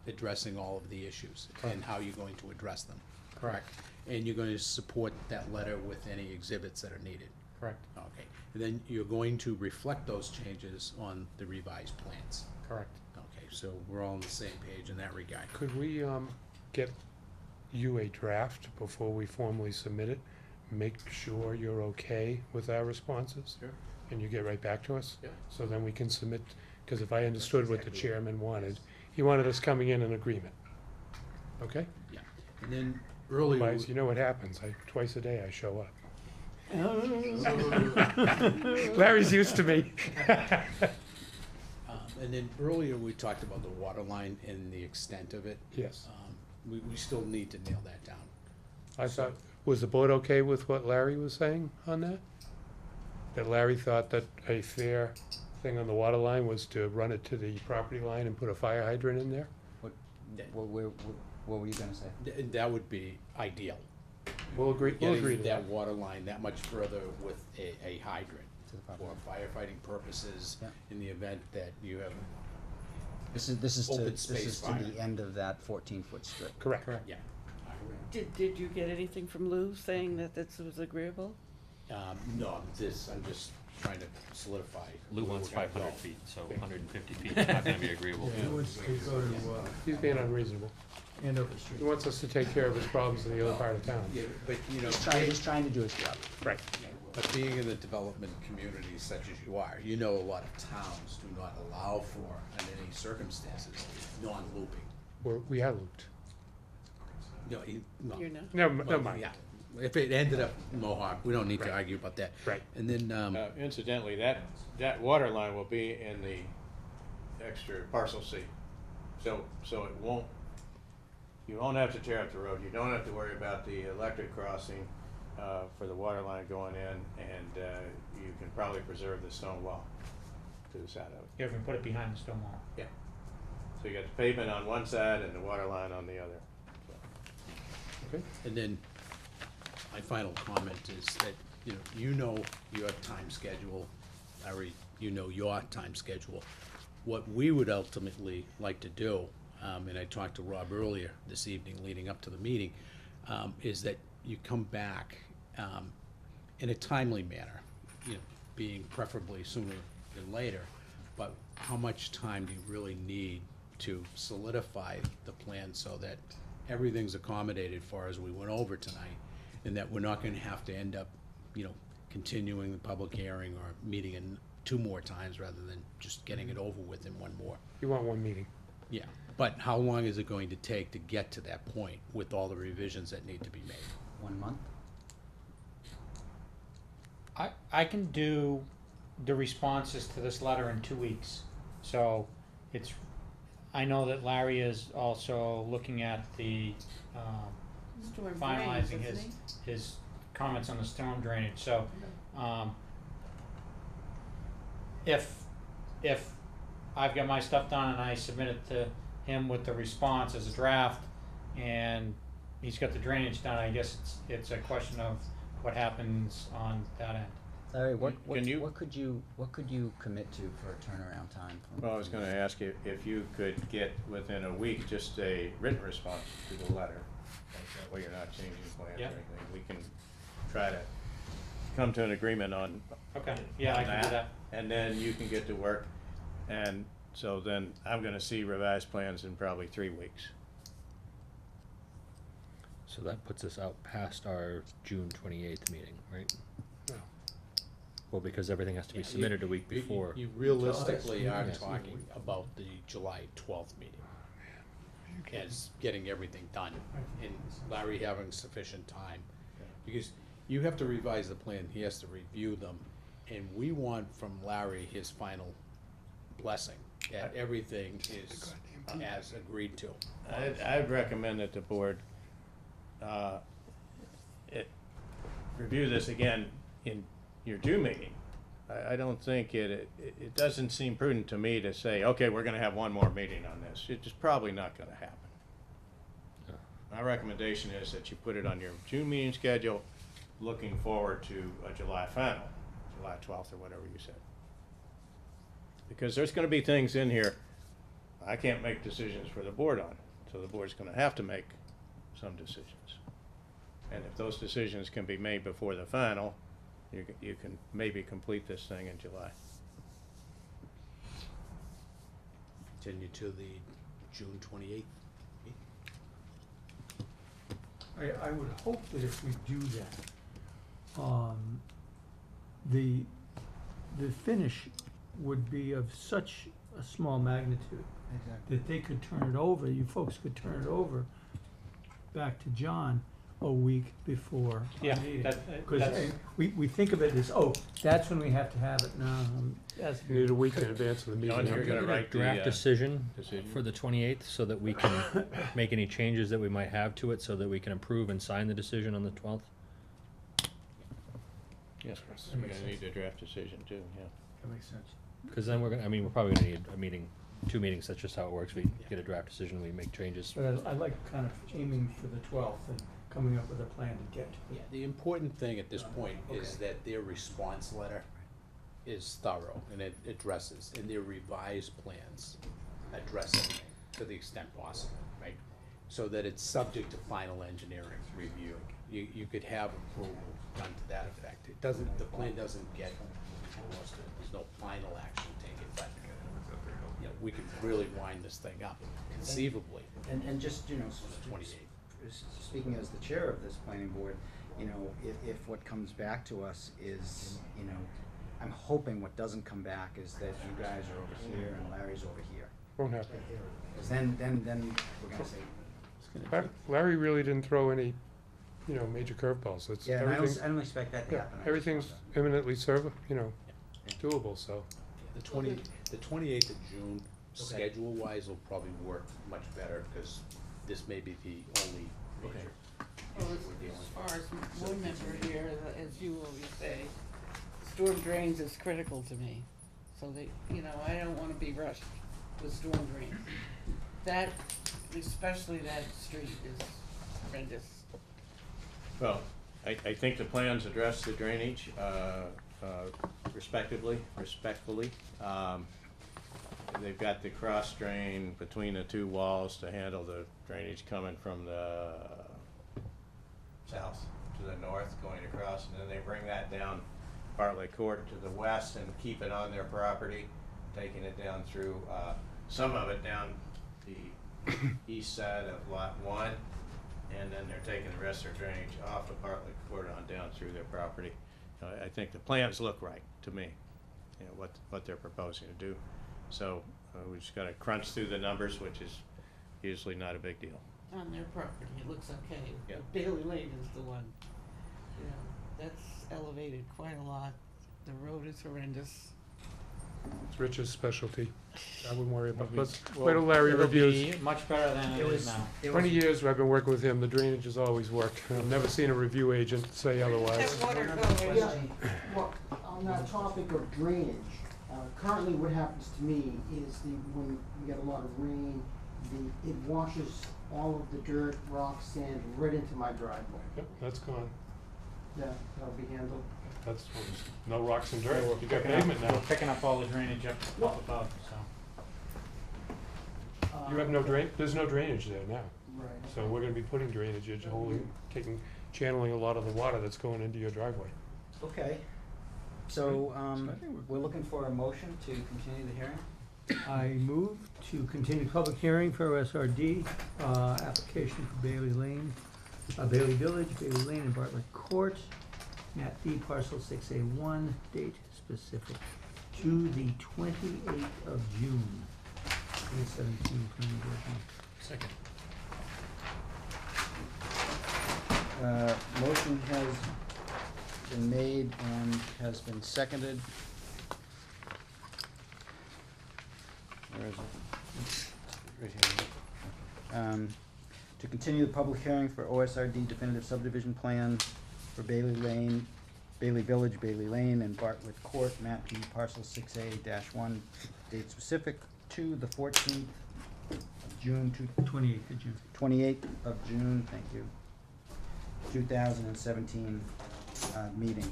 addressing all of the issues and how you're going to address them. Correct. And you're going to support that letter with any exhibits that are needed. Correct. Okay, and then you're going to reflect those changes on the revised plans. Correct. Okay, so we're all on the same page in that regard. Could we get you a draft before we formally submit it? Make sure you're okay with our responses? Sure. And you get right back to us? Yeah. So then we can submit, because if I understood what the chairman wanted, he wanted us coming in agreement. Okay? Yeah, and then earlier. Otherwise, you know what happens, twice a day I show up. Larry's used to me. And then earlier, we talked about the water line and the extent of it. Yes. We still need to nail that down. I thought, was the board okay with what Larry was saying on that? That Larry thought that a fair thing on the water line was to run it to the property line and put a fire hydrant in there? What were you gonna say? That would be ideal. We'll agree to Getting that. that water line that much further with a hydrant To the for property. firefighting purposes Yeah. in the event that you have. This is to, Open this space is to fire. the end of that 14-foot strip. Correct. Yeah. Did you get anything from Lou saying that this was agreeable? No, I'm just trying to solidify. Lou where wants we're gonna 500 go. feet, so 150 feet is not gonna be agreeable. He's being unreasonable. End of the He street. wants us to take care of his problems in the other part of town. Yeah, but you know, He's trying to do his job. Right. but being in the development community such as you are, you know a lot of towns do not allow for, under any circumstances, non-looping. We had looped. No, no. You're not? Never mind. Yeah, if it ended up Mohawk, we don't need to argue about that. Right. And then, Incidentally, that water line will be in the extra parcel C. So it won't, you won't have to tear up the road, you don't have to worry about the electric crossing, for the water line going in, and, you can probably preserve the stone wall to the side of it. You can put it behind the stone wall. Yeah. So you got the pavement on one side and the water line on the other. And then, my final comment is that, you know your time schedule, Larry, you know your time schedule. What we would ultimately like to do, and I talked to Rob earlier this evening leading up to the meeting, is that you come back in a timely manner, being preferably sooner than later, but how much time do you really need to solidify the plan so that everything's accommodated for as we went over tonight, and that we're not gonna have to end up, continuing the public hearing or meeting in 2 more times rather than just getting it over with in 1 more. You want 1 meeting. Yeah, but how long is it going to take to get to that point with all the revisions that need to be made? 1 month? I can do the responses to this letter in 2 weeks. So I know that Larry is also looking at the, Storm drains, finalizing isn't his comments on the storm drainage. So, if I've got my stuff done and I submit it to him with the response as a draft, and he's got the drainage done, I guess it's a question of what happens on that end. Larry, what Can you- could you commit to for a turnaround time? Well, I was gonna ask you if you could get within a week just a written response to the letter. That way you're not changing plans or Yeah. anything. We can try to come to an agreement on. Okay, yeah, I on can do that. And then you can get to work. And so then I'm gonna see revised plans in probably 3 weeks. So that puts us out past our June 28th meeting, right? No. Well, because everything has to be Yeah, submitted a week You- before. You realistically are Yes. talking about the July 12th meeting as getting everything done, and Larry having sufficient time. Because you have to revise the plan, he has to review them, and we want from Larry his final blessing, that everything is as agreed to. I'd recommend that the board, review this again in your June meeting. I don't think it doesn't seem prudent to me to say, okay, we're gonna have 1 more meeting on this. It's just probably not gonna happen. My recommendation is that you put it on your June meeting schedule, looking forward to a July final, July 12th or whatever you said. Because there's gonna be things in here I can't make decisions for the board on, so the board's gonna have to make some decisions. And if those decisions can be made before the final, you can maybe complete this thing in July. Continue to the June 28th meeting. I would hope that if we do that, the finish would be of such a small magnitude that they could turn it over, you folks could turn it over back to John a week before Yeah, our meeting. that- Cause that's- we think of it as, that's when we have to have it, no, that's. You need a week in advance of the meeting. John, you're gonna Get a write the, draft decision decision? for the 28th so that we can make any changes that we might have to it so that we can approve and sign the decision on the 12th. Yes, we're gonna need a draft decision too, yeah. That makes sense. Because then we're probably gonna need a meeting, 2 meetings, that's just how it works. We get a draft decision, we make changes. But I like kind of aiming for the 12th and coming up with a plan to get to Yeah, it. the important thing at this point is that their response letter is thorough, and it addresses, and their revised plans address everything to the extent possible, right? So that it's subject to final engineering review. You could have approval done to that effect. It doesn't, the plan doesn't get, there's no final action taken, but, we could really wind this thing up conceivably. And just, The 28th. speaking as the chair of this planning board, if what comes back to us is, I'm hoping what doesn't come back is that you guys are over here and Larry's over here. Won't happen. Cause then we're gonna say, Larry really didn't throw any, major curveballs. It's yeah, and I everything. don't expect that to Yeah, happen. I just everything's want that. eminently doable, so. The 28th of June, schedule-wise, will probably work much better, because this may be the only major Well, issue we're dealing with. as far as one member here, as you always say, storm drains is critical to me. So I don't wanna be rushed the storm drain. That, especially that street is horrendous. Well, I think the plans address the drainage, respectfully. They've got the cross drain between the two walls to handle the drainage coming from the south to the north, going across, and then they bring that down Bartlett Court to the west and keep it on their property, taking it down through, some of it down the east side of Lot 1, and then they're taking the rest of their drainage off of Bartlett Court on down through their property. I think the plans look right to me, you know, what they're proposing to do. So we just gotta crunch through the numbers, which is usually not a big deal. On their property, it looks okay. Yeah. But Bailey Lane is the one, you know, that's elevated quite a lot. The road is horrendous. It's Rich's specialty. I wouldn't worry about it. Let's Well, wait till Larry it'll reviews. be much better than it is now. 20 years I've been working with him, the drainage has always worked. I've never seen a review agent say otherwise. That water go Yeah, well, on that topic of drainage, currently what happens to me is when we get a lot of rain, it washes all of the dirt, rock, sand right into my driveway. Yep, that's gone. That'll be handled. That's, no rocks and dirt. You got Picking up- pavement now. We're picking up all the drainage up above, so. You have no drain, there's no drainage there now. Right. So we're gonna be putting drainage, channeling a lot of the water that's going into your driveway. Okay. So, we're looking for a motion to continue the hearing? I move to continue public hearing for OSRD, application for Bailey Lane, Bailey Village, Bailey Lane and Bartlett Court, map D parcel 6A1, date specific to the 28th of June, 2017, planning board meeting. Second. Motion has been made and has been seconded. Where is it? Right here. To continue the public hearing for OSRD definitive subdivision plan for Bailey Lane, Bailey Village, Bailey Lane, and Bartlett Court, map D parcel 6A-1, date specific to the 14th of June, 28th of June. 28th of June, thank you, 2017 meeting.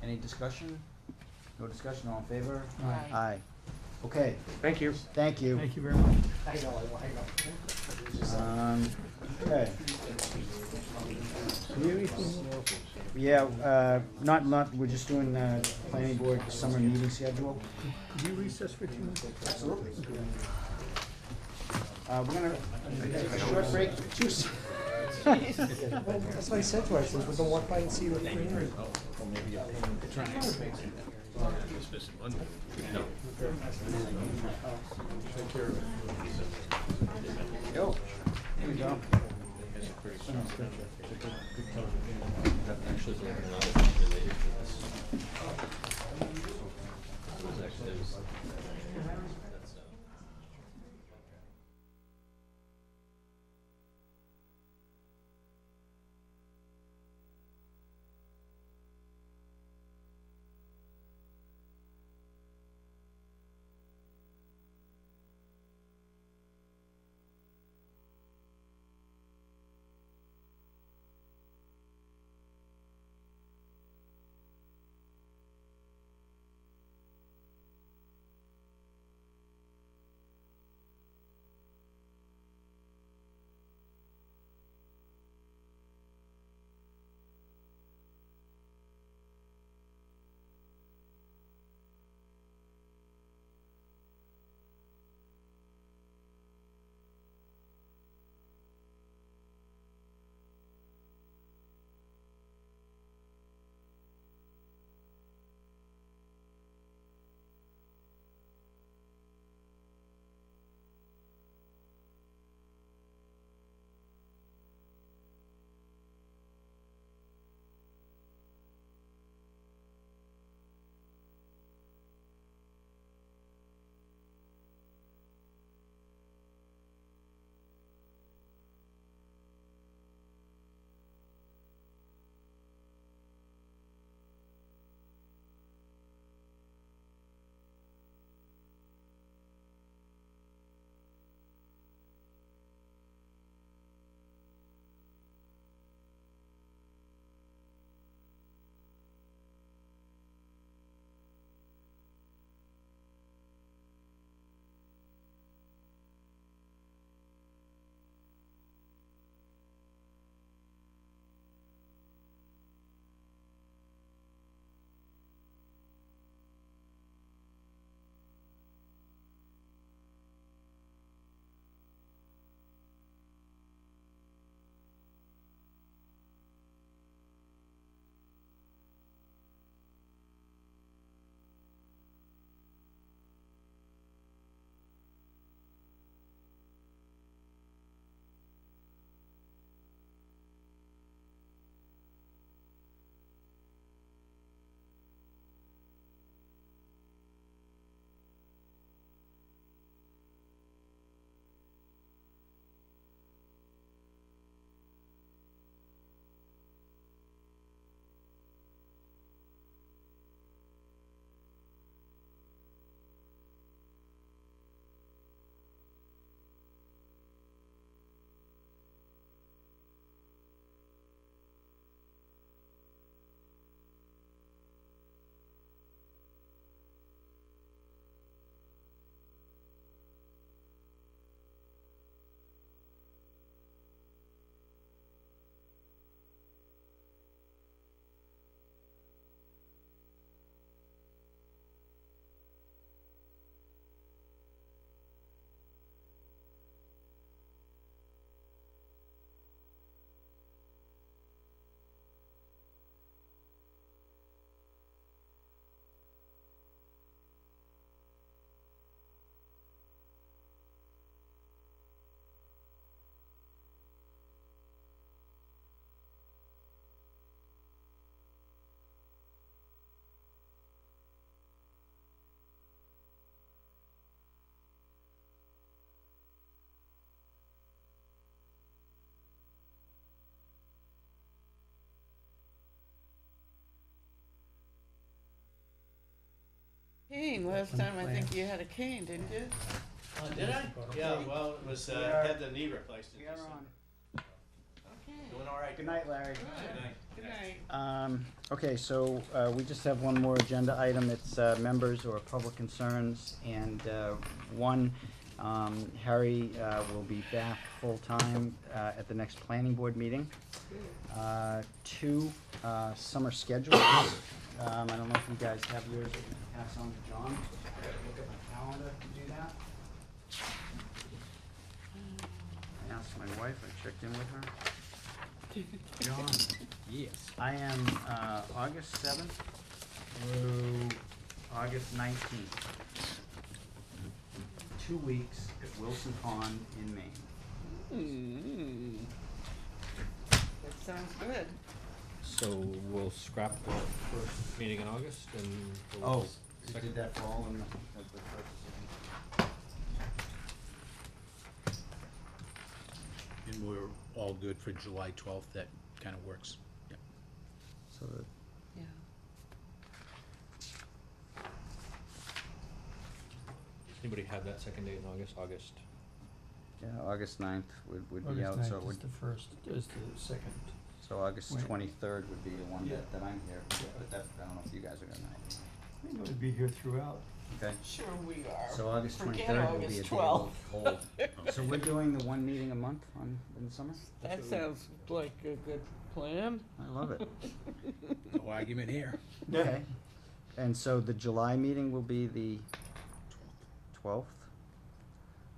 Any discussion? No discussion, all in favor? Aye. Aye. Okay, Thank you. thank you. Thank you very much. I know. Okay. Yeah, not, we're just doing, planning board summer meeting schedule. Could you recess for 2 minutes? Absolutely. We're gonna take a short break, That's what I said to her, I said, we're gonna walk by and see what greenery. Yo, here we go. Actually, believe it or not, it's related to this. It was cane, last time I think you had a cane, didn't you? Did I? Yeah, well, it was, We are- had the knee replaced in We are December. on. Okay. Doing all right. Good night, Larry. Good night. Okay, so we just have one more agenda item. It's members or public concerns. And one, Harry will be back full-time at the next planning board meeting. Two, summer schedules. I don't know if you guys have yours. I can pass on to John. Look at my calendar to do that. I asked my wife, I checked in with her. John, Yes. I am August 7th through August 19th. 2 weeks at Wilson Pond in Maine. That sounds good. So we'll scrap the first meeting in August and. we'll Oh, you second- did that for all in the first And we're all good for July 12th, that kind of works. Yep. So, Yeah. Anybody have that second date in August? August? yeah, August 9th would be August out, so it 9th would, is the first, is the second. so August Wait. 23rd would be the one Yeah. that I'm here, but that, I don't know if you guys are gonna. I think it would be here throughout. Okay, Sure we are. so August Forget 23rd will be a August day 12th. we'll hold. So we're doing the one meeting a month in the summer? That sounds like a good plan. I love it. No argument here. Okay, and so the July meeting will be the 12th.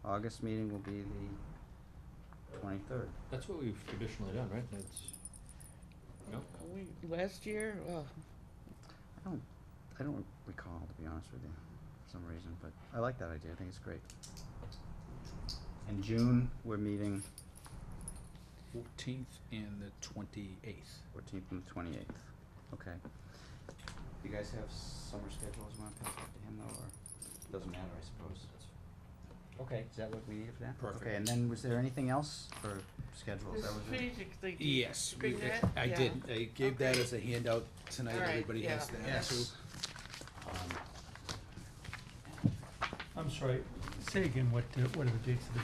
August meeting will be the 23rd. That's what we've traditionally done, right? That's, no? Last year, well, I don't recall, to be honest with you, for some reason, but I like that idea, I think it's great. In June, we're meeting 14th and the 28th. 14th and the 28th, okay. You guys have summer schedules, you wanna pass it to him though, or, doesn't matter, I suppose. Okay, is that what we need for that? Perfect. Okay, and then was there anything else for schedules? the That was it? strategic thing. Did Yes, you bring that? I Yeah. did. I gave that Okay. as a handout tonight. All right, Everybody has yeah. that too. Yes. I'm sorry, say again, what are the dates of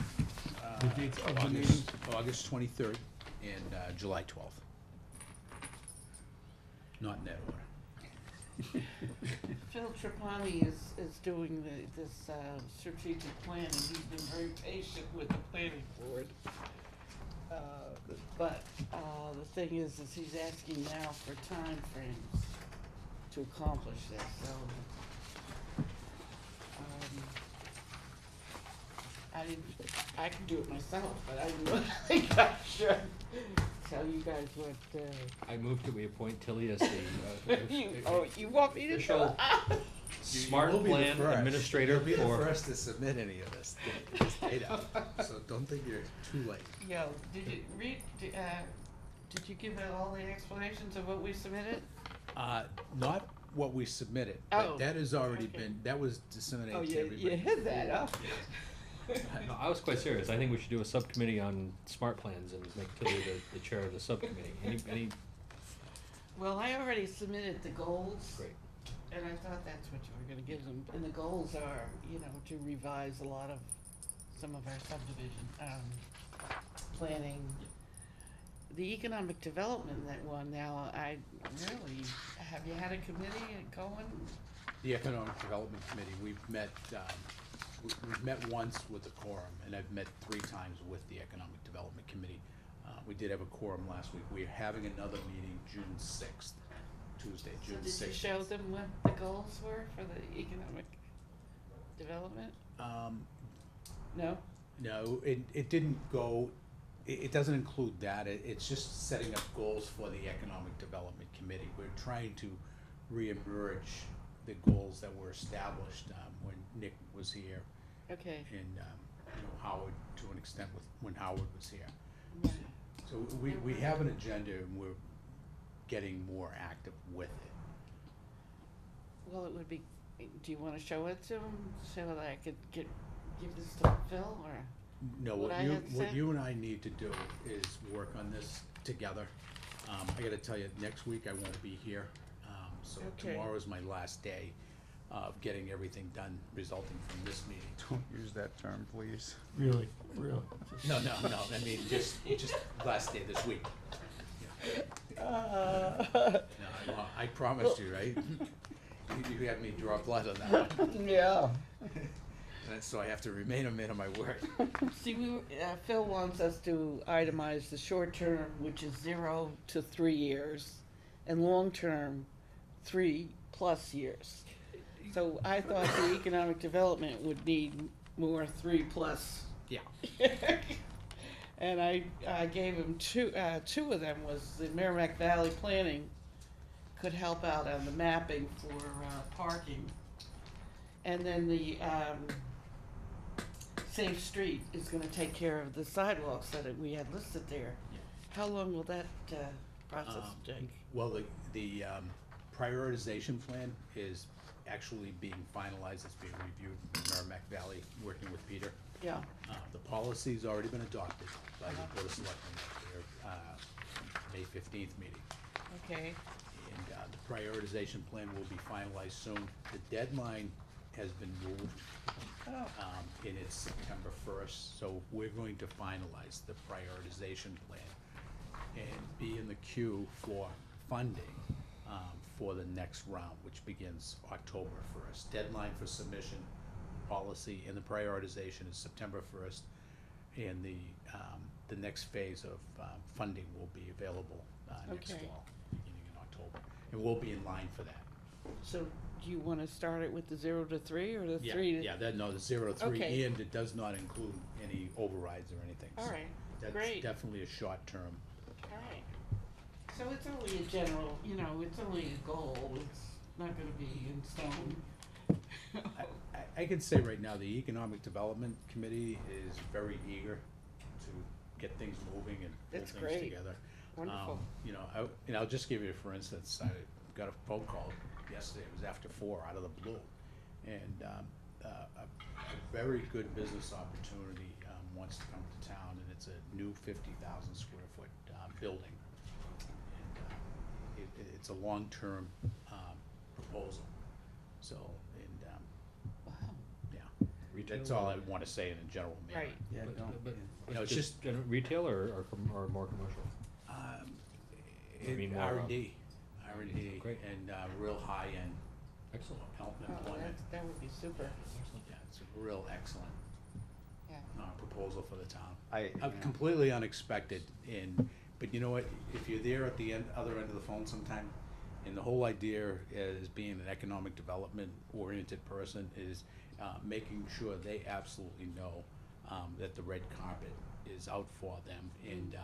the dates of the meeting? August 23rd and July 12th. Not in that order. Phil Trapani is doing this strategic plan, and he's been very patient with the planning board. But the thing is he's asking now for timeframes to accomplish this, so. I can do it myself, but I didn't think I should tell you guys what, I moved that we appoint Tilly as the, you want me to official smart plan administrator You'll be the for. first to submit any of this data, so don't think you're too late. Yo, did you read, did you give it all the explanations of what we submitted? Not what we submitted. Oh, That has already okay. been, that was disseminated Oh, to you everybody. hid that, huh? No, I was quite serious. I think we should do a subcommittee on smart plans and make Tilly the chair of the subcommittee. Any, Well, I already submitted the goals. great. And I thought that's what you were gonna give them, and the goals are, to revise a lot of, some of our subdivision, planning. The economic development, that one now, have you had a committee going? The Economic Development Committee, we've met once with the quorum, and I've met 3 times with the Economic Development Committee. We did have a quorum last week. We're having another meeting June 6th, Tuesday, June 6th. So did you show them what the goals were for the economic development? No? No, it didn't go, it doesn't include that. It's just setting up goals for the Economic Development Committee. We're trying to reemerge the goals that were established when Nick was here, Okay. and Howard, to an extent, when Howard was here. Yeah. So we have an agenda, and we're getting more active with it. Well, it would be, do you wanna show it to them, so that I could give this to Phil, or? No, What I had what said? you and I need to do is work on this together. I gotta tell you, next week I won't be here, so Okay. tomorrow is my last day. of getting everything done resulting from this meeting. Don't use that term, please. Really, really. No, I mean, just last day this week. No, I promised you, right? You had me draw blood on that one. Yeah. And so I have to remain a man of my word. See, Phil wants us to itemize the short term, which is 0 to 3 years, and long term, 3+ years. So I thought the economic development would need more 3+. Yeah. And I gave him two of them was the Merrimack Valley Planning could help out on the mapping for parking. And then the Safe Street is gonna take care of the sidewalks that we had listed there. How long will that process take? Well, the prioritization plan is actually being finalized, it's being reviewed in Merrimack Valley, working with Peter. Yeah. The policy's already been adopted by the Board of Selectmen at their May 15th meeting. Okay. And the prioritization plan will be finalized soon. The deadline has been moved, and it's September 1st, so we're going to finalize the prioritization plan and be in the queue for funding for the next round, which begins October 1st. Deadline for submission, policy, and the prioritization is September 1st, and the next phase of funding will be available next Okay. fall, beginning in October, and we'll be in line for that. So do you wanna start it with the 0 to 3 or the 3 to? Yeah, the 0 to 3, Okay. and it does not include any overrides or anything. All So right, That's great. definitely a short term. All right. So it's only a general, it's only a goal, it's not gonna be in stone. I can say right now, the Economic Development Committee is very eager to get things moving and pull That's things great. together. Wonderful. I'll just give you, for instance, I got a phone call yesterday, it was after 4 out of the blue. And a very good business opportunity wants to come to town, and it's a new 50,000 square foot building. And it's a long-term proposal, so, and, Wow. yeah. Retail That's all or- I wanna say in a general manner. Right. Yeah, don't. But It's just, retail or more commercial? mean, more, R&D, Great. and real high-end Excellent. Oh, employment. that would be super. Yeah, it's a real excellent Yeah. proposal for the town. I, Completely unexpected, but you know what, if you're there at the other end of the phone sometime, and the whole idea is being an economic development oriented person is making sure they absolutely know that the red carpet is out for them, and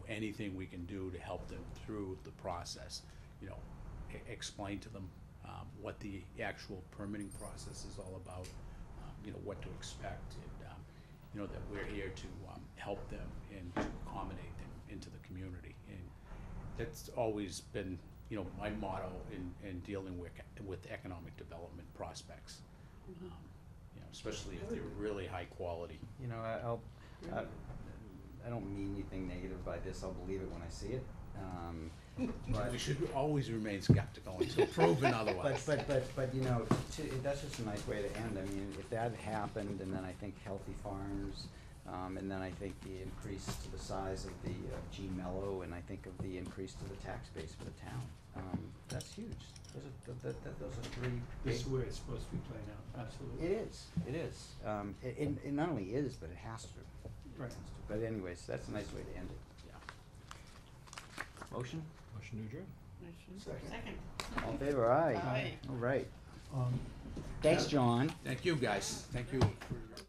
anything we can do to help them through the process, explain to them what the actual permitting process is all about, what to expect, and that we're here to help them and to accommodate them into the community. And that's always been, my motto in dealing with economic development prospects. Especially if they're really high quality. I don't mean anything negative by this, I'll believe it when I see it. But We should always remain skeptical until proven otherwise. But that's just a nice way to end. I mean, if that happened, and then I think Healthy Farms, and then I think the increase to the size of the G Mello, and I think of the increase to the tax base for the town, that's huge. Those are three big. This is where it's supposed to be playing out, absolutely. It is. It not only is, but it has to. Right. But anyways, that's a nice way to end it. Yeah. Motion? Motion to adjourn? Second. All in favor, aye. Aye. All right. Um, Thanks, John. Thank you, guys. Thank you for your.